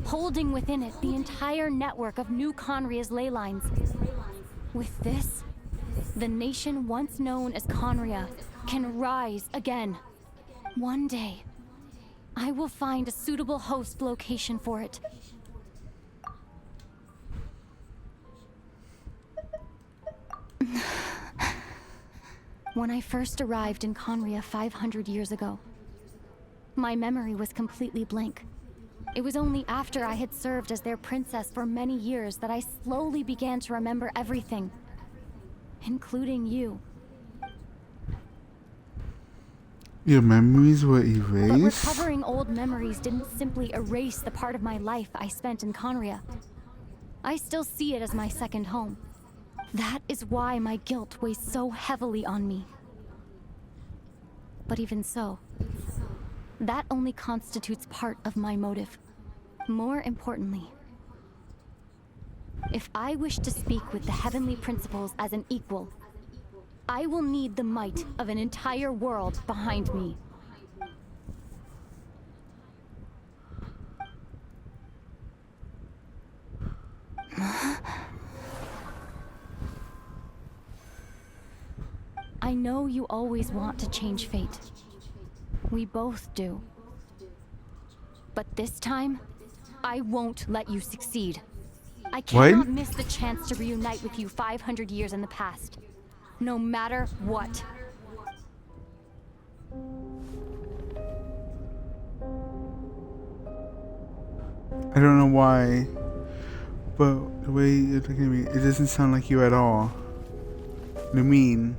H: holding within it the entire network of New Conria's ley lines. With this, the nation once known as Conria can rise again. One day, I will find a suitable host location for it. When I first arrived in Conria 500 years ago, my memory was completely blank. It was only after I had served as their princess for many years that I slowly began to remember everything, including you.
A: Your memories were
H: But
A: erased?
H: recovering old memories didn't simply erase the part of my life I spent in Conria. I still see it as my second home. That is why my guilt weighs so heavily on me. But even so, that only constitutes part of my motive. More importantly, if I wish to speak with the heavenly principles as an equal, I will need the might of an entire world behind me. I know you always want to change fate. We both do. But this time, I won't let you succeed. I cannot miss the chance to reunite with you 500 years in the past. No matter what.
A: I don't know why, but the way you're looking at me, it doesn't sound like you at all. You mean,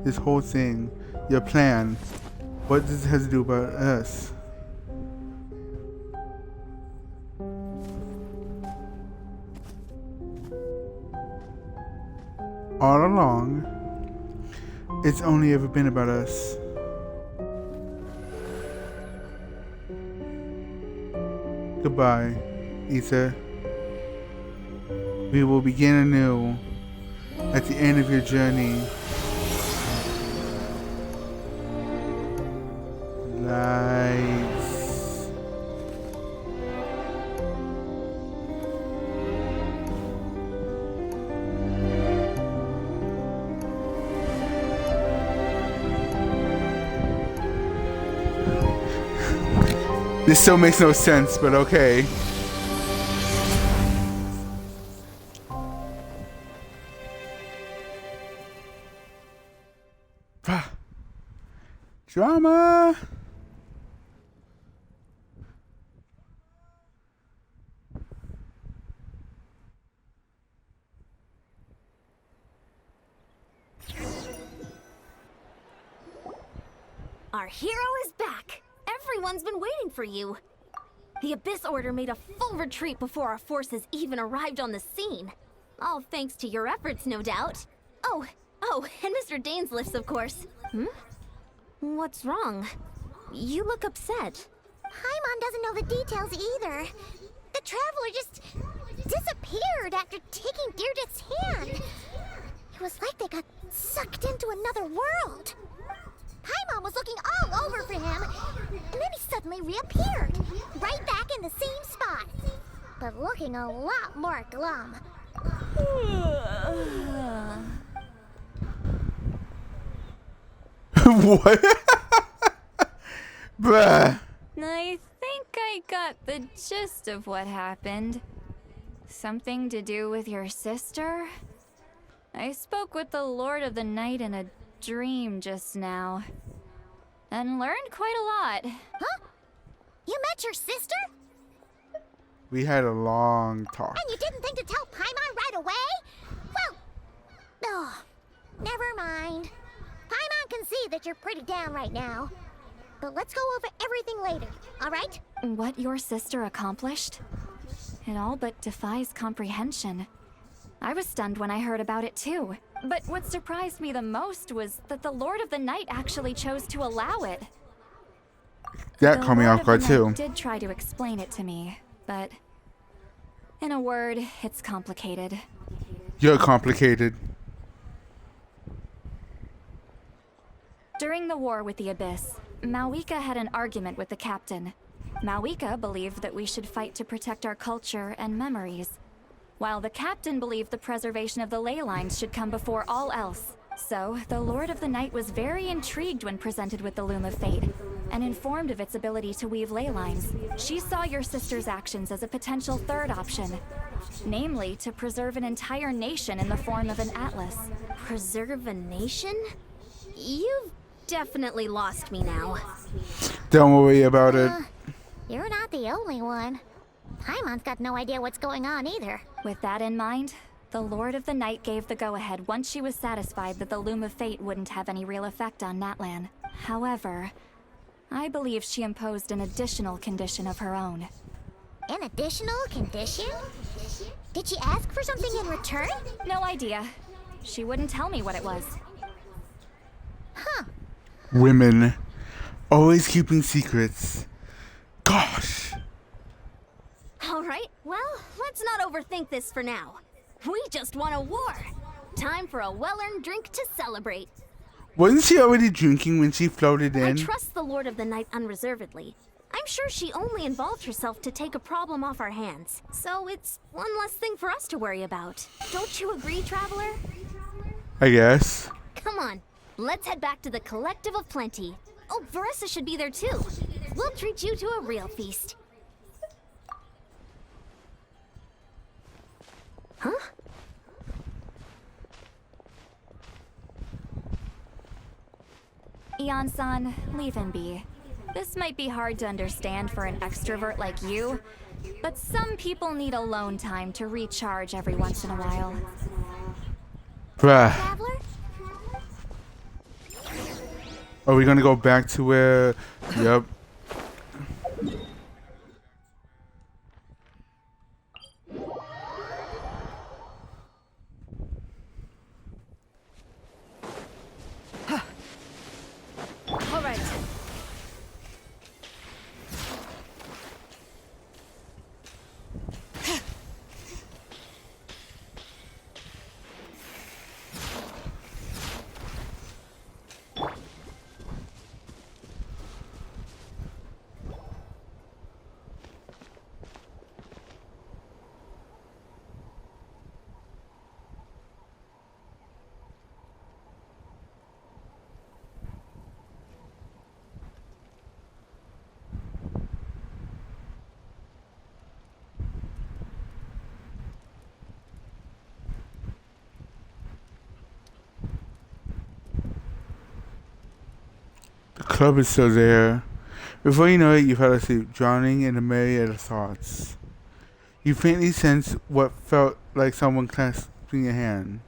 A: this whole thing, your plan, what does it have to do about us? All along, it's only ever been about us. Goodbye, Ether. We will begin anew at the end of your journey This still makes no sense, but okay. Drama.
I: Our hero is back! Everyone's been waiting for you! The Abyss Order made a full retreat before our forces even arrived on the scene. All thanks to your efforts, no doubt. Oh, and Mr. Dainsliff's, of course. What's wrong? You look upset.
G: Paimon doesn't know the details either. The Traveler just disappeared after taking Deirdre's hand. It was like they got sucked into another world. Paimon was looking all over for him, and then he suddenly reappeared, right back in the same spot, but looking a lot more glum.
A: What? Bruh.
H: I think I got the gist of what happened. Something to do with your sister? I spoke with the Lord of the Night in a dream just now, and learned quite a lot.
G: Huh? You met your sister?
A: We had a long talk.
G: And you didn't think to tell Paimon right away? Well, never mind. Paimon can see that you're pretty down right now. But let's go over everything later, alright?
H: What your sister accomplished? It all but defies comprehension. I was stunned when I heard about it too. But what surprised me the most was that the Lord of the Night actually chose to allow it.
A: That caught me off guard too.
H: The Lord of the Night did try to explain it to me, but in a word, it's complicated.
A: You're complicated.
H: During the war with the Abyss, Malwika had an argument with the captain. Malwika believed that we should fight to protect our culture and memories, while the captain believed the preservation of the ley lines should come before all else. So, the Lord of the Night was very intrigued when presented with the Loom of Fate, and informed of its ability to weave ley lines. She saw your sister's actions as a potential third option, namely to preserve an entire nation in the form of an atlas.
I: Preserve a nation? You've definitely lost me now.
A: Don't worry about it.
G: You're not the only one. Paimon's got no idea what's going on either.
H: With that in mind, the Lord of the Night gave the go-ahead once she was satisfied that the Loom of Fate wouldn't have any real effect on Natlan. However, I believe she imposed an additional condition of her own.
G: An additional condition? Did she ask for something in return?
H: No idea. She wouldn't tell me what it was.
G: Huh.
A: Women. Always keeping secrets. Gosh.
I: Alright, well, let's not overthink this for now. We just won a war. Time for a well-earned drink to celebrate.
A: Wasn't she already drinking when she floated in?
I: I trust the Lord of the Night unreservedly. I'm sure she only involved herself to take a problem off our hands. So it's one less thing for us to worry about. Don't you agree, Traveler?
A: I guess.
I: Come on, let's head back to the Collective of Plenty. Oh, Veressa should be there too. We'll treat you to a real feast. Huh?
H: Eon-san, leave him be. This might be hard to understand for an extrovert like you, but some people need alone time to recharge every once in a while.
A: Bruh.
G: Traveler?
A: Are we gonna go back to where... Yep.
F: All right.
A: club is still there. Before you know it, you fell asleep, drowning in a myriad of thoughts. You faintly sense what felt like someone clasping your hand.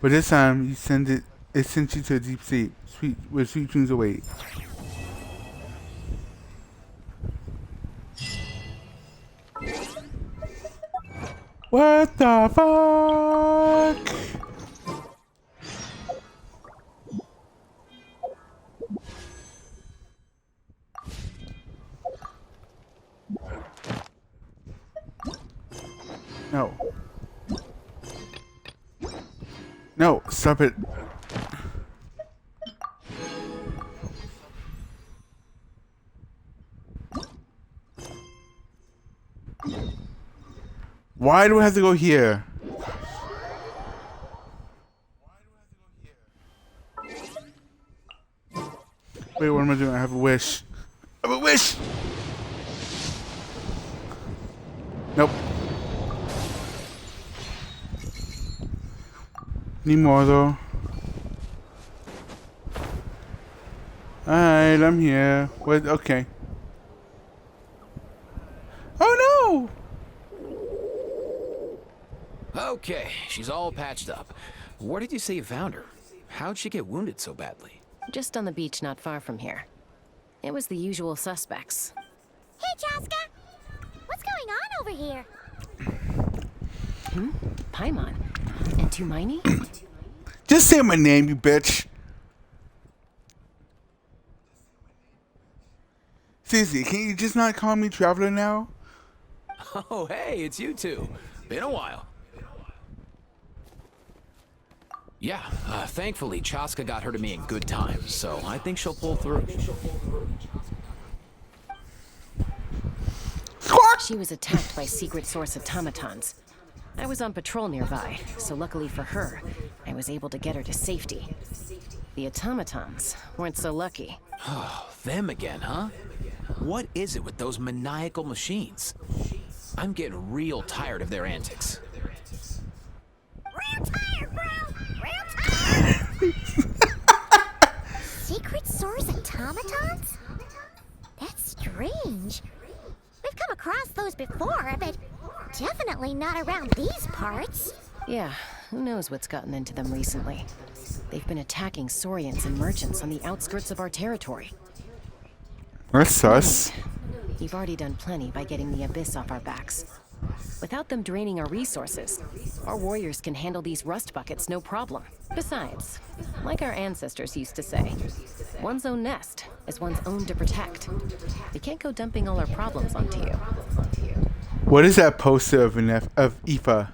A: But this time, it sent you to a deep sleep, where sweet dreams await. What the fuck? No. No, stop it. Why do I have to go here? Wait, what am I doing? I have a wish. I have a wish! Nope. Need more though. Alright, I'm here. What? Okay. Oh no!
O: Okay, she's all patched up. Where did you say you found her? How'd she get wounded so badly?
P: Just on the beach not far from here. It was the usual suspects.
G: Hey, Chaska! What's going on over here?
P: Paimon. And Tumaini?
A: Just say my name, you bitch. Seriously, can you just not call me Traveler now?
O: Oh, hey, it's you two. Been a while. Yeah, thankfully, Chaska got her to me in good time, so I think she'll pull through.
P: She was attacked by secret source automatons. I was on patrol nearby, so luckily for her, I was able to get her to safety. The automatons weren't so lucky.
O: Oh, them again, huh? What is it with those maniacal machines? I'm getting real tired of their antics.
G: Real tired, bro! Real tired! Secret source automatons? That's strange. We've come across those before, but definitely not around these parts.
P: Yeah, who knows what's gotten into them recently. They've been attacking Saurians and merchants on the outskirts of our territory.
A: That's sus.
P: You've already done plenty by getting the Abyss off our backs. Without them draining our resources, our warriors can handle these rust buckets no problem. Besides, like our ancestors used to say, one's own nest is one's own to protect. We can't go dumping all our problems onto you.
A: What is that poster of Aoife?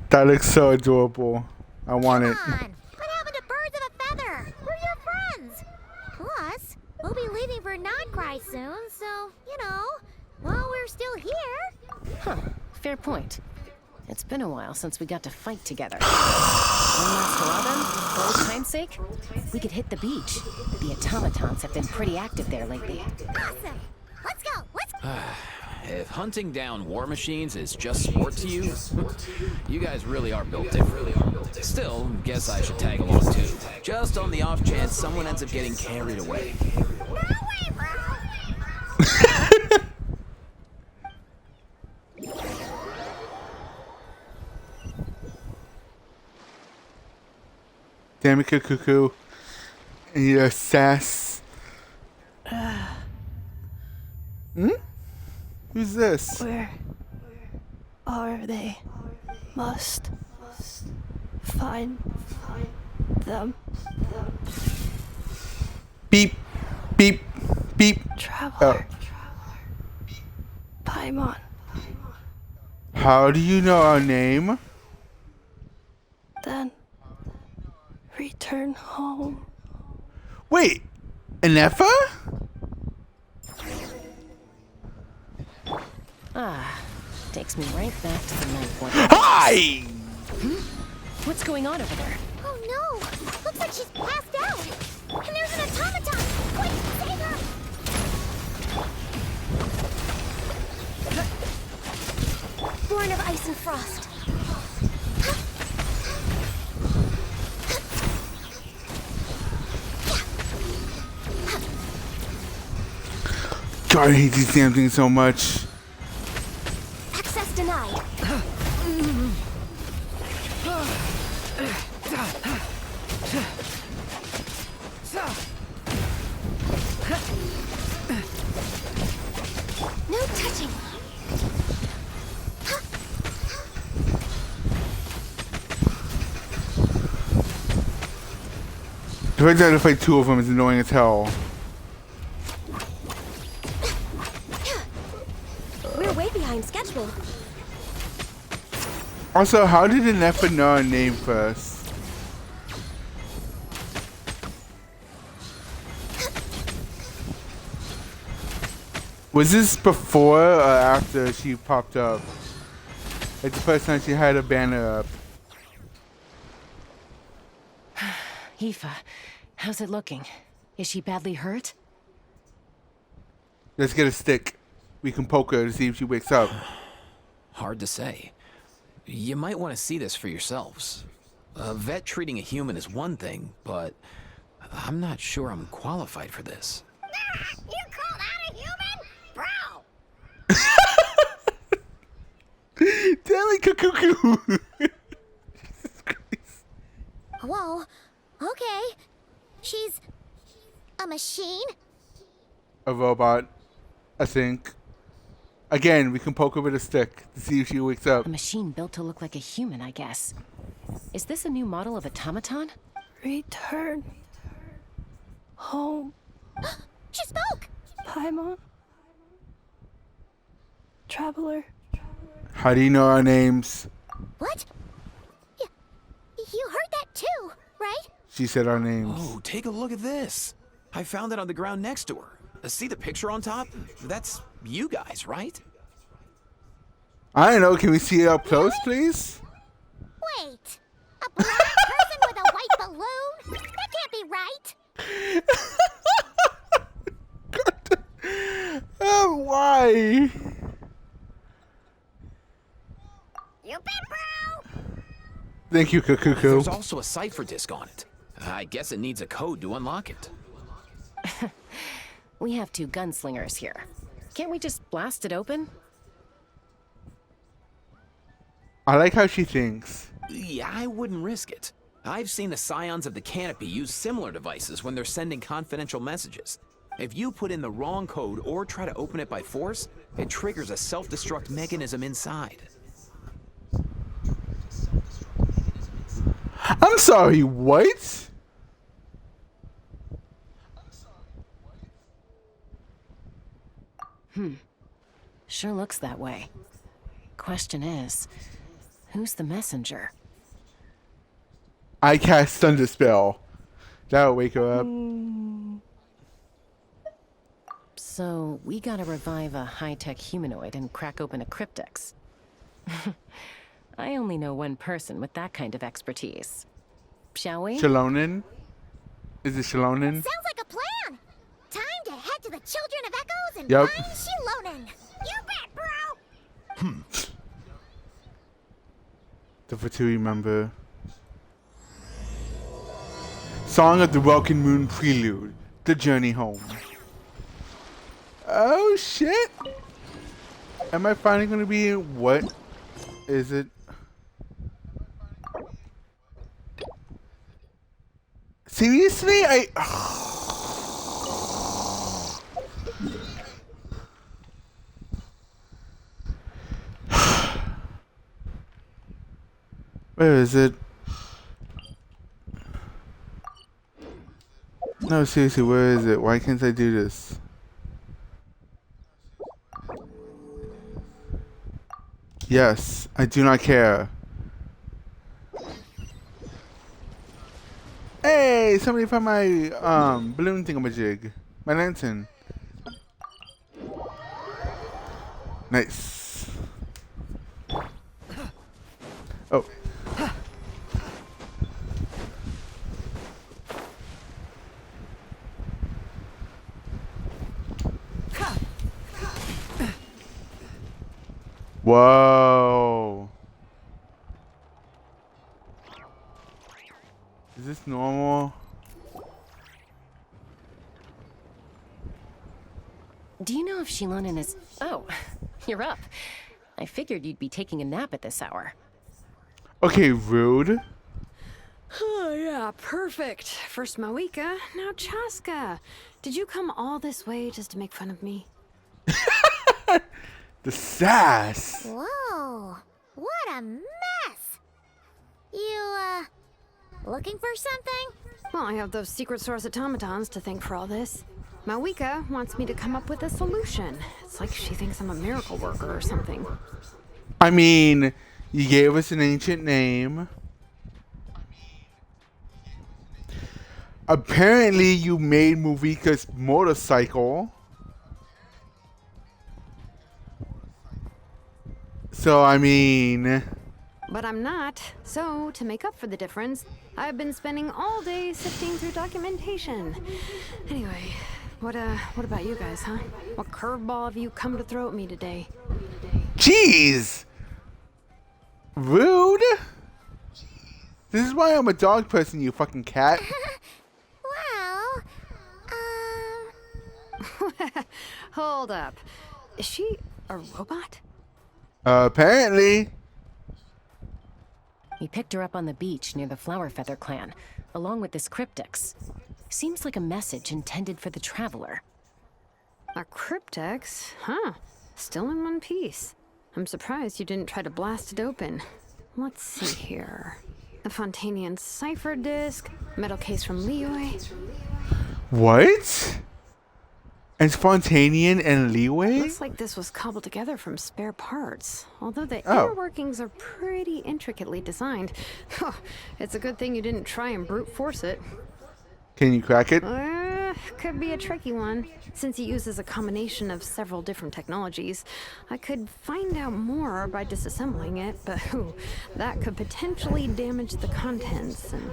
A: That looks so adorable. I want it.
G: Come on! What happened to birds of a feather? We're your friends! Plus, we'll be leaving for Nightcry soon, so, you know, while we're still here...
P: Huh, fair point. It's been a while since we got to fight together. One last hurrah then, for old time's sake? We could hit the beach. The automatons have been pretty active there lately.
G: Awesome! Let's go! Let's go!
O: If hunting down war machines is just sport to you, you guys really are built differently. Still, guess I should tag along too. Just on the off chance someone ends up getting carried away.
G: No way, bro!
A: Damn it, cuckoo. And your sass. Who's this?
Q: Where are they? Must find them.
A: Beep, beep, beep.
Q: Traveler. Paimon.
A: How do you know our name?
Q: Then return home.
A: Wait, Anefa?
P: Takes me right back to the night one.
A: Hi!
P: What's going on over there?
G: Oh no! Looks like she's passed out! And there's an automaton! Quick, save her! Born of ice and frost.
A: God, I hate these damn things so much.
D: Access denied. No touching.
A: The fact that I have to fight two of them is annoying as hell.
D: We're way behind schedule.
A: Also, how did the Nepha know our name first? Was this before or after she popped up? Like the first time she had a banner up.
P: Aoife, how's it looking? Is she badly hurt?
A: Let's get a stick. We can poke her to see if she wakes up.
O: Hard to say. You might want to see this for yourselves. A vet treating a human is one thing, but I'm not sure I'm qualified for this.
G: You call that a human? Bro!
A: Damn it, cuckoo!
G: Whoa. Okay. She's a machine?
A: A robot, I think. Again, we can poke her with a stick to see if she wakes up.
P: A machine built to look like a human, I guess. Is this a new model of automaton?
Q: Return home.
G: She spoke!
Q: Paimon. Traveler.
A: How do you know our names?
G: What? You heard that too, right?
A: She said our names.
O: Oh, take a look at this. I found it on the ground next to her. See the picture on top? That's you guys, right?
A: I don't know. Can we see it up close, please?
G: Wait. A black person with a white balloon? That can't be right.
A: Why?
G: You bet, bro!
A: Thank you, Cuckoo.
O: There's also a cipher disk on it. I guess it needs a code to unlock it.
P: We have two gunslingers here. Can't we just blast it open?
A: I like how she thinks.
O: Yeah, I wouldn't risk it. I've seen the Scions of the Canopy use similar devices when they're sending confidential messages. If you put in the wrong code or try to open it by force, it triggers a self-destruct mechanism inside.
A: I'm sorry, what?
P: Sure looks that way. Question is, who's the messenger?
A: I cast Thunder Spell. That'll wake her up.
P: So, we gotta revive a high-tech humanoid and crack open a cryptex. I only know one person with that kind of expertise. Shall we?
A: Shalonin? Is it Shalonin?
G: Sounds like a plan! Time to head to the Children of Echoes and
A: Yep.
G: find Shilonin! You bet, bro!
A: The Fatui member. Song of the Welkin Moon Prelude. The Journey Home. Oh shit! Am I finally gonna be what is it? Seriously? Where is it? No, seriously, where is it? Why can't I do this? Yes, I do not care. Hey, somebody found my balloon thingamajig. My lantern. Nice. Oh. Whoa. Is this normal?
P: Do you know if Shilonen is... Oh, you're up. I figured you'd be taking a nap at this hour.
A: Okay, rude.
R: Oh, yeah, perfect. First Mawika, now Chaska. Did you come all this way just to make fun of me?
A: The sass.
G: Whoa, what a mess! You, looking for something?
R: Well, I have those secret source automatons to thank for all this. Mawika wants me to come up with a solution. It's like she thinks I'm a miracle worker or something.
A: I mean, you gave us an ancient name. Apparently, you made Muvika's motorcycle. So, I mean...
R: But I'm not. So, to make up for the difference, I've been spending all day sifting through documentation. Anyway, what about you guys, huh? What curveball have you come to throw at me today?
A: Jeez! Rude? This is why I'm a dog person, you fucking cat.
R: Hold up. Is she a robot?
A: Apparently.
P: We picked her up on the beach near the Flower Feather clan, along with this cryptix. Seems like a message intended for the traveler.
R: A cryptix? Huh. Still in one piece. I'm surprised you didn't try to blast it open. Let's see here. The Fontanian cipher disc, metal case from Leeway.
A: What? And Spontanean and Leeway?
R: Looks like this was cobbled together from spare parts. Although the
A: Oh.
R: inner workings are pretty intricately designed. It's a good thing you didn't try and brute force it.
A: Can you crack it?
R: Could be a tricky one. Since it uses a combination of several different technologies, I could find out more by disassembling it, but that could potentially damage the contents. And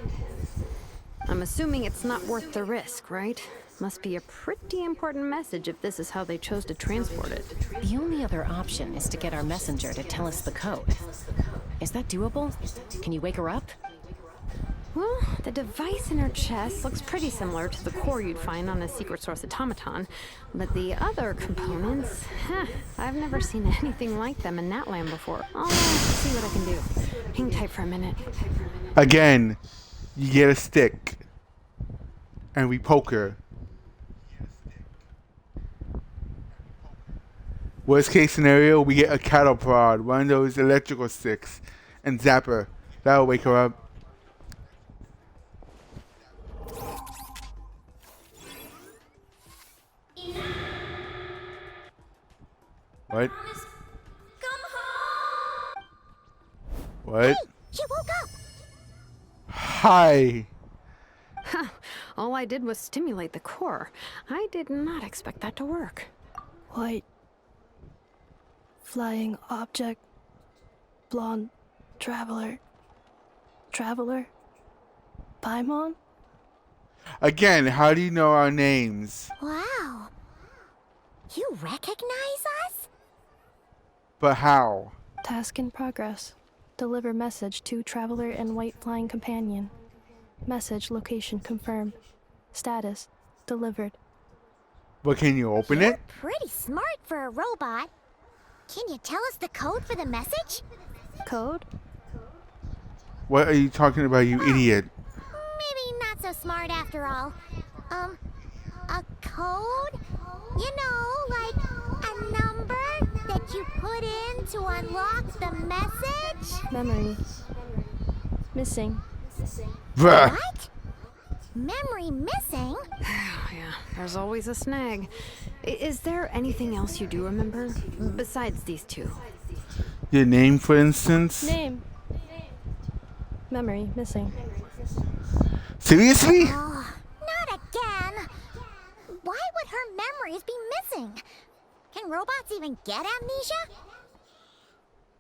R: I'm assuming it's not worth the risk, right? Must be a pretty important message if this is how they chose to transport it.
P: The only other option is to get our messenger to tell us the code. Is that doable? Can you wake her up?
R: Well, the device in her chest looks pretty similar to the core you'd find on a secret source automaton, but the other components, I've never seen anything like them in Natland before. I'll see what I can do. Hang tight for a minute.
A: Again, you get a stick. And we poke her. Worst case scenario, we get a cattle prod, one of those electrical sticks, and zap her. That'll wake her up. What? What?
G: Hey, she woke up.
A: Hi.
R: All I did was stimulate the core. I did not expect that to work.
Q: White. Flying object. Blonde. Traveler. Traveler. Paimon?
A: Again, how do you know our names?
G: Wow. You recognize us?
A: But how?
Q: Task in progress. Deliver message to Traveler and White Flying Companion. Message location confirmed. Status delivered.
A: But can you open
G: You're
A: it?
G: pretty smart for a robot. Can you tell us the code for the message?
Q: Code?
A: What are you talking about, you idiot?
G: Maybe not so smart after all. A code? You know, like a number that you put in to unlock the message?
Q: Memory. Missing.
A: Bruh.
G: What? Memory missing?
R: Yeah, there's always a snag. Is there anything else you do remember? Besides these two?
A: Your name, for instance?
Q: Name. Memory missing.
A: Seriously?
G: Oh, not again. Why would her memories be missing? Can robots even get amnesia?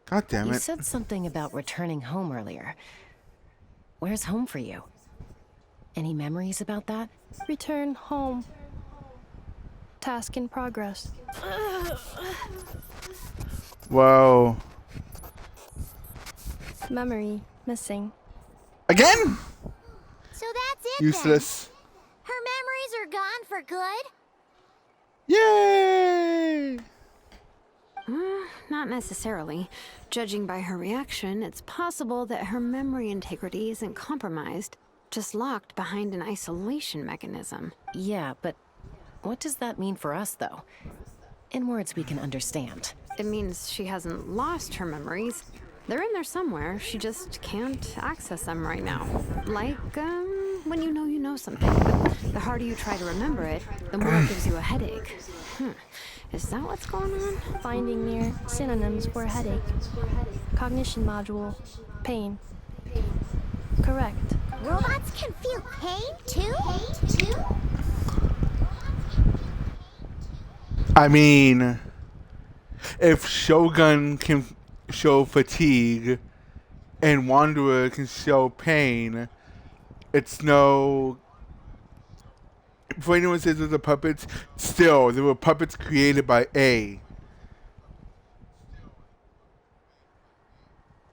A: God damn
P: You
A: it.
P: said something about returning home earlier. Where's home for you? Any memories about that?
Q: Return home. Task in progress.
A: Whoa.
Q: Memory missing.
A: Again?
G: So that's it
A: Useless.
G: then. Her memories are gone for good?
A: Yay!
R: Not necessarily. Judging by her reaction, it's possible that her memory integrity isn't compromised, just locked behind an isolation mechanism.
P: Yeah, but what does that mean for us, though? In words we can understand.
R: It means she hasn't lost her memories. They're in there somewhere, she just can't access them right now. Like, when you know something. The harder you try to remember it, the more it gives you a headache. Is that what's going on?
Q: Finding near synonyms for headache. Cognition module. Pain. Correct.
G: Robots can feel pain too?
A: I mean, if Shogun can show fatigue and Wanderer can show pain, it's no... For anyone says they're the puppets, still, they were puppets created by A.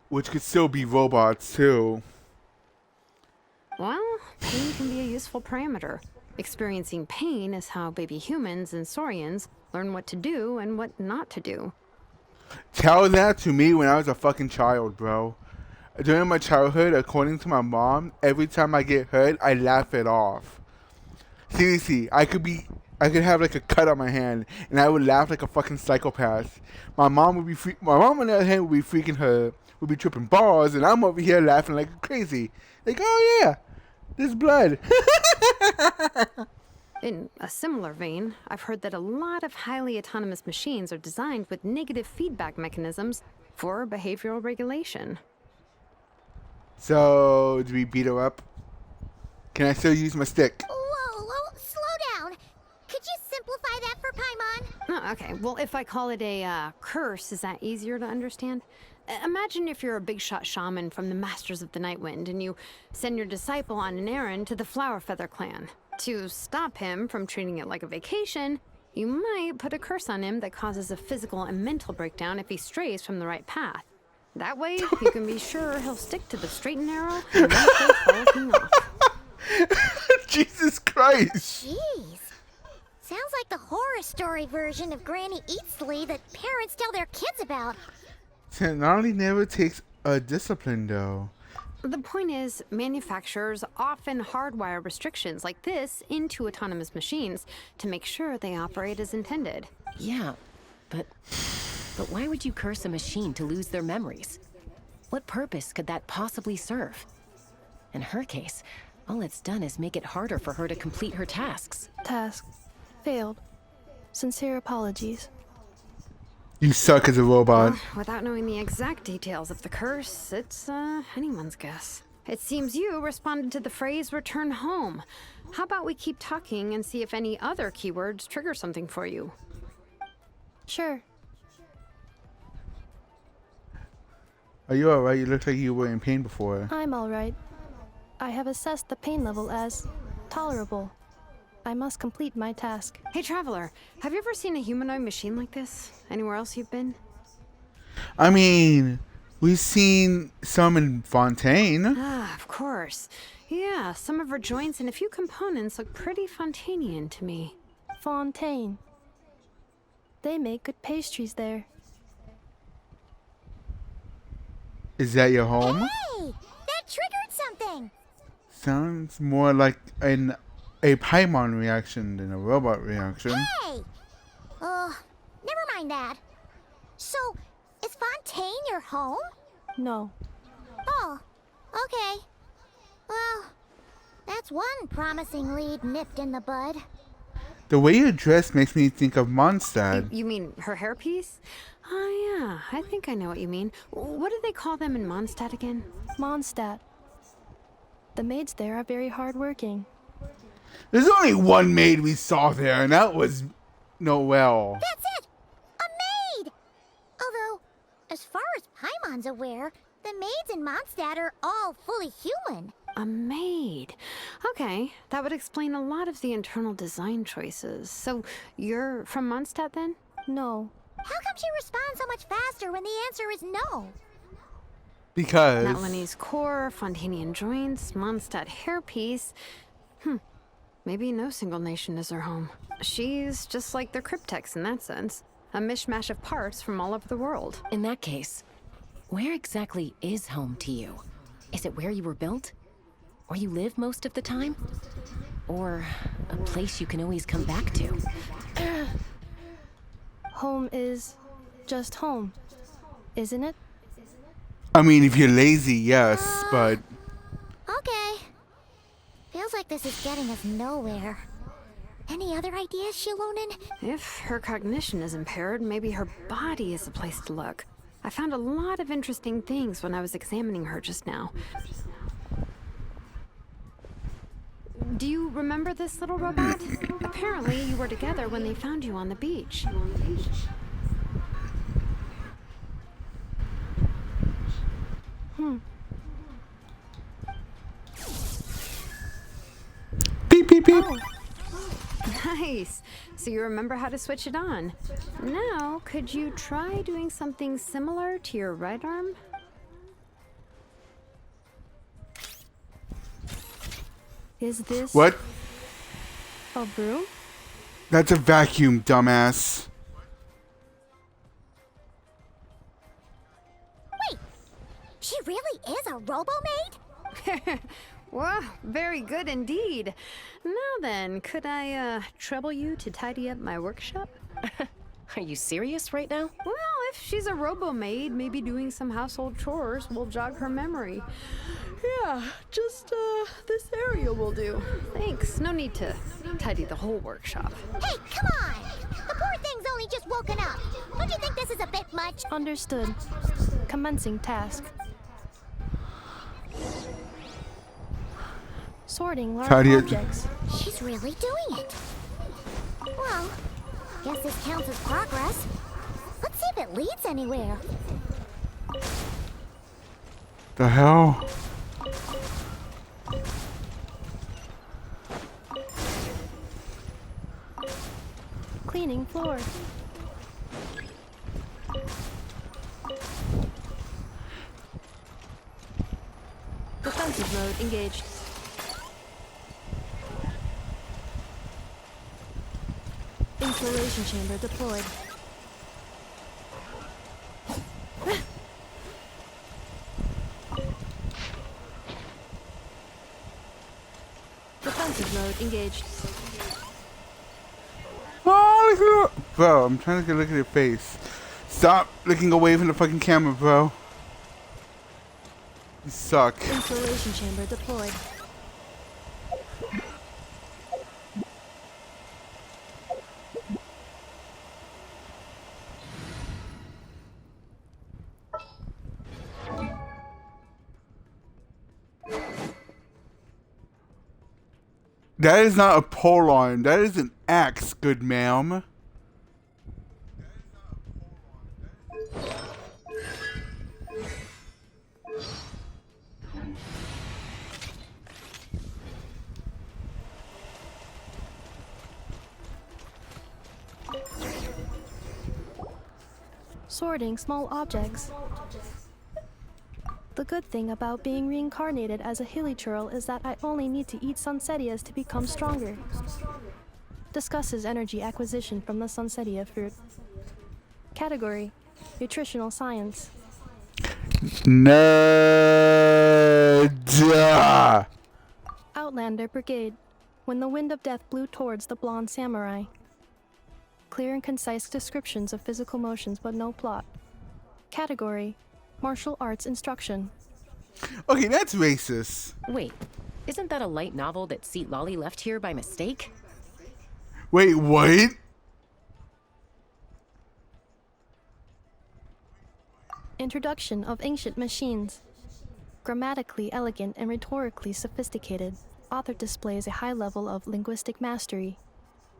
A: Which could still be robots, too.
R: Well, pain can be a useful parameter. Experiencing pain is how baby humans and saurians learn what to do and what not to do.
A: Tell that to me when I was a fucking child, bro. During my childhood, according to my mom, every time I get hurt, I laugh it off. Seriously, I could have like a cut on my hand, and I would laugh like a fucking psychopath. My mom on the other hand would be tripping balls, and I'm over here laughing like crazy. Like, oh yeah, there's blood.
R: In a similar vein, I've heard that a lot of highly autonomous machines are designed with negative feedback mechanisms for behavioral regulation.
A: So, do we beat her up? Can I still use my stick?
G: Whoa, slow down. Could you simplify that for Paimon?
R: Oh, okay, well, if I call it a curse, is that easier to understand? Imagine if you're a big shot shaman from the Masters of the Nightwind and you send your disciple on an errand to the Flower Feather clan. To stop him from treating it like a vacation, you might put a curse on him that causes a physical and mental breakdown if he strays from the right path. That way, you can be sure he'll stick to the straight and narrow and not go frolicking off.
A: Jesus Christ!
G: Jeez. Sounds like the horror story version of Granny Eatsley that parents tell their kids about.
A: Technology never takes a discipline, though.
R: The point is, manufacturers often hardwire restrictions like this into autonomous machines to make sure they operate as intended.
P: Yeah, but why would you curse a machine to lose their memories? What purpose could that possibly serve? In her case, all it's done is make it harder for her to complete her tasks.
Q: Task. Failed. Sincere apologies.
A: You suck as a robot.
R: Without knowing the exact details of the curse, it's anyone's guess. It seems you responded to the phrase return home. How about we keep talking and see if any other keywords trigger something for you?
Q: Sure.
A: Are you alright? You look like you were in pain before.
Q: I'm alright. I have assessed the pain level as tolerable. I must complete my task.
R: Hey, Traveler, have you ever seen a humanoid machine like this? Anywhere else you've been?
A: I mean, we've seen some in Fontaine.
R: Ah, of course. Yeah, some of her joints and a few components look pretty Fontainian to me.
Q: Fontaine. They make good pastries there.
A: Is that your home?
G: Hey! That triggered something!
A: Sounds more like a Paimon reaction than a robot reaction.
G: Hey! Never mind that. So, is Fontaine your home?
Q: No.
G: Oh, okay. Well, that's one promising lead nipped in the bud.
A: The way you're dressed makes me think of Mondstadt.
R: You mean her hairpiece? Oh yeah, I think I know what you mean. What do they call them in Mondstadt again?
Q: Mondstadt. The maids there are very hardworking.
A: There's only one maid we saw there, and that was Noelle.
G: That's it! A maid! Although, as far as Paimon's aware, the maids in Mondstadt are all fully human.
R: A maid. Okay, that would explain a lot of the internal design choices. So, you're from Mondstadt then?
Q: No.
G: How come she responds so much faster when the answer is no?
A: Because...
R: Natlanese core, Fontainian joints, Mondstadt hairpiece. Maybe no single nation is her home. She's just like the Cryptex in that sense. A mishmash of parts from all over the world.
P: In that case, where exactly is home to you? Is it where you were built? Where you live most of the time? Or a place you can always come back to?
Q: Home is just home, isn't it?
A: I mean, if you're lazy, yes, but...
G: Okay. Feels like this is getting us nowhere. Any other ideas, Shilonen?
R: If her cognition is impaired, maybe her body is the place to look. I found a lot of interesting things when I was examining her just now. Do you remember this little robot? Apparently, you were together when they found you on the beach.
A: Beep, beep, beep.
R: Oh. Nice. So you remember how to switch it on. Now, could you try doing something similar to your right arm?
Q: Is this
A: What?
Q: a broom?
A: That's a vacuum, dumbass.
G: Wait! She really is a robo-maid?
R: Wow, very good indeed. Now then, could I trouble you to tidy up my workshop?
P: Are you serious right now?
R: Well, if she's a robo-maid, maybe doing some household chores will jog her memory. Yeah, just this area will do. Thanks. No need to tidy the whole workshop.
G: Hey, come on! The poor thing's only just woken up. Don't you think this is a bit much?
Q: Understood. Commencing task. Sorting large objects.
G: She's really doing it. Well, guess this counts as progress. Let's see if it leads anywhere.
A: The hell?
Q: Cleaning floor. Defensive mode engaged. Installation chamber deployed. Defensive mode engaged.
A: Oh, look at her. Bro, I'm trying to get a look at your face. Stop looking away from the fucking camera, bro. You suck.
Q: Installation chamber deployed.
A: That is not a pole arm. That is an axe, good ma'am.
Q: Sorting small objects. The good thing about being reincarnated as a hilichurl is that I only need to eat sunsetias to become stronger. Discusses energy acquisition from the sunsetia fruit. Category: Nutritional Science.
A: Nerd.
Q: Outlander Brigade. When the wind of death blew towards the blonde samurai. Clear and concise descriptions of physical motions but no plot. Category: Martial arts instruction.
A: Okay, that's racist.
P: Wait, isn't that a light novel that Seat Lolly left here by mistake?
A: Wait, what?
Q: Introduction of ancient machines. Grammatically elegant and rhetorically sophisticated, author displays a high level of linguistic mastery.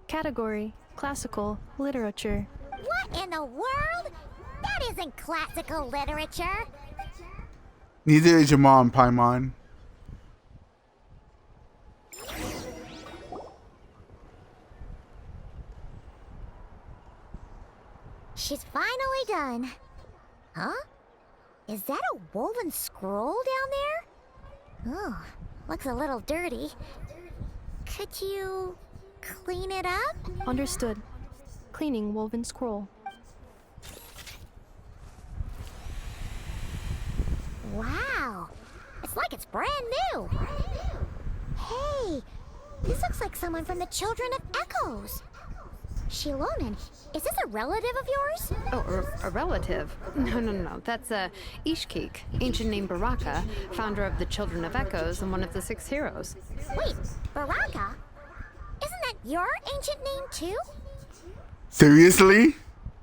Q: Category: Classical literature.
G: What in the world? That isn't classical literature.
A: Neither is your mom, Paimon.
G: She's finally done. Huh? Is that a woven scroll down there? Oh, looks a little dirty. Could you clean it up?
Q: Understood. Cleaning woven scroll.
G: Wow. It's like it's brand new. Hey, this looks like someone from the Children of Echoes. Shilonen, is this a relative of yours?
R: Oh, a relative? No. That's Ishkik, ancient name Baraka, founder of the Children of Echoes and one of the 6 heroes.
G: Wait, Baraka? Isn't that your ancient name too?
A: Seriously?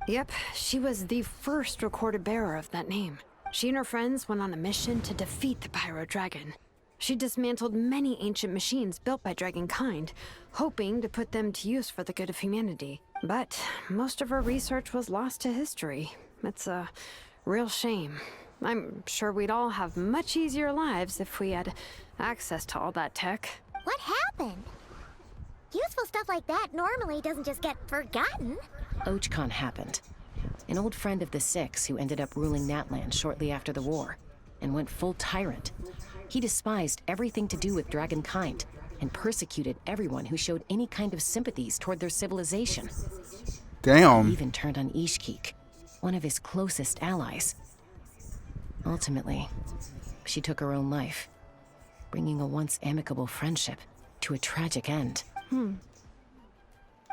R: Yep, she was the first recorded bearer of that name. She and her friends went on a mission to defeat the Pyro Dragon. She dismantled many ancient machines built by Dragonkind, hoping to put them to use for the good of humanity. But most of her research was lost to history. It's a real shame. I'm sure we'd all have much easier lives if we had access to all that tech.
G: What happened? Useful stuff like that normally doesn't just get forgotten.
P: Ochkon happened. An old friend of the 6 who ended up ruling Natlan shortly after the war, and went full tyrant. He despised everything to do with Dragonkind, and persecuted everyone who showed any kind of sympathies toward their civilization.
A: Damn.
P: He even turned on Ishkik, one of his closest allies. Ultimately, she took her own life, bringing a once amicable friendship to a tragic end.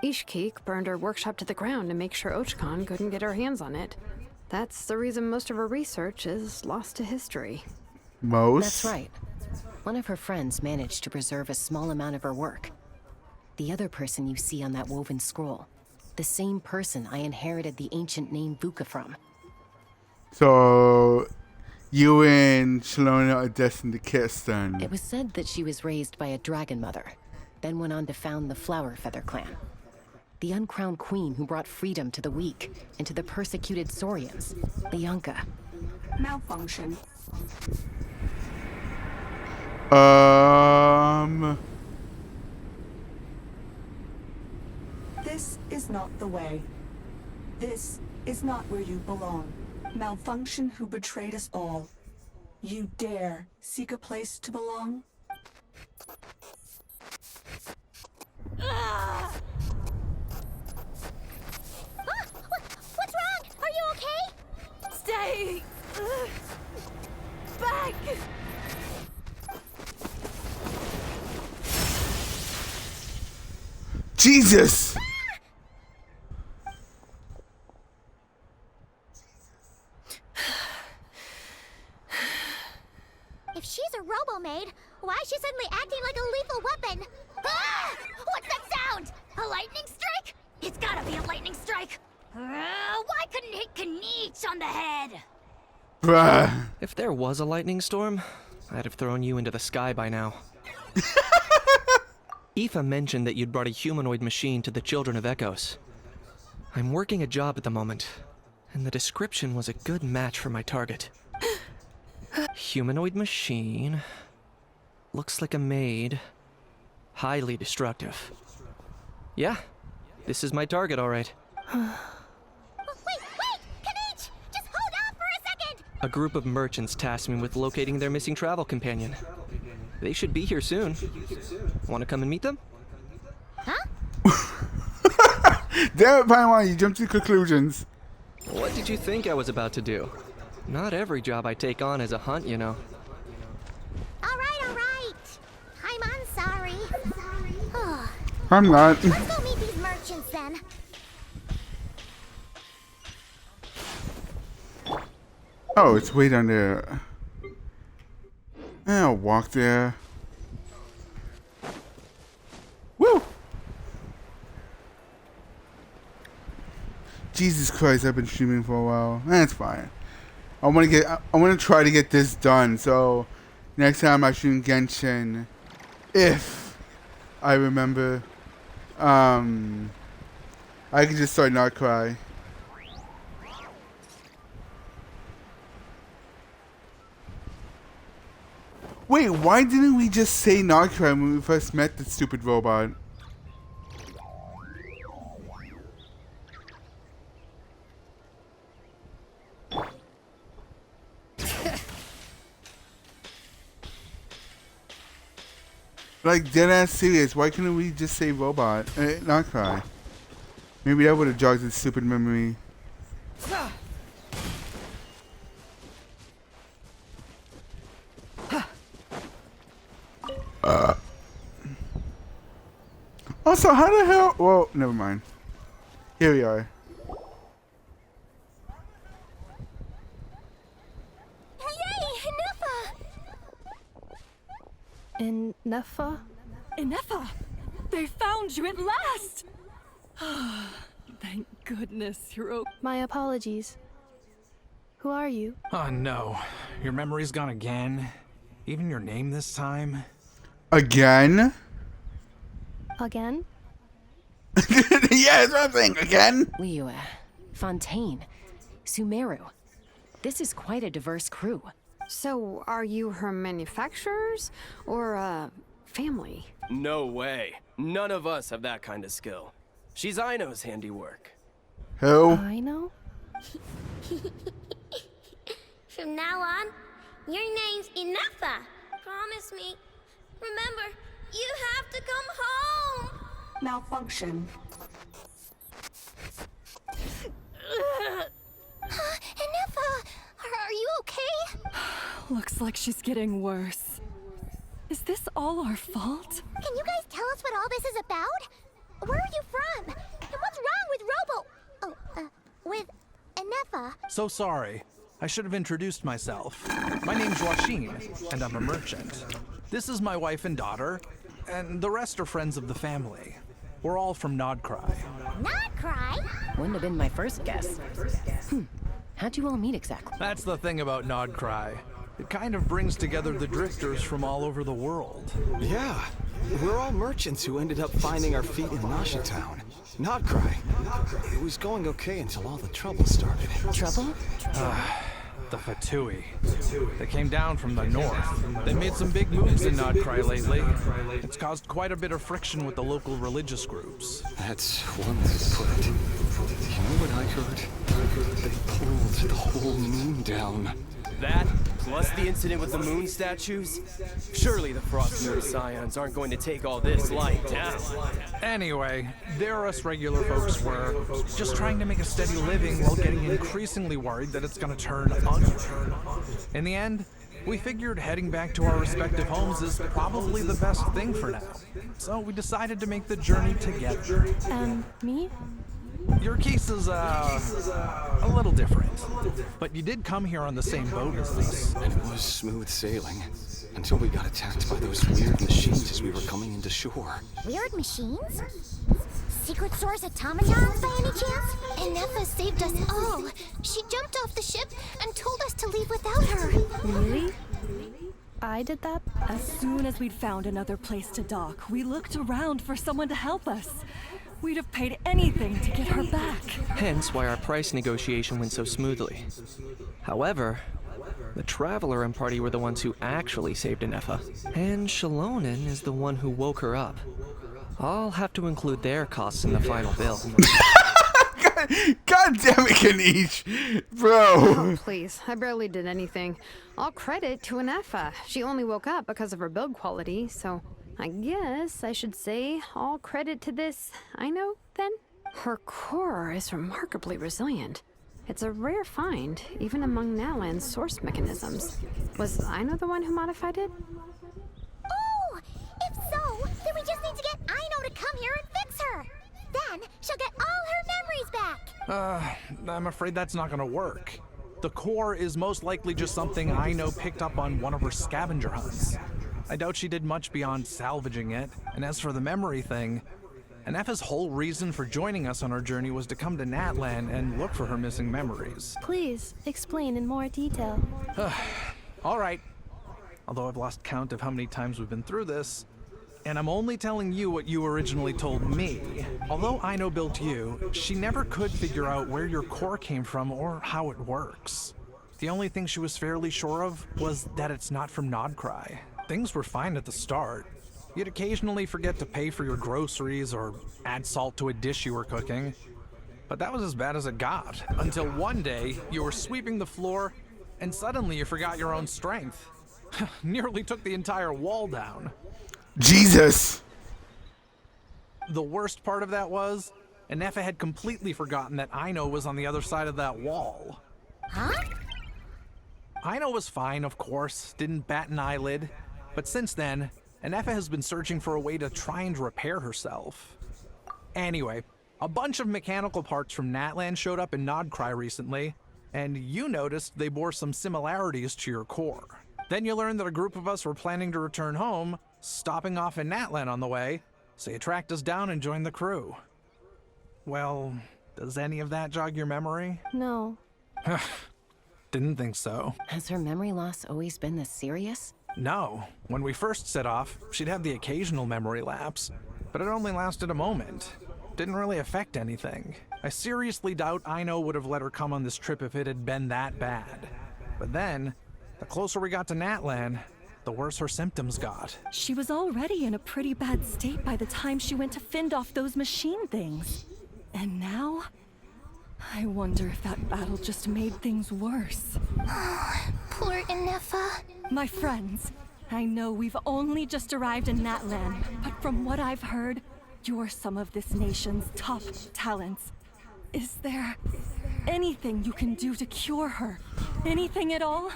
R: Ishkik burned her workshop to the ground to make sure Ochkon couldn't get her hands on it. That's the reason most of her research is lost to history.
A: Most?
P: That's right. One of her friends managed to preserve a small amount of her work. The other person you see on that woven scroll, the same person I inherited the ancient name Vuka from.
A: So, you and Shalona are destined to kiss then?
P: It was said that she was raised by a dragon mother, then went on to found the Flower Feather clan. The uncrowned queen who brought freedom to the weak and to the persecuted Saurians, the Yunka.
S: Malfunction. This is not the way. This is not where you belong. Malfunction who betrayed us all. You dare seek a place to belong?
G: What's wrong? Are you okay?
F: Stay back!
A: Jesus!
G: If she's a robo-maid, why is she suddenly acting like a lethal weapon? Ah! What's that sound? A lightning strike? It's gotta be a lightning strike. Why couldn't it hit Kniech on the head?
A: Bruh.
T: If there was a lightning storm, I'd have thrown you into the sky by now. Aoife mentioned that you'd brought a humanoid machine to the Children of Echoes. I'm working a job at the moment, and the description was a good match for my target. Humanoid machine. Looks like a maid. Highly destructive. Yeah, this is my target, all right.
G: Wait! Kniech! Just hold on for a second!
T: A group of merchants tasked me with locating their missing travel companion. They should be here soon. Want to come and meet them?
G: Huh?
A: Damn it, Paimon, you jumped to conclusions.
T: What did you think I was about to do? Not every job I take on is a hunt, you know.
G: All right. I'm sorry.
A: I'm not.
G: Let's go meet these merchants then.
A: Oh, it's way down there. I'll walk there. Woo! Jesus Christ, I've been streaming for a while. That's fine. I want to try to get this done. So next time I stream Genshin, if I remember, I can just start not cry. Wait, why didn't we just say not cry when we first met the stupid robot? Like, deadass serious, why couldn't we just say robot? Not cry. Maybe that would have jogged his stupid memory. Also, how the hell? Well, never mind. Here we are.
D: Yay, Nefa!
Q: Nefa?
U: Inefa! They found you at last! Thank goodness you're okay.
Q: My apologies. Who are you?
V: Oh no. Your memory's gone again? Even your name this time?
A: Again?
Q: Again?
A: Yeah, that's what I'm saying. Again?
P: Liyue, Fontaine, Sumeru. This is quite a diverse crew.
R: So, are you her manufacturers or family?
W: No way. None of us have that kind of skill. She's Aino's handiwork.
A: Who?
Q: Aino?
G: From now on, your name's Inefa. Promise me. Remember, you have to come home.
S: Malfunction.
D: Inefa! Are you okay?
U: Looks like she's getting worse. Is this all our fault?
G: Can you guys tell us what all this is about? Where are you from? And what's wrong with with Inefa?
V: So sorry. I should have introduced myself. My name's Joachim, and I'm a merchant. This is my wife and daughter, and the rest are friends of the family. We're all from Nodcry.
G: Nodcry?
P: Wouldn't have been my first guess. How'd you all meet exactly?
V: That's the thing about Nodcry. It kind of brings together the drifters from all over the world.
B: Yeah, we're all merchants who ended up finding our feet in Nasha Town. Nodcry. It was going okay until all the trouble started.
P: Trouble?
V: The Fatui. They came down from the north. They made some big moves in Nodcry lately. It's caused quite a bit of friction with the local religious groups.
B: That's one way to put it. You know what I heard? They pulled the whole moon down.
W: That, plus the incident with the moon statues? Surely the Frost Moon Scions aren't going to take all this lying down.
V: Anyway, there us regular folks were just trying to make a steady living while getting increasingly worried that it's gonna turn ugly. In the end, we figured heading back to our respective homes is probably the best thing for now. So we decided to make the journey together.
Q: And me?
V: Your case is, a little different. But you did come here on the same boat as us.
B: And it was smooth sailing. Until we got attacked by those weird machines as we were coming into shore.
G: Weird machines? Secret source automatons by any chance? Inefa saved us all. She jumped off the ship and told us to leave without her.
U: Really?
Q: I did that?
U: As soon as we'd found another place to dock, we looked around for someone to help us. We'd have paid anything to get her back.
T: Hence why our price negotiation went so smoothly. However, the Traveler and party were the ones who actually saved Inefa, and Shalonen is the one who woke her up. I'll have to include their costs in the final bill.
A: God damn it, Kanish! Bro!
R: Oh, please. I barely did anything. All credit to Inefa. She only woke up because of her build quality, so I guess I should say all credit to this Aino, then? Her core is remarkably resilient. It's a rare find, even among Nalan's source mechanisms. Was Aino the one who modified it?
G: Oh! If so, then we just need to get Aino to come here and fix her! Then she'll get all her memories back!
V: I'm afraid that's not gonna work. The core is most likely just something Aino picked up on one of her scavenger hunts. I doubt she did much beyond salvaging it, and as for the memory thing, Inefa's whole reason for joining us on our journey was to come to Natlan and look for her missing memories.
Q: Please, explain in more detail.
V: Alright. Although I've lost count of how many times we've been through this, and I'm only telling you what you originally told me. Although Aino built you, she never could figure out where your core came from or how it works. The only thing she was fairly sure of was that it's not from Nodcry. Things were fine at the start. You'd occasionally forget to pay for your groceries or add salt to a dish you were cooking. But that was as bad as it got, until one day you were sweeping the floor and suddenly you forgot your own strength. Nearly took the entire wall down.
A: Jesus!
V: The worst part of that was, Inefa had completely forgotten that Aino was on the other side of that wall.
G: Huh?
V: Aino was fine, of course, didn't bat an eyelid. But since then, Inefa has been searching for a way to try and repair herself. Anyway, a bunch of mechanical parts from Natlan showed up in Nodcry recently, and you noticed they bore some similarities to your core. Then you learned that a group of us were planning to return home, stopping off in Natlan on the way, so you tracked us down and joined the crew. Well, does any of that jog your memory?
Q: No.
V: Didn't think so.
P: Has her memory loss always been this serious?
V: No. When we first set off, she'd have the occasional memory lapse, but it only lasted a moment. Didn't really affect anything. I seriously doubt Aino would have let her come on this trip if it had been that bad. But then, the closer we got to Natlan, the worse her symptoms got.
U: She was already in a pretty bad state by the time she went to fend off those machine things. And now? I wonder if that battle just made things worse.
G: Poor Inefa.
U: My friends, I know we've only just arrived in Natlan, but from what I've heard, you're some of this nation's top talents. Is there anything you can do to cure her? Anything at all?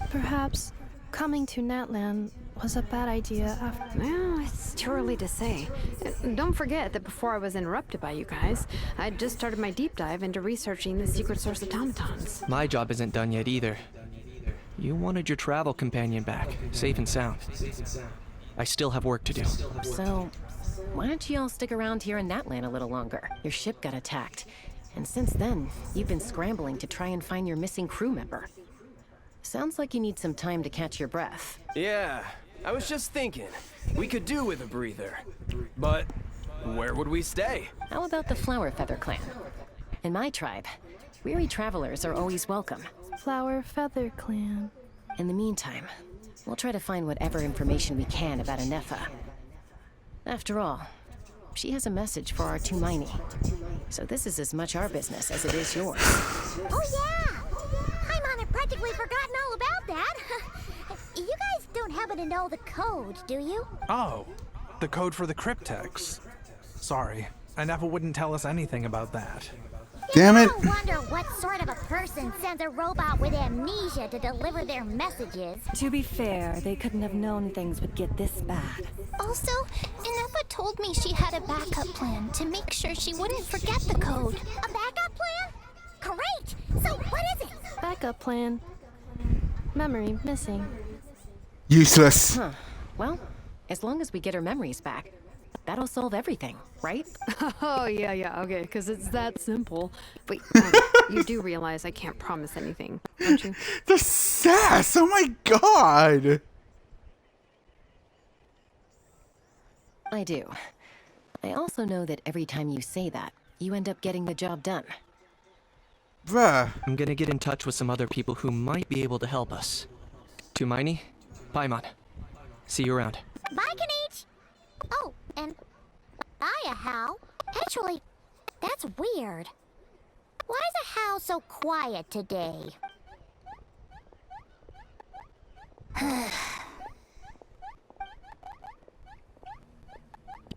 Q: Perhaps coming to Natlan was a bad idea after...
R: Well, it's too early to say. Don't forget that before I was interrupted by you guys, I'd just started my deep dive into researching the secret source automatons.
T: My job isn't done yet either. You wanted your travel companion back, safe and sound. I still have work to do.
P: So, why don't you all stick around here in Natlan a little longer? Your ship got attacked, and since then, you've been scrambling to try and find your missing crew member. Sounds like you need some time to catch your breath.
W: Yeah, I was just thinking, we could do with a breather. But where would we stay?
P: How about the Flower Feather Clan? In my tribe, weary travelers are always welcome.
Q: Flower Feather Clan.
P: In the meantime, we'll try to find whatever information we can about Inefa. After all, she has a message for our Tumaini. So this is as much our business as it is yours.
G: Oh yeah! Paimon had practically forgotten all about that. You guys don't happen to know the code, do you?
V: Oh, the code for the cryptex. Sorry, Inefa wouldn't tell us anything about that.
A: Damn it!
G: I wonder what sort of a person sends a robot with amnesia to deliver their messages.
U: To be fair, they couldn't have known things would get this bad.
G: Also, Inefa told me she had a backup plan to make sure she wouldn't forget the code. A backup plan? Great! So what is it?
Q: Backup plan. Memory missing.
A: Useless.
P: Huh. Well, as long as we get her memories back, that'll solve everything, right?
R: Oh, yeah, okay, because it's that simple. Wait, you do realize I can't promise anything, don't you?
A: The sass! Oh my god!
P: I do. I also know that every time you say that, you end up getting the job done.
A: Bruh.
T: I'm gonna get in touch with some other people who might be able to help us. Tumaini, Paimon. See you around.
G: Bye, Kanich! Oh, and bye, Hal. Actually, that's weird. Why is a Hal so quiet today?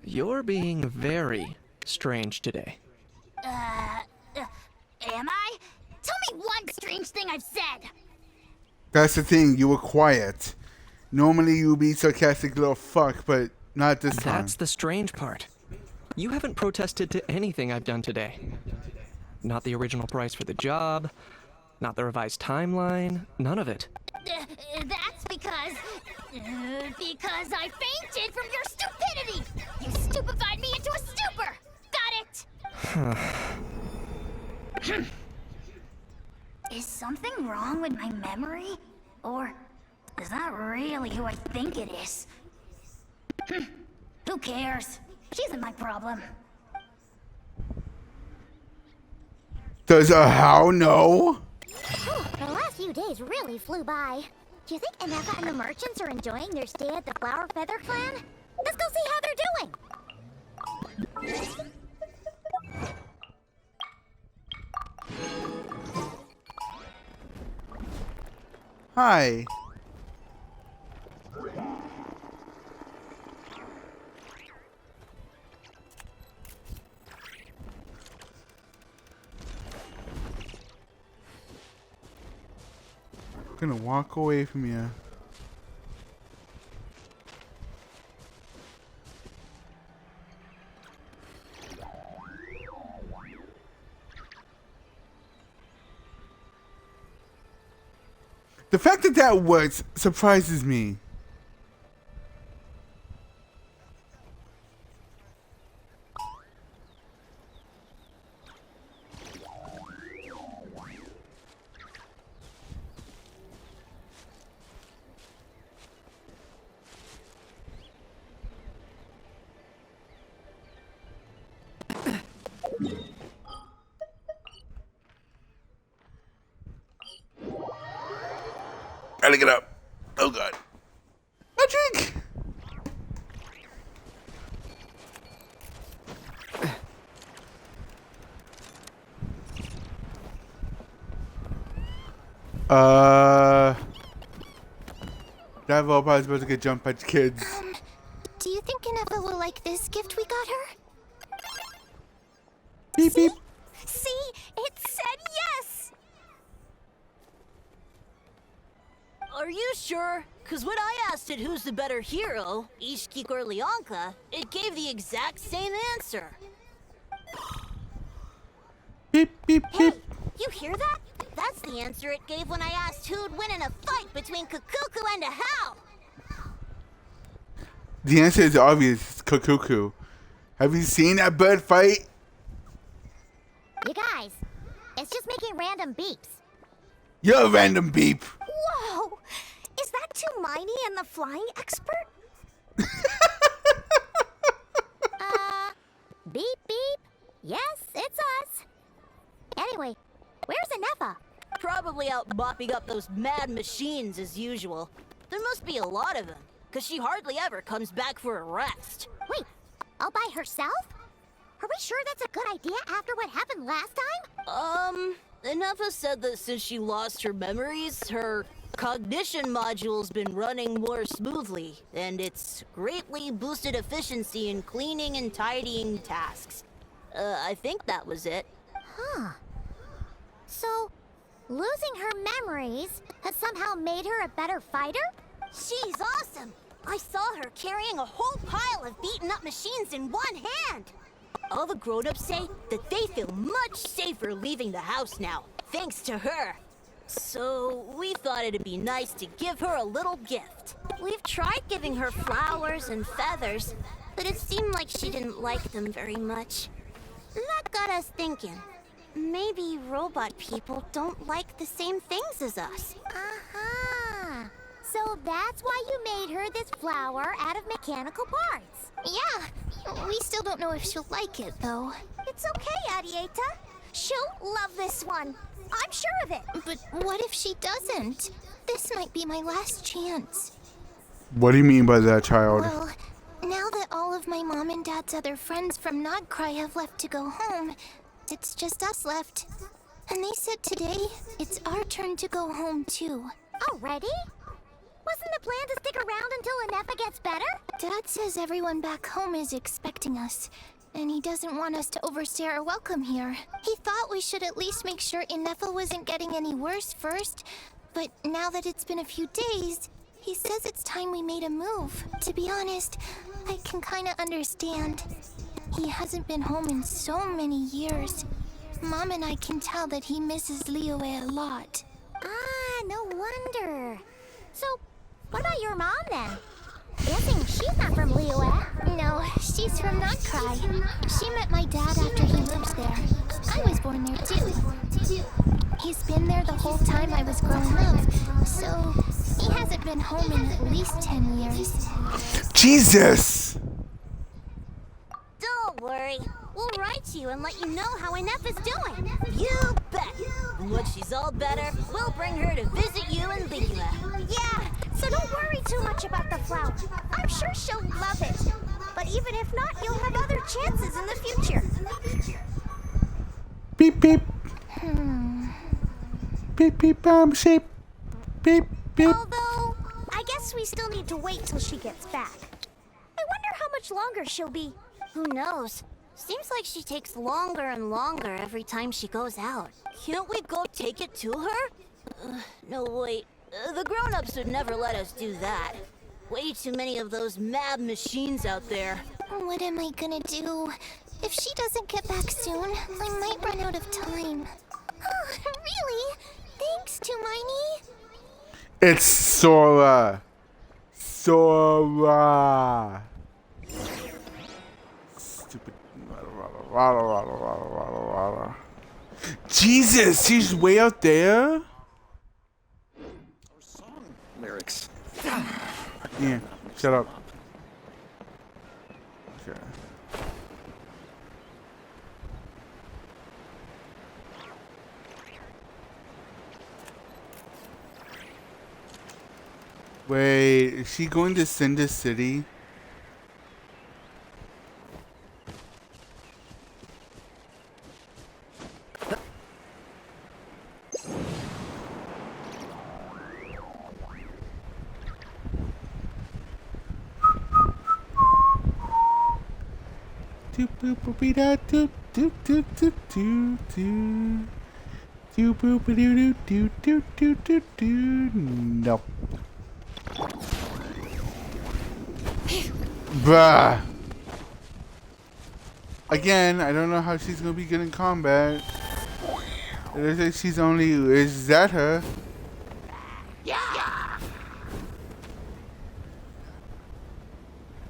T: You're being very strange today.
I: Am I? Tell me one strange thing I've said!
A: That's the thing, you were quiet. Normally you would be sarcastic little fuck, but not this time.
T: That's the strange part. You haven't protested to anything I've done today. Not the original price for the job, not the revised timeline, none of it.
I: That's because I fainted from your stupidity! You stupefied me into a stupor! Got it? Is something wrong with my memory? Or is that really who I think it is? Who cares? She isn't my problem.
A: Does a how know?
G: The last few days really flew by. Do you think Inefa and the merchants are enjoying their stay at the Flower Feather Clan? Let's go see how they're doing!
A: Hi. I'm gonna walk away from you. The fact that that works surprises me. Gotta get up. Oh god. Magic! That robot is about to get jumped by kids.
G: Do you think Ineffa will like this gift we got her?
A: Beep beep.
G: See? It said yes!
E: Are you sure? Because when I asked it who's the better hero, Ishkik or Leonka, it gave the exact same answer.
A: Beep, beep, beep.
G: You hear that? That's the answer it gave when I asked who'd win in a fight between Kukuku and a Hal.
A: The answer is obvious. It's Kukuku. Have you seen that bird fight?
G: You guys, it's just making random beeps.
A: You're a random beep.
G: Whoa! Is that Tumaini and the flying expert? Beep beep. Yes, it's us. Anyway, where's Ineffa?
E: Probably out mopping up those mad machines as usual. There must be a lot of them, because she hardly ever comes back for a rest.
G: Wait, all by herself? Are we sure that's a good idea after what happened last time?
E: Ineffa said that since she lost her memories, her cognition module's been running more smoothly, and it's greatly boosted efficiency in cleaning and tidying tasks. I think that was it.
G: Huh. So, losing her memories has somehow made her a better fighter?
E: She's awesome! I saw her carrying a whole pile of beaten up machines in one hand! All the grown-ups say that they feel much safer leaving the house now, thanks to her. So, we thought it'd be nice to give her a little gift. We've tried giving her flowers and feathers, but it seemed like she didn't like them very much. That got us thinking. Maybe robot people don't like the same things as us.
G: Aha! So that's why you made her this flower out of mechanical parts.
C: Yeah, we still don't know if she'll like it, though.
G: It's okay, Arieta. She'll love this one. I'm sure of it.
C: But what if she doesn't? This might be my last chance.
A: What do you mean by that, child?
C: Well, now that all of my mom and dad's other friends from Nodcry have left to go home, it's just us left. And they said today, it's our turn to go home too.
G: Already? Wasn't the plan to stick around until Ineffa gets better?
C: Dad says everyone back home is expecting us, and he doesn't want us to overstay our welcome here. He thought we should at least make sure Ineffa wasn't getting any worse first, but now that it's been a few days, he says it's time we made a move. To be honest, I can kinda understand. He hasn't been home in so many years. Mom and I can tell that he misses Liyue a lot.
G: Ah, no wonder. So, what about your mom then? Guessing she's not from Liyue.
C: No, she's from Nodcry. She met my dad after he moved there. I was born there too. He's been there the whole time I was growing up, so he hasn't been home in at least 10 years.
A: Jesus!
E: Don't worry. We'll write you and let you know how Ineffa's doing. You bet. And when she's all better, we'll bring her to visit you in Liyue.
G: Yeah, so don't worry too much about the flower. I'm sure she'll love it. But even if not, you'll have other chances in the future.
A: Beep beep. Beep beep shape. Beep beep.
G: Although, I guess we still need to wait till she gets back. I wonder how much longer she'll be.
E: Who knows? Seems like she takes longer and longer every time she goes out. Can't we go take it to her? No, wait. The grown-ups would never let us do that. Way too many of those mad machines out there.
C: What am I gonna do? If she doesn't get back soon, I might run out of time.
G: Really? Thanks, Tumaini.
A: It's Sora. Sora. Stupid. Jesus, he's way out there.
J: Lyrics.
A: Yeah, shut up. Okay. Wait, is she going to Cinder City? Doop boop boop da doop doop doop doop doo doo. Doop boop doo doo doo doo doo doo doo. No. Bruh. Again, I don't know how she's gonna be good in combat. It looks like she's only. Is that her?
E: Yeah.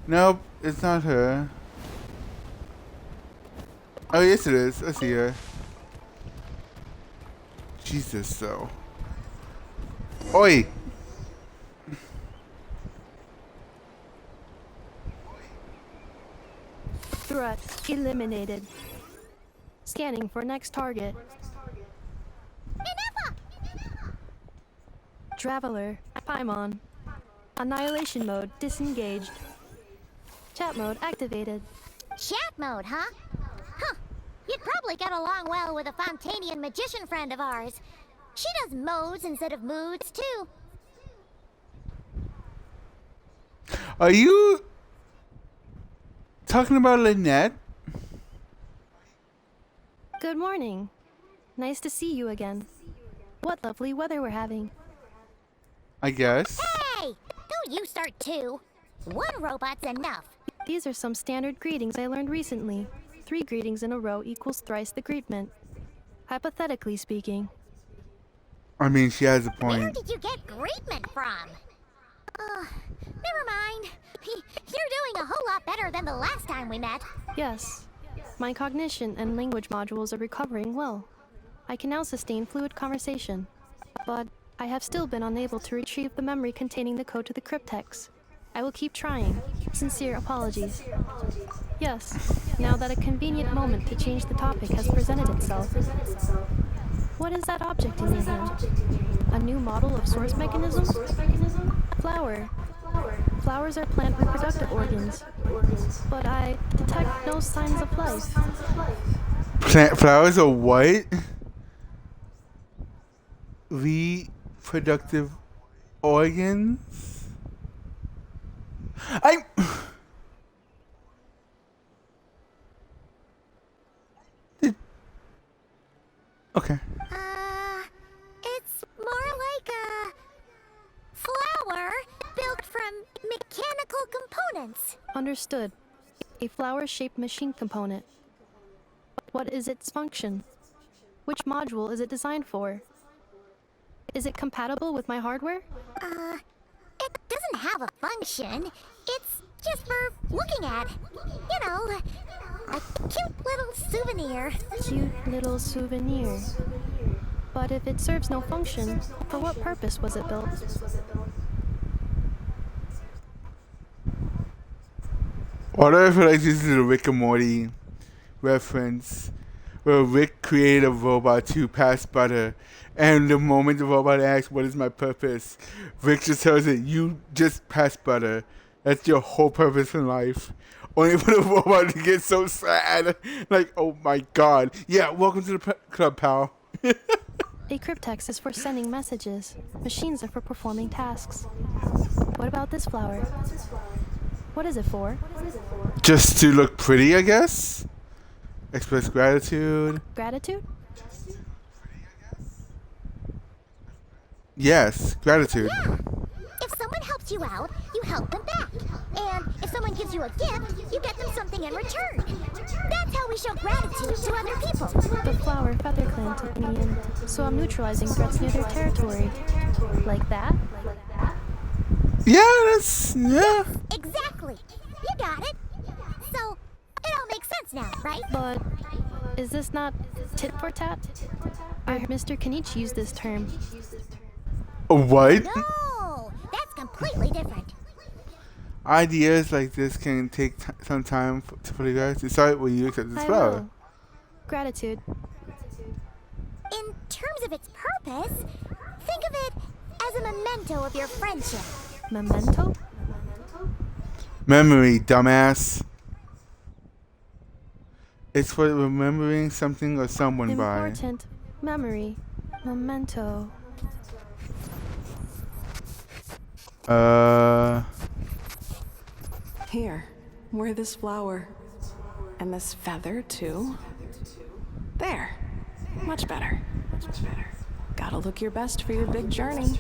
A: Nope, it's not her. Oh, yes, it is. I see her. Jesus, though. Oi!
Q: Threat eliminated. Scanning for next target. Traveler, Paimon. Annihilation mode disengaged. Chat mode activated.
G: Chat mode, huh? Huh. You'd probably get along well with a Fontanian magician friend of ours. She does modes instead of moods, too.
A: Are you talking about Lynette?
Q: Good morning. Nice to see you again. What lovely weather we're having.
A: I guess.
G: Hey! Don't you start too. One robot's enough.
Q: These are some standard greetings I learned recently. 3 greetings in a row equals thrice the greetment. Hypothetically speaking.
A: I mean, she has a point.
G: Where did you get greetment from? Never mind. You're doing a whole lot better than the last time we met.
Q: Yes. My cognition and language modules are recovering well. I can now sustain fluid conversation. But I have still been unable to retrieve the memory containing the code to the cryptex. I will keep trying. Sincere apologies. Yes, now that a convenient moment to change the topic has presented itself. What is that object in your hand? A new model of source mechanism? Flower. Flowers are plant reproductive organs. But I detect no signs of life.
A: Plant flowers are what? Reproductive organs? Okay.
G: It's more like a flower built from mechanical components.
Q: Understood. A flower-shaped machine component. What is its function? Which module is it designed for? Is it compatible with my hardware?
G: It doesn't have a function. It's just for looking at. You know, a cute little souvenir.
Q: Cute little souvenir. But if it serves no function, for what purpose was it built?
A: What if like this is a Rick and Morty reference where Rick created a robot to pass butter, and the moment the robot asks, "What is my purpose?" Rick just tells it, "You just pass butter. That's your whole purpose in life." Only for the robot to get so sad. Like, oh my god. Yeah, welcome to the club, pal.
Q: A cryptex is for sending messages. Machines are for performing tasks. What about this flower? What is it for?
A: Just to look pretty, I guess? Express gratitude.
Q: Gratitude?
A: Yes, gratitude.
G: Yeah. If someone helps you out, you help them back. And if someone gives you a gift, you get them something in return. That's how we show gratitude to other people.
Q: The Flower Feather Clan took me in, so I'm neutralizing threats near their territory. Like that?
A: Yeah, that's... yeah.
G: Exactly. You got it. So, it all makes sense now, right?
Q: But is this not tit for tat? I heard Mr. Kenichi use this term.
A: What?
G: No, that's completely different.
A: Ideas like this can take some time for you guys to decide what you accept this flower.
Q: Will. Gratitude.
G: In terms of its purpose, think of it as a memento of your friendship.
Q: Memento?
A: Memory, dumbass. It's for remembering something or someone
Q: Important. Memory. Memento.
F: Here, wear this flower. And this feather, too. There. Much better. Gotta look your best for your big journey.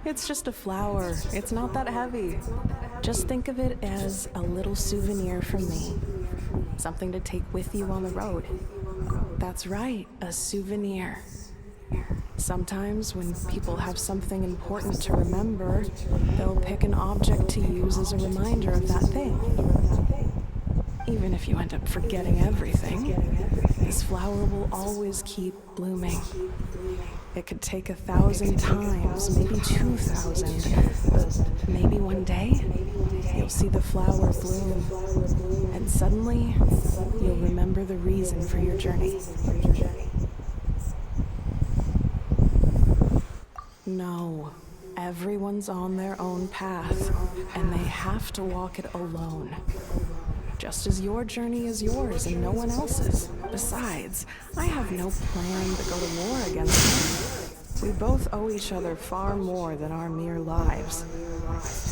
F: It's just a flower. It's not that heavy. Just think of it as a little souvenir from me. Something to take with you on the road. That's right, a souvenir. Sometimes when people have something important to remember, they'll pick an object to use as a reminder of that thing. Even if you end up forgetting everything, this flower will always keep blooming. It could take 1,000 times, maybe 2,000, but maybe one day, you'll see the flower bloom, and suddenly, you'll remember the reason for your journey. No, everyone's on their own path, and they have to walk it alone. Just as your journey is yours and no one else's. Besides, I have no plan to go to war against them. We both owe each other far more than our mere lives.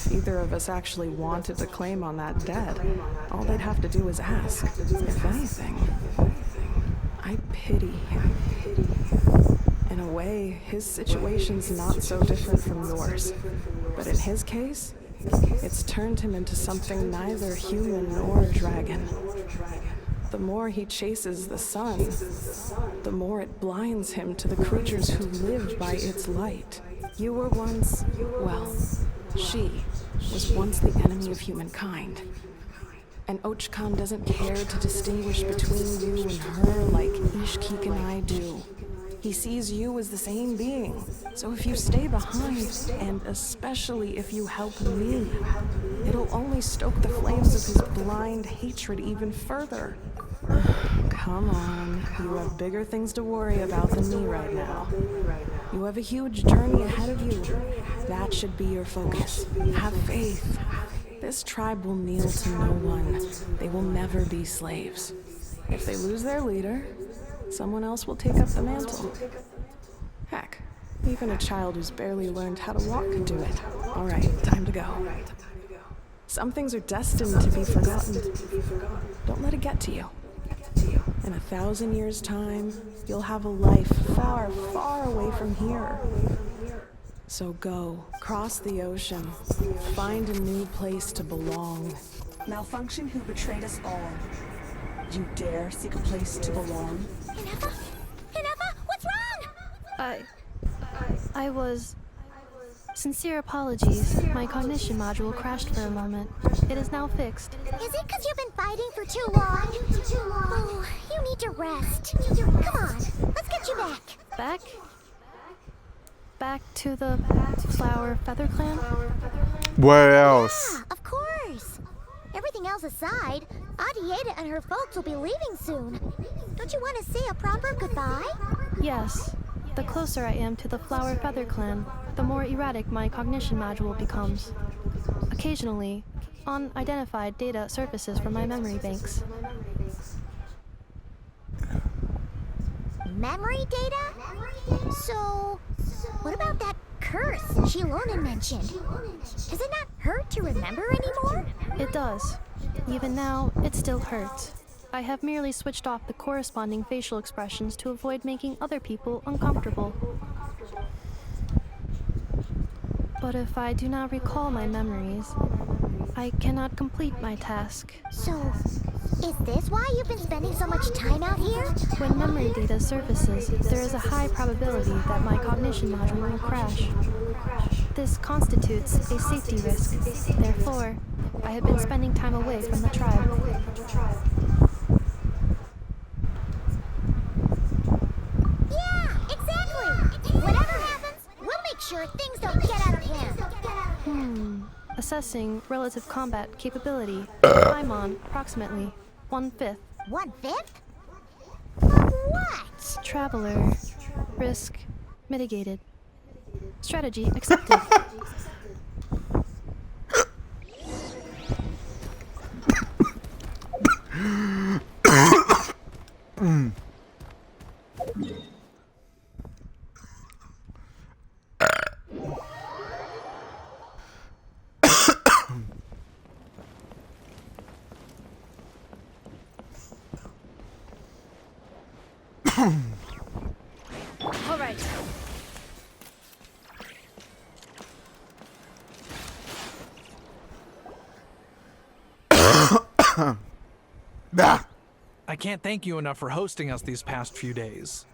F: If either of us actually wanted to claim on that debt, all they'd have to do is ask. If anything, I pity him. In a way, his situation's not so different from yours. But in his case, it's turned him into something neither human nor dragon. The more he chases the sun, the more it blinds him to the creatures who live by its light. You were once, well, she was once the enemy of humankind. And Ochkan doesn't care to distinguish between you and her like Ishkik and I do. He sees you as the same being. So if you stay behind, and especially if you help me, it'll only stoke the flames of his blind hatred even further. Come on, you have bigger things to worry about than me right now. You have a huge journey ahead of you. That should be your focus. Have faith. This tribe will kneel to no one. They will never be slaves. If they lose their leader, someone else will take up the mantle. Heck, even a child who's barely learned how to walk could do it. All right, time to go. Some things are destined to be forgotten. Don't let it get to you. In 1,000 years' time, you'll have a life far, far away from here. So go, cross the ocean, find a new place to belong.
S: Malfunction who betrayed us all. You dare seek a place to belong?
G: Hinefa? Hinefa, what's wrong?
Q: I was... Sincere apologies. My cognition module crashed for a moment. It is now fixed.
G: Is it because you've been fighting for too long? Oh, you need to rest. Come on, let's get you back.
Q: Back? Back to the Flower Feather Clan?
A: Where else?
G: Yeah, of course. Everything else aside, Adieta and her folks will be leaving soon. Don't you want to say a proper goodbye?
Q: Yes. The closer I am to the Flower Feather Clan, the more erratic my cognition module becomes. Occasionally, unidentified data surfaces from my memory banks.
G: Memory data? So, what about that curse Shilonen mentioned? Does it not hurt to remember anymore?
Q: It does. Even now, it still hurts. I have merely switched off the corresponding facial expressions to avoid making other people uncomfortable. But if I do not recall my memories, I cannot complete my task.
G: So, is this why you've been spending so much time out here?
Q: When memory data surfaces, there is a high probability that my cognition module will crash. This constitutes a safety risk. Therefore, I have been spending time away from the tribe.
G: Yeah, exactly! Whatever happens, we'll make sure things don't get out of hand.
Q: Assessing relative combat capability. I'm on approximately 1/5.
G: 1/5? Of what?
Q: Traveler. Risk mitigated. Strategy accepted.
U: All right.
V: I can't thank you enough for hosting us these past few days.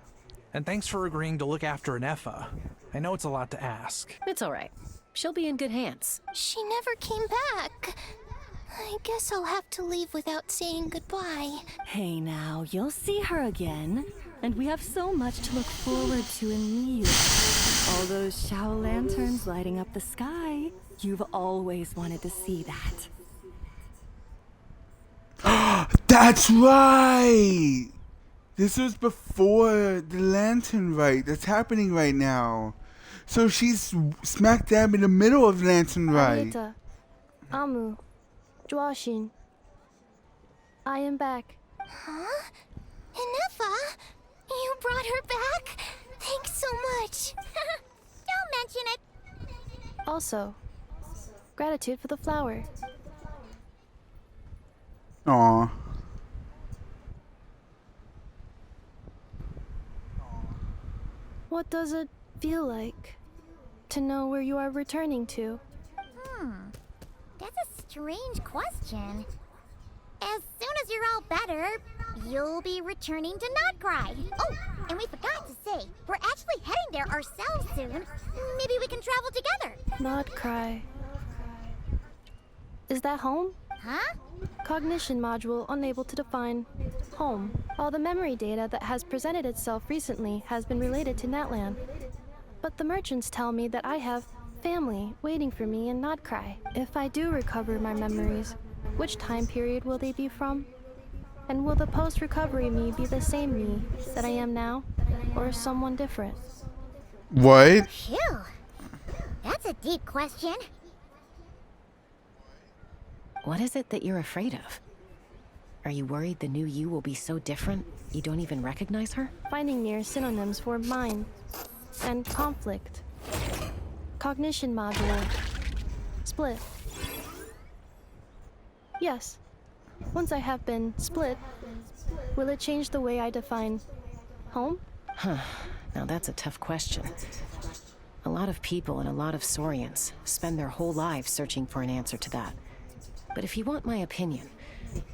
V: And thanks for agreeing to look after an Effa. I know it's a lot to ask.
P: It's all right. She'll be in good hands.
G: She never came back. I guess I'll have to leave without saying goodbye.
U: Hey now, you'll see her again. And we have so much to look forward to in Niu. All those Shao lanterns lighting up the sky. You've always wanted to see that.
A: That's right! This was before the lantern rite that's happening right now. So she's smack dab in the middle of lantern rite.
Q: Arieta, Amu, Joashin. I am back.
G: Huh? Inefa? You brought her back? Thanks so much. Don't mention it.
Q: Also, gratitude for the flower.
A: Aw.
Q: What does it feel like to know where you are returning to?
G: That's a strange question. As soon as you're all better, you'll be returning to Notcry. Oh, and we forgot to say, we're actually heading there ourselves soon. Maybe we can travel together.
Q: Notcry. Is that home?
G: Huh?
Q: Cognition module unable to define home. All the memory data that has presented itself recently has been related to Natlan. But the merchants tell me that I have family waiting for me in Notcry. If I do recover my memories, which time period will they be from? And will the post-recovery me be the same me that I am now, or someone different?
A: What?
G: Phew. That's a deep question.
P: What is it that you're afraid of? Are you worried the new you will be so different you don't even recognize her?
Q: Finding near synonyms for mind and conflict. Cognition module. Split. Yes. Once I have been split, will it change the way I define home?
P: Huh. Now that's a tough question. A lot of people and a lot of Saurians spend their whole lives searching for an answer to that. But if you want my opinion,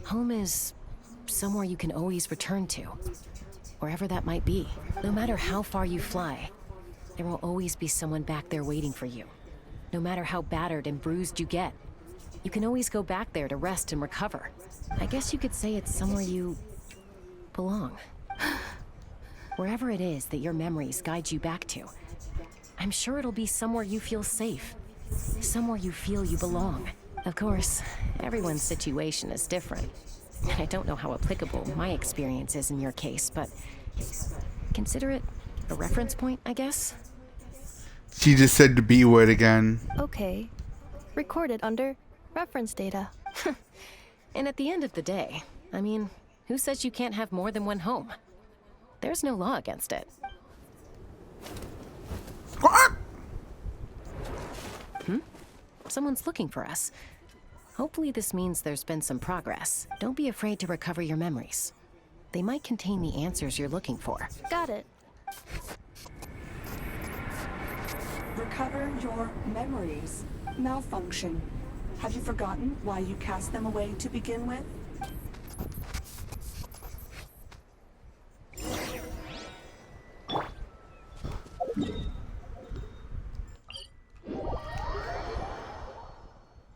P: home is somewhere you can always return to. Wherever that might be. No matter how far you fly, there will always be someone back there waiting for you. No matter how battered and bruised you get, you can always go back there to rest and recover. I guess you could say it's somewhere you belong. Wherever it is that your memories guide you back to, I'm sure it'll be somewhere you feel safe. Somewhere you feel you belong. Of course, everyone's situation is different. I don't know how applicable my experience is in your case, but consider it a reference point, I guess.
A: She just said the B word again.
Q: Okay. Recorded under reference data.
P: And at the end of the day, I mean, who says you can't have more than one home? There's no law against it. Someone's looking for us. Hopefully this means there's been some progress. Don't be afraid to recover your memories. They might contain the answers you're looking for.
Q: Got it.
S: Recover your memories. Malfunction. Have you forgotten why you cast them away to begin with?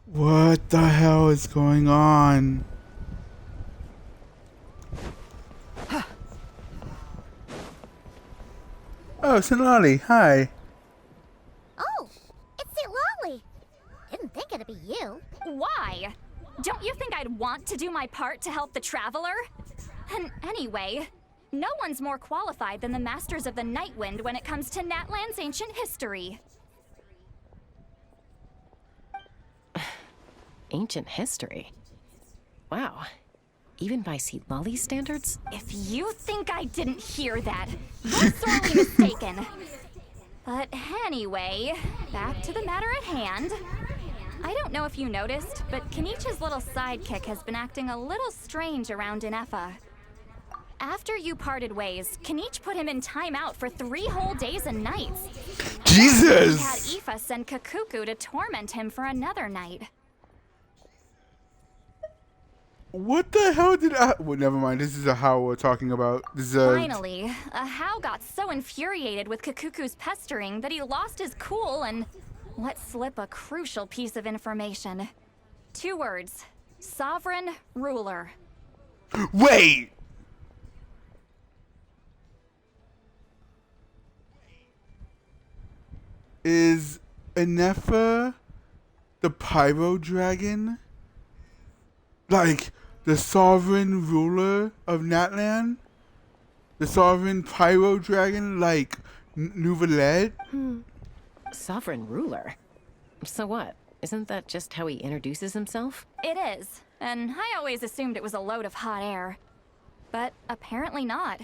A: What the hell is going on? Oh, Sonali, hi.
G: Oh, it's Silali. Didn't think it'd be you.
H: Why? Don't you think I'd want to do my part to help the Traveler? And anyway, no one's more qualified than the Masters of the Nightwind when it comes to Natlan's ancient history.
P: Ancient history? Wow. Even by Silali's standards?
H: If you think I didn't hear that, you're sorely mistaken. But anyway, back to the matter at hand. I don't know if you noticed, but Kenichi's little sidekick has been acting a little strange around Inefa. After you parted ways, Kenichi put him in timeout for 3 whole days and nights.
A: Jesus!
H: He had Aoife send Kakuku to torment him for another night.
A: What the hell did I... Well, never mind. This is a how we're talking about. This is a...
H: Finally, Ahau got so infuriated with Kakuku's pestering that he lost his cool and let slip a crucial piece of information. 2 words. Sovereign ruler.
A: Wait! Is Inefa the Pyro Dragon? Like, the sovereign ruler of Natlan? The sovereign Pyro Dragon like Nouvelette?
P: Sovereign ruler? So what? Isn't that just how he introduces himself?
H: It is, and I always assumed it was a load of hot air. But apparently not.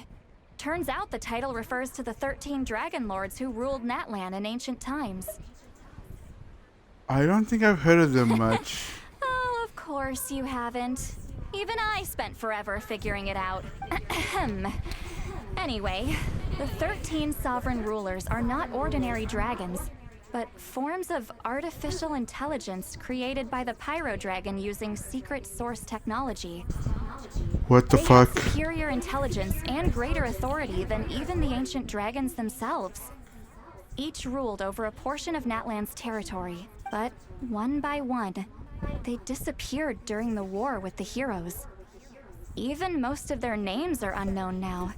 H: Turns out the title refers to the 13 Dragon Lords who ruled Natlan in ancient times.
A: I don't think I've heard of them much.
H: Oh, of course you haven't. Even I spent forever figuring it out. Anyway, the 13 sovereign rulers are not ordinary dragons, but forms of artificial intelligence created by the Pyro Dragon using secret source technology.
A: What the
H: They
A: fuck?
H: have superior intelligence and greater authority than even the ancient dragons themselves. Each ruled over a portion of Natlan's territory, but one by one, they disappeared during the war with the heroes. Even most of their names are unknown now,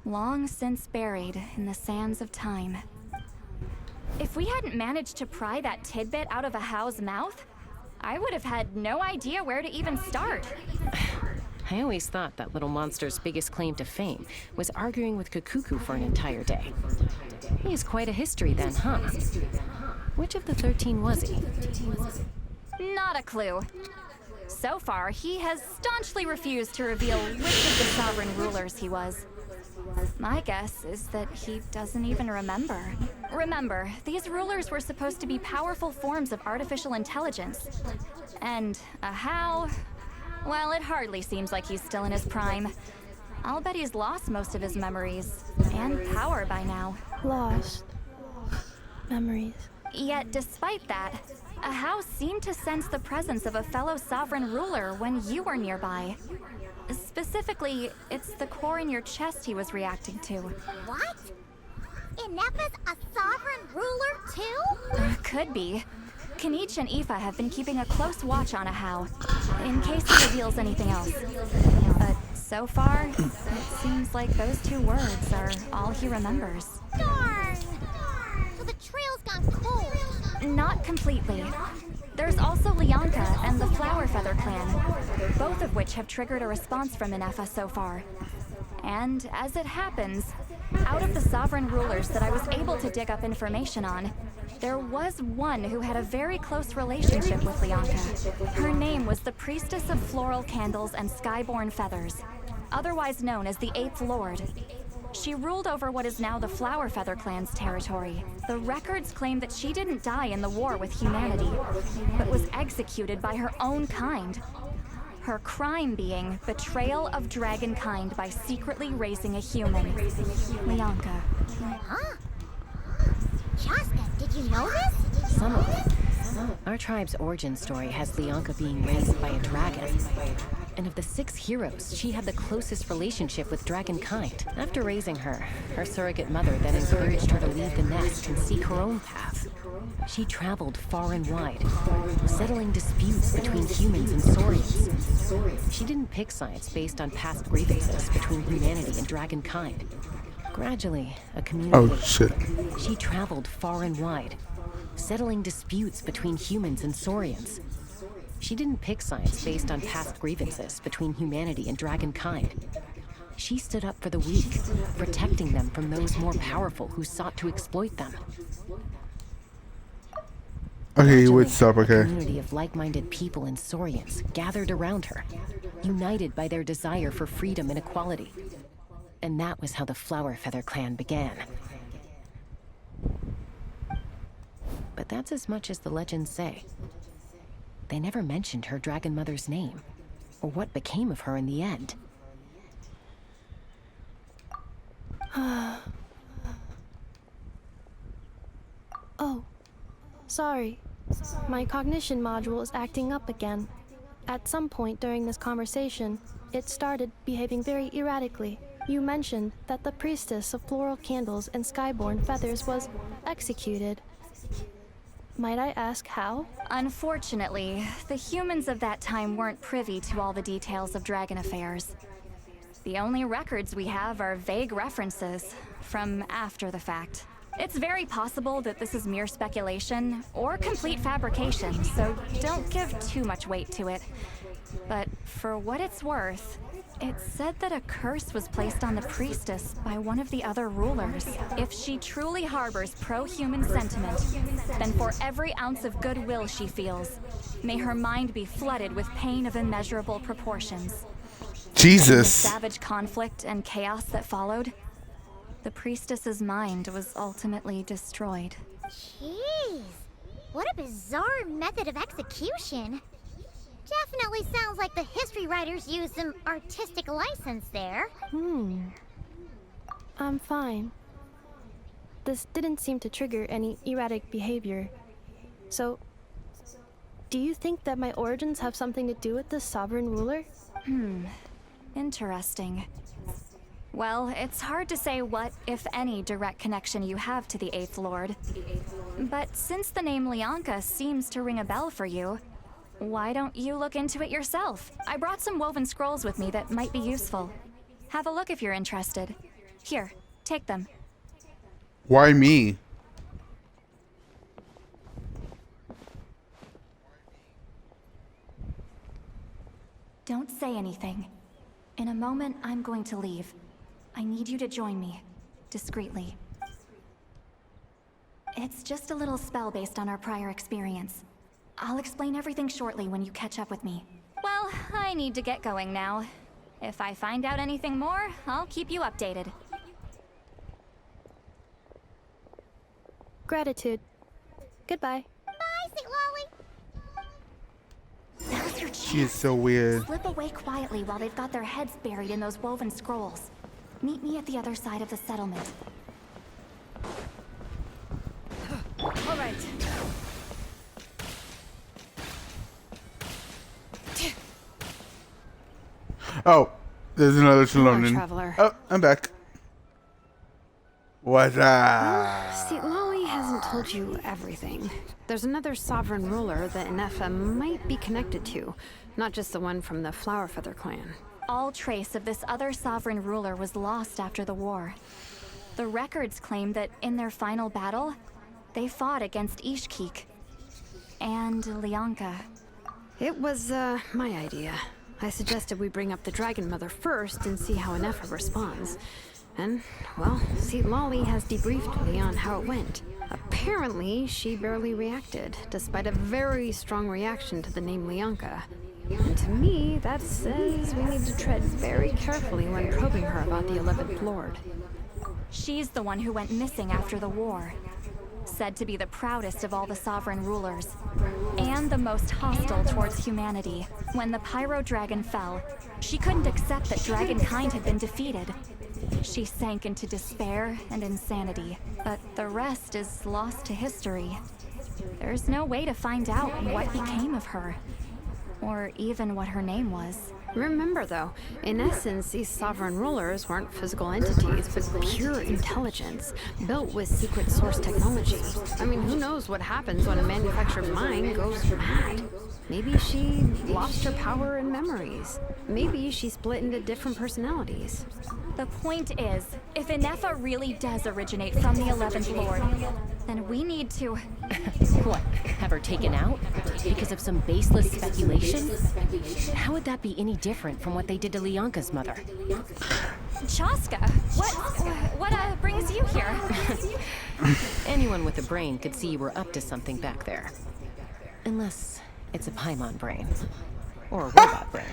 H: long since buried in the sands of time. If we hadn't managed to pry that tidbit out of Ahau's mouth, I would have had no idea where to even start.
P: I always thought that little monster's biggest claim to fame was arguing with Kakuku for an entire day. He has quite a history then, huh? Which of the 13 was he?
H: Not a clue. So far, he has staunchly refused to reveal which of the sovereign rulers he was. My guess is that he doesn't even remember. Remember, these rulers were supposed to be powerful forms of artificial intelligence. And Ahau, well, it hardly seems like he's still in his prime. I'll bet he's lost most of his memories and power by now.
Q: Lost memories.
H: Yet, despite that, Ahau seemed to sense the presence of a fellow sovereign ruler when you were nearby. Specifically, it's the core in your chest he was reacting to.
G: What? Inefa's a sovereign ruler too?
H: Could be. Kenichi and Aoife have been keeping a close watch on Ahau, in case he reveals anything else. But so far, it seems like those 2 words are all he remembers.
G: Darn! So the trail's gone cold.
H: Not completely. There's also Lianka and the Flower Feather clan, both of which have triggered a response from Inefa so far. And as it happens, out of the sovereign rulers that I was able to dig up information on, there was one who had a very close relationship with Lianka. Her name was the Priestess of Floral Candles and Skyborn Feathers, otherwise known as the 8th Lord. She ruled over what is now the Flower Feather clan's territory. The records claim that she didn't die in the war with humanity, but was executed by her own kind. Her crime being betrayal of dragonkind by secretly raising a human. Lianka.
G: Huh? Chaska, did You know this?
P: Some of it. Our tribe's origin story has Lianka being raised by a dragon. And of the 6 heroes, she had the closest relationship with dragonkind. After raising her, her surrogate mother then encouraged her to leave the nest and seek her own path. She traveled far and wide, settling disputes between humans and saurians. She didn't pick sides based on past grievances between humanity and dragonkind. Gradually, a community.
A: Oh shit.
P: She traveled far and wide, settling disputes between humans and saurians. She didn't pick sides based on past grievances between humanity and dragonkind. She stood up for the weak, protecting them from those more powerful who sought to exploit them.
A: Okay, you would stop,
P: A
A: okay.
P: community of like-minded people and saurians gathered around her, united by their desire for freedom and equality. And that was how the Flower Feather clan began. But that's as much as the legends say. They never mentioned her dragon mother's name, or what became of her in the end.
Q: Oh, sorry. My cognition module is acting up again. At some point during this conversation, it started behaving very erratically. You mentioned that the priestess of floral candles and skyborn feathers was executed. Might I ask how?
H: Unfortunately, the humans of that time weren't privy to all the details of dragon affairs. The only records we have are vague references from after the fact. It's very possible that this is mere speculation or complete fabrication, so don't give too much weight to it. But for what it's worth, it's said that a curse was placed on the priestess by one of the other rulers. If she truly harbors pro-human sentiment, then for every ounce of goodwill she feels, may her mind be flooded with pain of immeasurable proportions.
A: Jesus.
H: In the savage conflict and chaos that followed, the priestess's mind was ultimately destroyed.
G: Jeez, what a bizarre method of execution. Definitely sounds like the history writers used some artistic license there.
Q: I'm fine. This didn't seem to trigger any erratic behavior. So, do you think that my origins have something to do with this sovereign ruler?
H: Interesting. Well, it's hard to say what, if any, direct connection you have to the 8th Lord. But since the name Lianka seems to ring a bell for you, why don't you look into it yourself? I brought some woven scrolls with me that might be useful. Have a look if you're interested. Here, take them.
A: Why me?
H: Don't say anything. In a moment, I'm going to leave. I need you to join me, discreetly. It's just a little spell based on our prior experience. I'll explain everything shortly when you catch up with me. Well, I need to get going now. If I find out anything more, I'll keep you updated.
Q: Gratitude. Goodbye.
G: Bye, St. Lolly.
H: Now's your chance.
A: She is so weird.
H: Slip away quietly while they've got their heads buried in those woven scrolls. Meet me at the other side of the settlement.
R: All right.
A: Oh, there's another
R: Hello,
A: Shalomnin.
R: traveler.
A: Oh, I'm back. What's up?
R: See, Lolly hasn't told you everything. There's another sovereign ruler that Inefa might be connected to, not just the one from the Flower Feather clan.
H: All trace of this other sovereign ruler was lost after the war. The records claim that in their final battle, they fought against Ishkik and Lianka.
R: It was, my idea. I suggested we bring up the Dragon Mother first and see how Inefa responds. And, well, see, Lolly has debriefed me on how it went. Apparently, she barely reacted, despite a very strong reaction to the name Lianka. And to me, that says we need to tread very carefully when probing her about the 11th Lord.
H: She's the one who went missing after the war. Said to be the proudest of all the sovereign rulers. And the most hostile towards humanity. When the Pyro Dragon fell, she couldn't accept that dragonkind had been defeated. She sank into despair and insanity, but the rest is lost to history. There's no way to find out what became of her, or even what her name was.
R: Remember, though, in essence, these sovereign rulers weren't physical entities, but pure intelligence, built with secret source technology. I mean, who knows what happens when a manufactured mind goes mad? Maybe she lost her power and memories. Maybe she split into different personalities.
H: The point is, if Inefa really does originate from the 11th Lord, then we need to...
P: What? Have her taken out? Because of some baseless speculation? How would that be any different from what they did to Lianka's mother?
H: Chaska, what brings you here?
P: Anyone with a brain could see you were up to something back there. Unless it's a Paimon brain. Or a robot brain.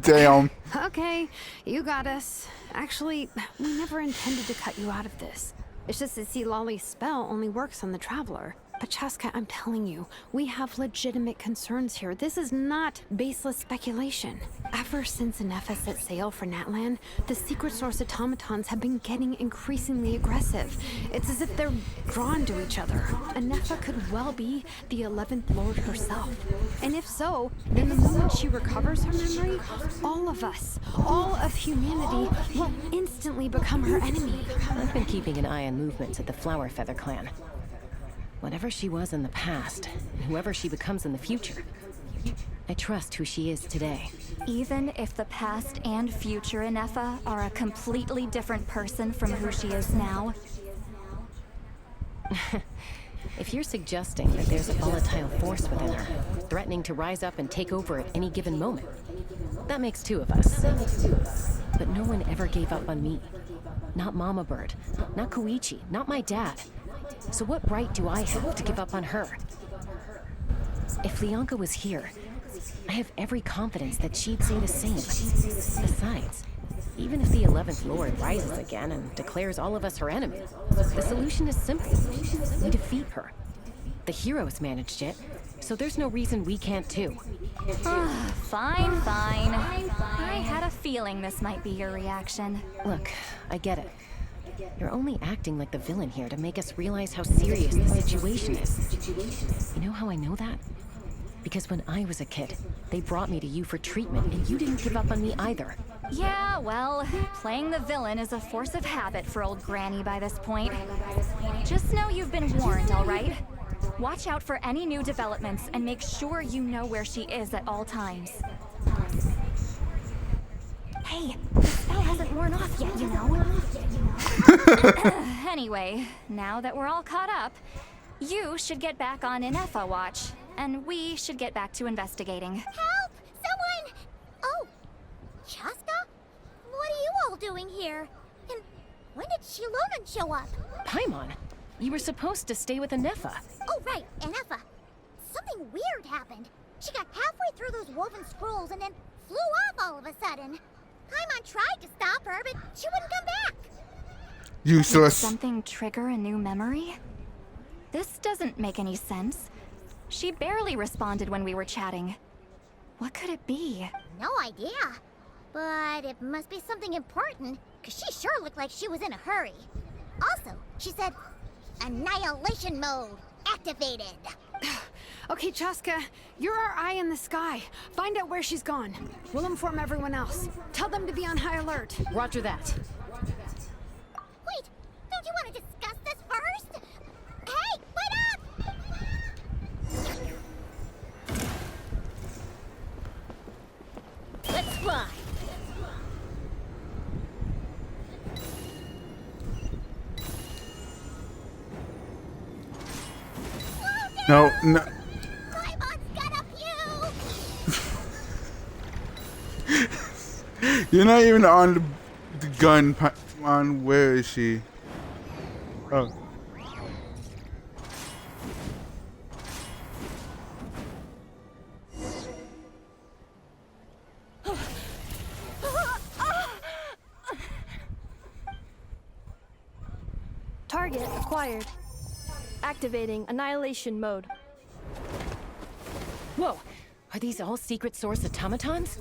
A: Damn.
R: Okay, you got us. Actually, we never intended to cut you out of this. It's just that see, Lolly's spell only works on the Traveler. But Chaska, I'm telling you, we have legitimate concerns here. This is not baseless speculation. Ever since Inefa set sail for Natlan, the secret source automatons have been getting increasingly aggressive. It's as if they're drawn to each other. Inefa could well be the 11th Lord herself. And if so, then the moment she recovers her memory, all of us, all of humanity, will instantly become her enemy.
P: I've been keeping an eye on movements at the Flower Feather clan. Whatever she was in the past, and whoever she becomes in the future, I trust who she is today.
H: Even if the past and future Inefa are a completely different person from who she is now?
P: If you're suggesting that there's a volatile force within her, threatening to rise up and take over at any given moment, that makes two of us. But no one ever gave up on me. Not Mama Bird, not Koichi, not my dad. So what right do I have to give up on her? If Lianka was here, I have every confidence that she'd say the same. Besides, even if the 11th Lord rises again and declares all of us her enemy, the solution is simple. We defeat her. The heroes managed it, so there's no reason we can't too.
H: Fine. I had a feeling this might be your reaction.
P: Look, I get it. You're only acting like the villain here to make us realize how serious the situation is. You know how I know that? Because when I was a kid, they brought me to you for treatment, and you didn't give up on me either.
H: Yeah, well, playing the villain is a force of habit for old Granny by this point. Just know you've been warned, all right? Watch out for any new developments and make sure you know where she is at all times. Hey, the spell hasn't worn off yet, you know? Anyway, now that we're all caught up, you should get back on Inefa watch, and we should get back to investigating.
G: Help! Someone! Oh, Chaska? What are you all doing here? And when did Shilonan show up?
P: Paimon, you were supposed to stay with Inefa.
G: Oh, right, Inefa. Something weird happened. She got halfway through those woven scrolls and then flew off all of a sudden. Paimon tried to stop her, but she wouldn't come back.
A: Useless.
H: Did something trigger a new memory? This doesn't make any sense. She barely responded when we were chatting. What could it be?
G: No idea. But it must be something important, because she sure looked like she was in a hurry. Also, she said, annihilation mode activated.
R: Okay, Chaska, you're our eye in the sky. Find out where she's gone. We'll inform everyone else. Tell them to be on high alert.
P: Roger that.
G: Wait, don't you want to discuss this first? Hey, wait up!
E: Let's fly.
A: No. You're not even on the gun. On where is she? Oh.
Q: Target acquired. Activating annihilation mode.
P: Whoa! Are these all secret source automatons?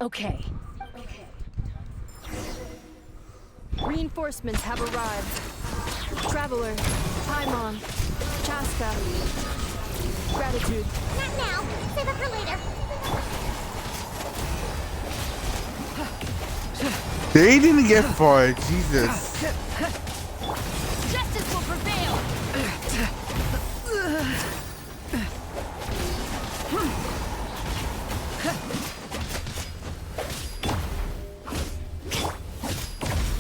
P: Okay.
Q: Reinforcements have arrived. Traveler, Paimon, Chaska. Gratitude.
G: Not now. Save it for later.
A: They didn't get far, Jesus.
I: Justice will prevail!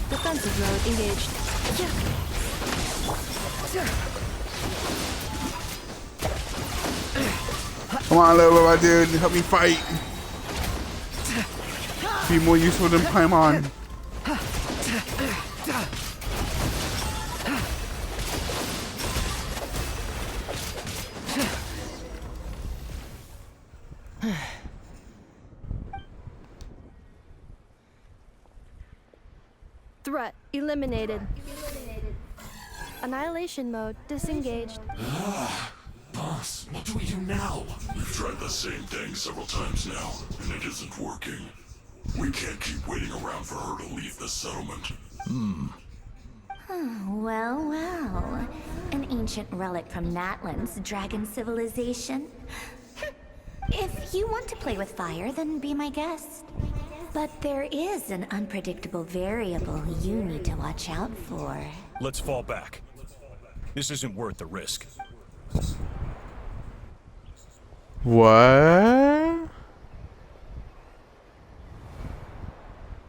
Q: Defensive mode engaged.
A: Come on, little my dude, help me fight. Be more useful than Paimon.
Q: Threat eliminated. Annihilation mode disengaged.
J: Boss, what do we do now? We've tried the same thing several times now, and it isn't working. We can't keep waiting around for her to leave the settlement.
H: Well, well. An ancient relic from Natlan's dragon civilization. If you want to play with fire, then be my guest. But there is an unpredictable variable you need to watch out for.
L: Let's fall back. This isn't worth the risk.
A: What?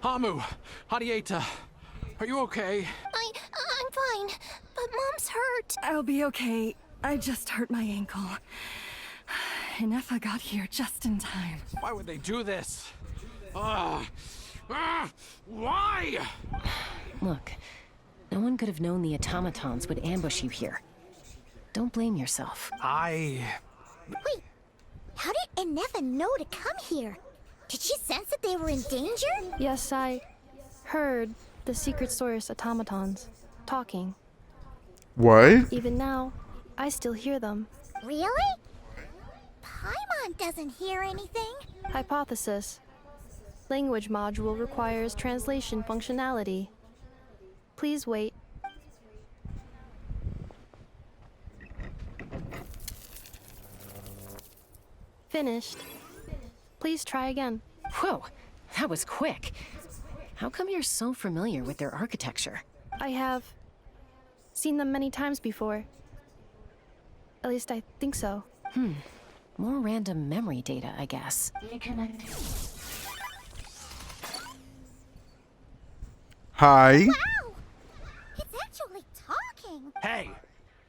V: Hamu, Hadieta, are you okay?
D: I'm fine, but Mom's hurt.
U: I'll be okay. I just hurt my ankle. And Effa got here just in time.
V: Why would they do this? Why?
P: Look, no one could have known the automatons would ambush you here. Don't blame yourself.
G: Wait, how did Enefa know to come here? Did she sense that they were in danger?
Q: Yes, I heard the secret source automatons talking.
A: What?
Q: Even now, I still hear them.
G: Really? Paimon doesn't hear anything.
Q: Hypothesis. Language module requires translation functionality. Please wait. Finished. Please try again.
P: Whoa, that was quick. How come you're so familiar with their architecture?
Q: I have seen them many times before. At least I think so.
P: More random memory data, I guess.
A: Hi.
G: Wow! It's actually talking!
V: Hey,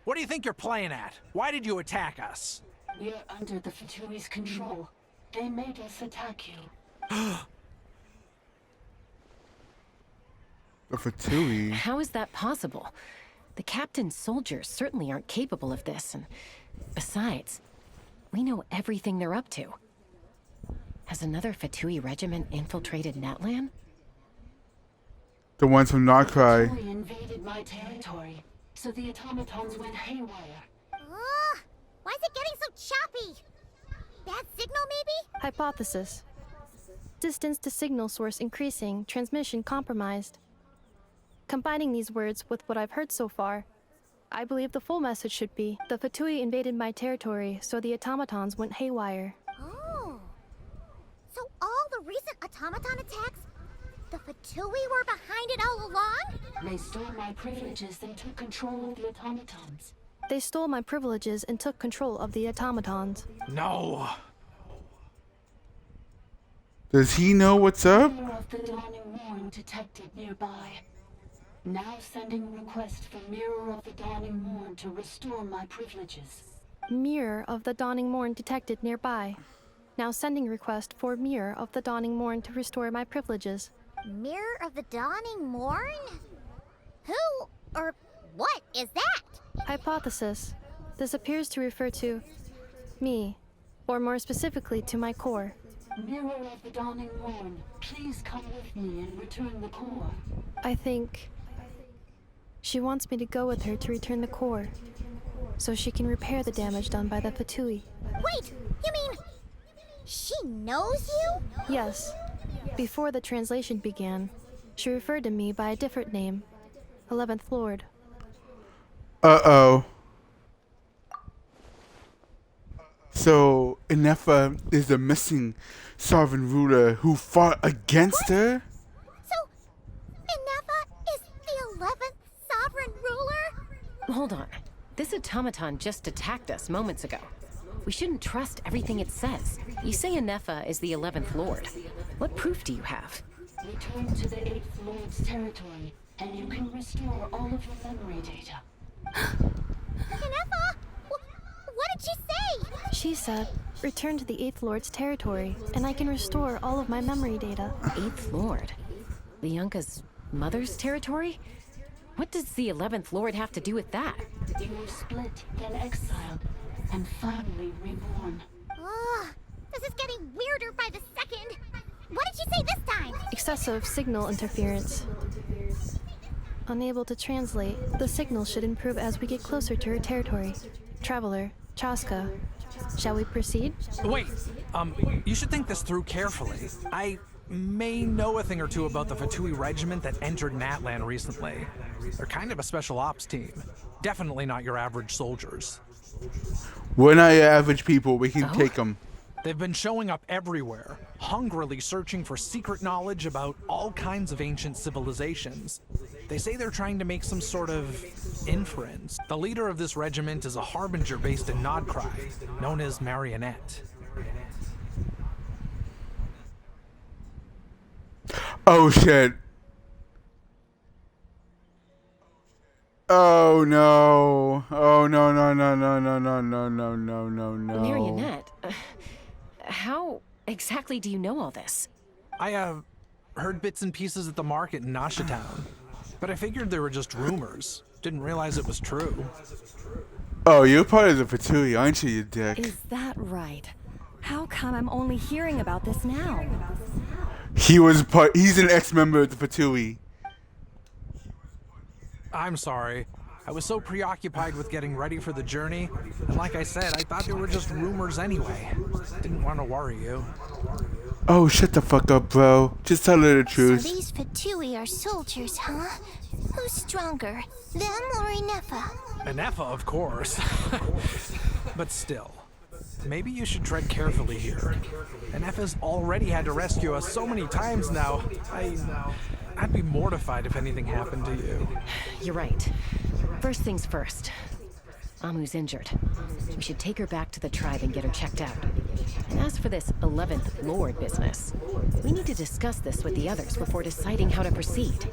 V: what do you think you're playing at? Why did you attack us?
M: We're under the Fatui's control. They made us attack you.
A: The Fatui.
P: How is that possible? The captain's soldiers certainly aren't capable of this, and besides, we know everything they're up to. Has another Fatui regiment infiltrated Natlan?
A: The ones from Notcry.
M: Fatui invaded my territory, so the automatons went haywire.
G: Why is it getting so choppy? Bad signal, maybe?
Q: Hypothesis. Distance to signal source increasing, transmission compromised. Combining these words with what I've heard so far, I believe the full message should be, the Fatui invaded my territory, so the automatons went haywire.
G: Oh. So all the recent automaton attacks, the Fatui were behind it all along?
M: They stole my privileges and took control of the automatons.
Q: They stole my privileges and took control of the automatons.
V: No.
A: Does he know what's up?
M: Mirror of the Dawning Morn detected nearby. Now sending request for Mirror of the Dawning Morn to restore my privileges.
Q: Mirror of the Dawning Morn detected nearby. Now sending request for Mirror of the Dawning Morn to restore my privileges.
G: Mirror of the Dawning Morn? Who or what is that?
Q: Hypothesis. This appears to refer to me, or more specifically to my core.
M: Mirror of the Dawning Morn, please come with me and return the core.
Q: I think she wants me to go with her to return the core, so she can repair the damage done by the Fatui.
G: Wait, you mean she knows you?
Q: Yes. Before the translation began, She referred to me by a different name, 11th Lord.
A: Uh-oh. So, Inefa is the missing sovereign ruler who fought against her?
G: So, Inefa is the 11th sovereign ruler?
P: Hold on. This automaton just attacked us moments ago. We shouldn't trust everything it says. You say Inefa is the 11th Lord. What proof do you have?
M: Return to the 8th Lord's territory, and you can restore all of your memory data.
G: Inefa! What did she say?
Q: She said, return to the 8th Lord's territory, and I can restore all of my memory data.
P: 8th Lord? Bianca's mother's territory? What does the 11th Lord have to do with that?
M: You were split, then exiled, and finally reborn.
G: Ugh, this is getting weirder by the second. What did she say this time?
Q: Excessive signal interference. Unable to translate, the signal should improve as we get closer to her territory. Traveler, Chaska, shall we proceed?
V: Wait, you should think this through carefully. I may know a thing or two about the Fatui regiment that entered Natlan recently. They're kind of a special ops team. Definitely not your average soldiers.
A: We're not your average people. We can take them.
V: They've been showing up everywhere, hungrily searching for secret knowledge about all kinds of ancient civilizations. They say they're trying to make some sort of inference. The leader of this regiment is a harbinger based in Nodcry, known as Marionette.
A: Oh shit. Oh no. Oh no no no no no no no no no no no.
P: Marionette? How exactly do you know all this?
V: I heard bits and pieces at the market in Nasha Town, but I figured they were just rumors. Didn't realize it was true.
A: Oh, you're part of the Fatui, aren't you, you dick?
U: Is that right? How come I'm only hearing about this now?
A: He's an ex-member of the Fatui.
V: I'm sorry. I was so preoccupied with getting ready for the journey, and like I said, I thought they were just rumors anyway. Didn't want to worry you.
A: Oh, shut the fuck up, bro. Just tell her the truth.
E: So these Fatui are soldiers, huh? Who's stronger, them or Inefa?
V: Inefa, of course. But still, maybe you should tread carefully here. Inefa's already had to rescue us so many times now. I'd be mortified if anything happened to you.
P: You're right. First things first. Amu's injured. We should take her back to the tribe and get her checked out. And as for this 11th Lord business, we need to discuss this with the others before deciding how to proceed.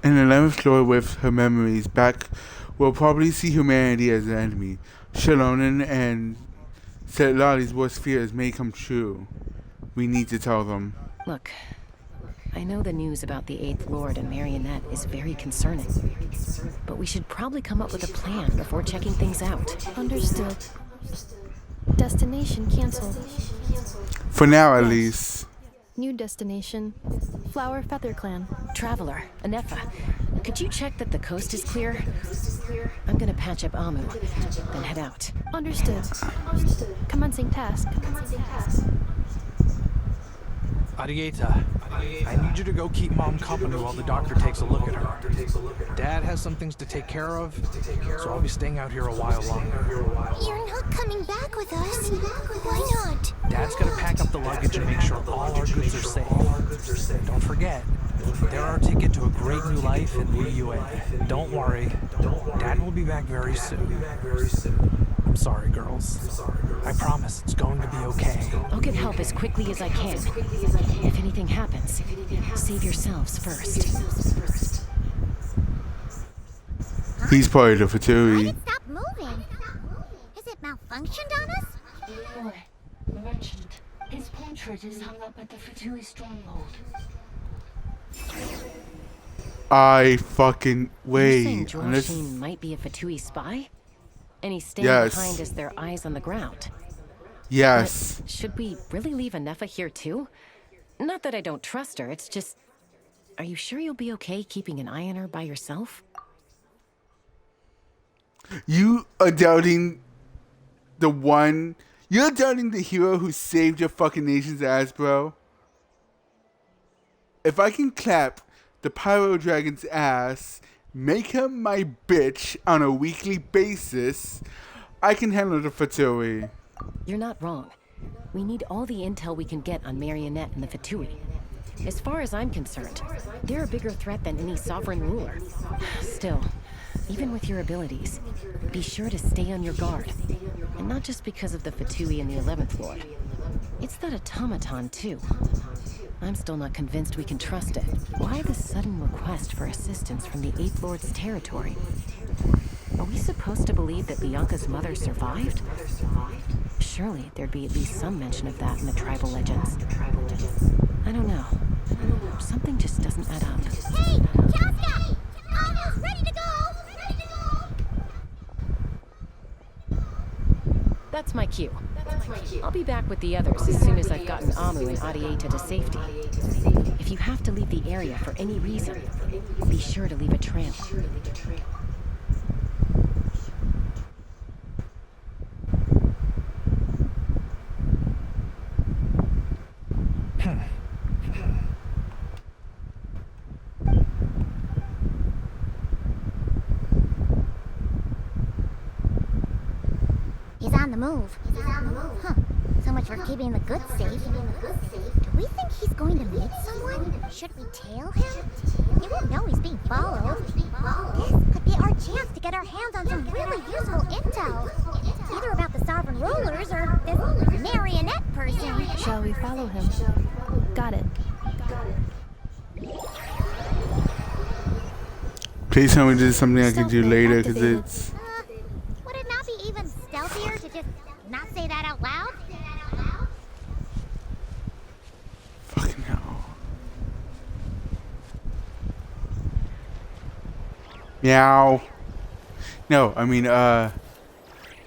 A: An 11th Lord with her memories back will probably see humanity as an enemy. Shalonen and Setlali's worst fears may come true. We need to tell them.
P: Look, I know the news about the 8th Lord and Marionette is very concerning, but we should probably come up with a plan before checking things out.
Q: Understood. Destination canceled.
A: For now, at least.
Q: New destination, Flower Feather Clan.
P: Traveler, Inefa, could you check that the coast is clear? I'm gonna patch up Amu, then head out.
Q: Understood. Commencing task.
V: Arieta, I need you to go keep Mom company while the doctor takes a look at her. Dad has some things to take care of, so I'll be staying out here a while longer.
E: You're not coming back with us. Why not?
V: Dad's gonna pack up the luggage and make sure all our goods are safe. Don't forget, they're our ticket to a great new life in Liyue. Don't worry, Dad will be back very soon. I'm sorry, girls. I promise it's going to be okay.
P: I'll get help as quickly as I can. If anything happens, save yourselves first.
A: He's part of the Fatui.
G: Stop moving. Is it malfunctioned on us?
M: Leroy, merchant. His portrait is hung up at the Fatui stronghold.
A: I fucking
P: You're saying
A: wait.
P: Joel Sheen might be a Fatui spy? And he's staying behind as their eyes on the ground.
A: Yes.
P: But should we really leave Inefa here too? Not that I don't trust her, it's just... Are you sure you'll be okay keeping an eye on her by yourself?
A: You are doubting the one... You're doubting the hero who saved your fucking nation's ass, bro. if I can clap the Pyro Dragon's ass, make him my bitch on a weekly basis, I can handle the Fatui.
P: You're not wrong. We need all the intel we can get on Marionette and the Fatui. As far as I'm concerned, they're a bigger threat than any sovereign ruler. Still, even with your abilities, be sure to stay on your guard. And not just because of the Fatui and the 11th Lord. It's that automaton, too. I'm still not convinced we can trust it. Why the sudden request for assistance from the 8th Lord's territory? Are we supposed to believe that Bianca's mother survived? Surely there'd be at least some mention of that in the tribal legends. I don't know. Something just doesn't add up.
G: Hey, Casca! Almost ready to go!
P: That's my cue. I'll be back with the others as soon as I've gotten Amu and Adieta to safety. If you have to leave the area for any reason, be sure to leave a trail.
G: He's on the move. Huh. So much for keeping the goods safe. Do we think he's going to meet someone? Should we tail him? He won't know he's being followed. This could be our chance to get our hands on some really useful intel. Either about the sovereign rulers or this marionette person.
Q: Shall we follow him? Got it.
A: Please tell me this is something I can do later, because it's...
G: Would it not be even stealthier to just not say that out loud?
A: Fucking hell. Meow. No, I mean,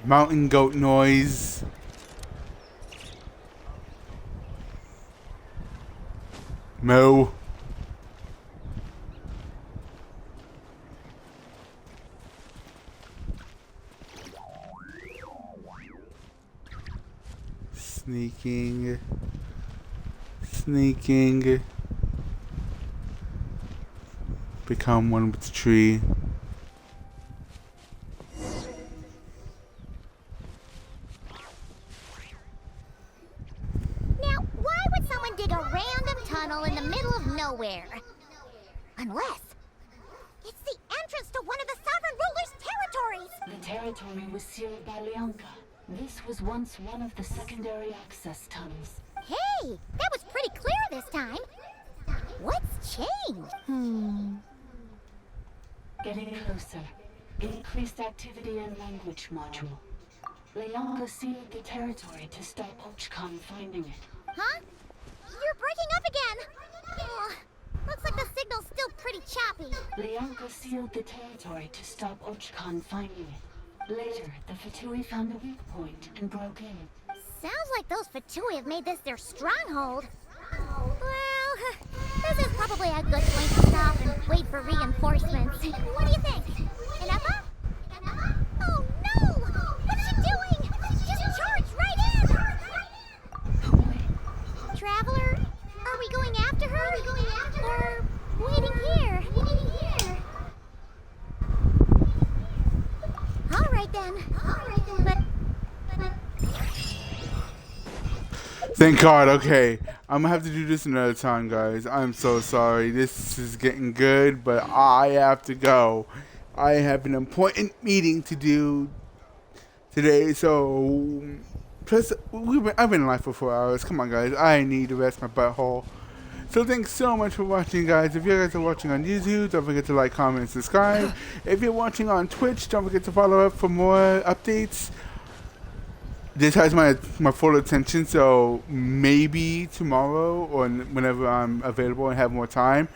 A: mountain goat noise. Moo. Sneaking. Sneaking. Become one with the tree.
G: Now, why would someone dig a random tunnel in the middle of nowhere? Unless it's the entrance to one of the sovereign ruler's territories!
M: The territory was sealed by Leonka. This was once one of the secondary access tunnels.
G: Hey, that was pretty clear this time. What's changed?
M: Getting closer. Increased activity in language module. Leonka sealed the territory to stop Ochkan finding it.
G: Huh? You're breaking up again! Ugh, looks like the signal's still pretty choppy.
M: Leonka sealed the territory to stop Ochkan finding it. Later, the Fatui found a weak point and broke in.
G: Sounds like those Fatui have made this their stronghold. Well, this is probably a good point to stop and wait for reinforcements. What do you think? Inepa? Oh no! What's she doing? Just charged right in! Traveler, are we going after her? Or waiting here? All right then. But
A: Thank God, okay. I'm gonna have to do this another time, guys. I'm so sorry. This is getting good, but I have to go. I have an important meeting to do today, so... Plus, I've been live for 4 hours. Come on, guys. I need to rest my butthole. So thanks so much for watching, guys. If you guys are watching on YouTube, don't forget to like, comment, and subscribe. If you're watching on Twitch, don't forget to follow up for more updates. This has my full attention, so maybe tomorrow or whenever I'm available and have more time,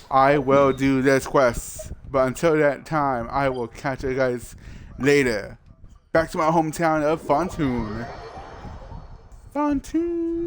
A: I will do this quest. But until that time, I will catch you guys later. Back to my hometown of Fontoon. Fontoon.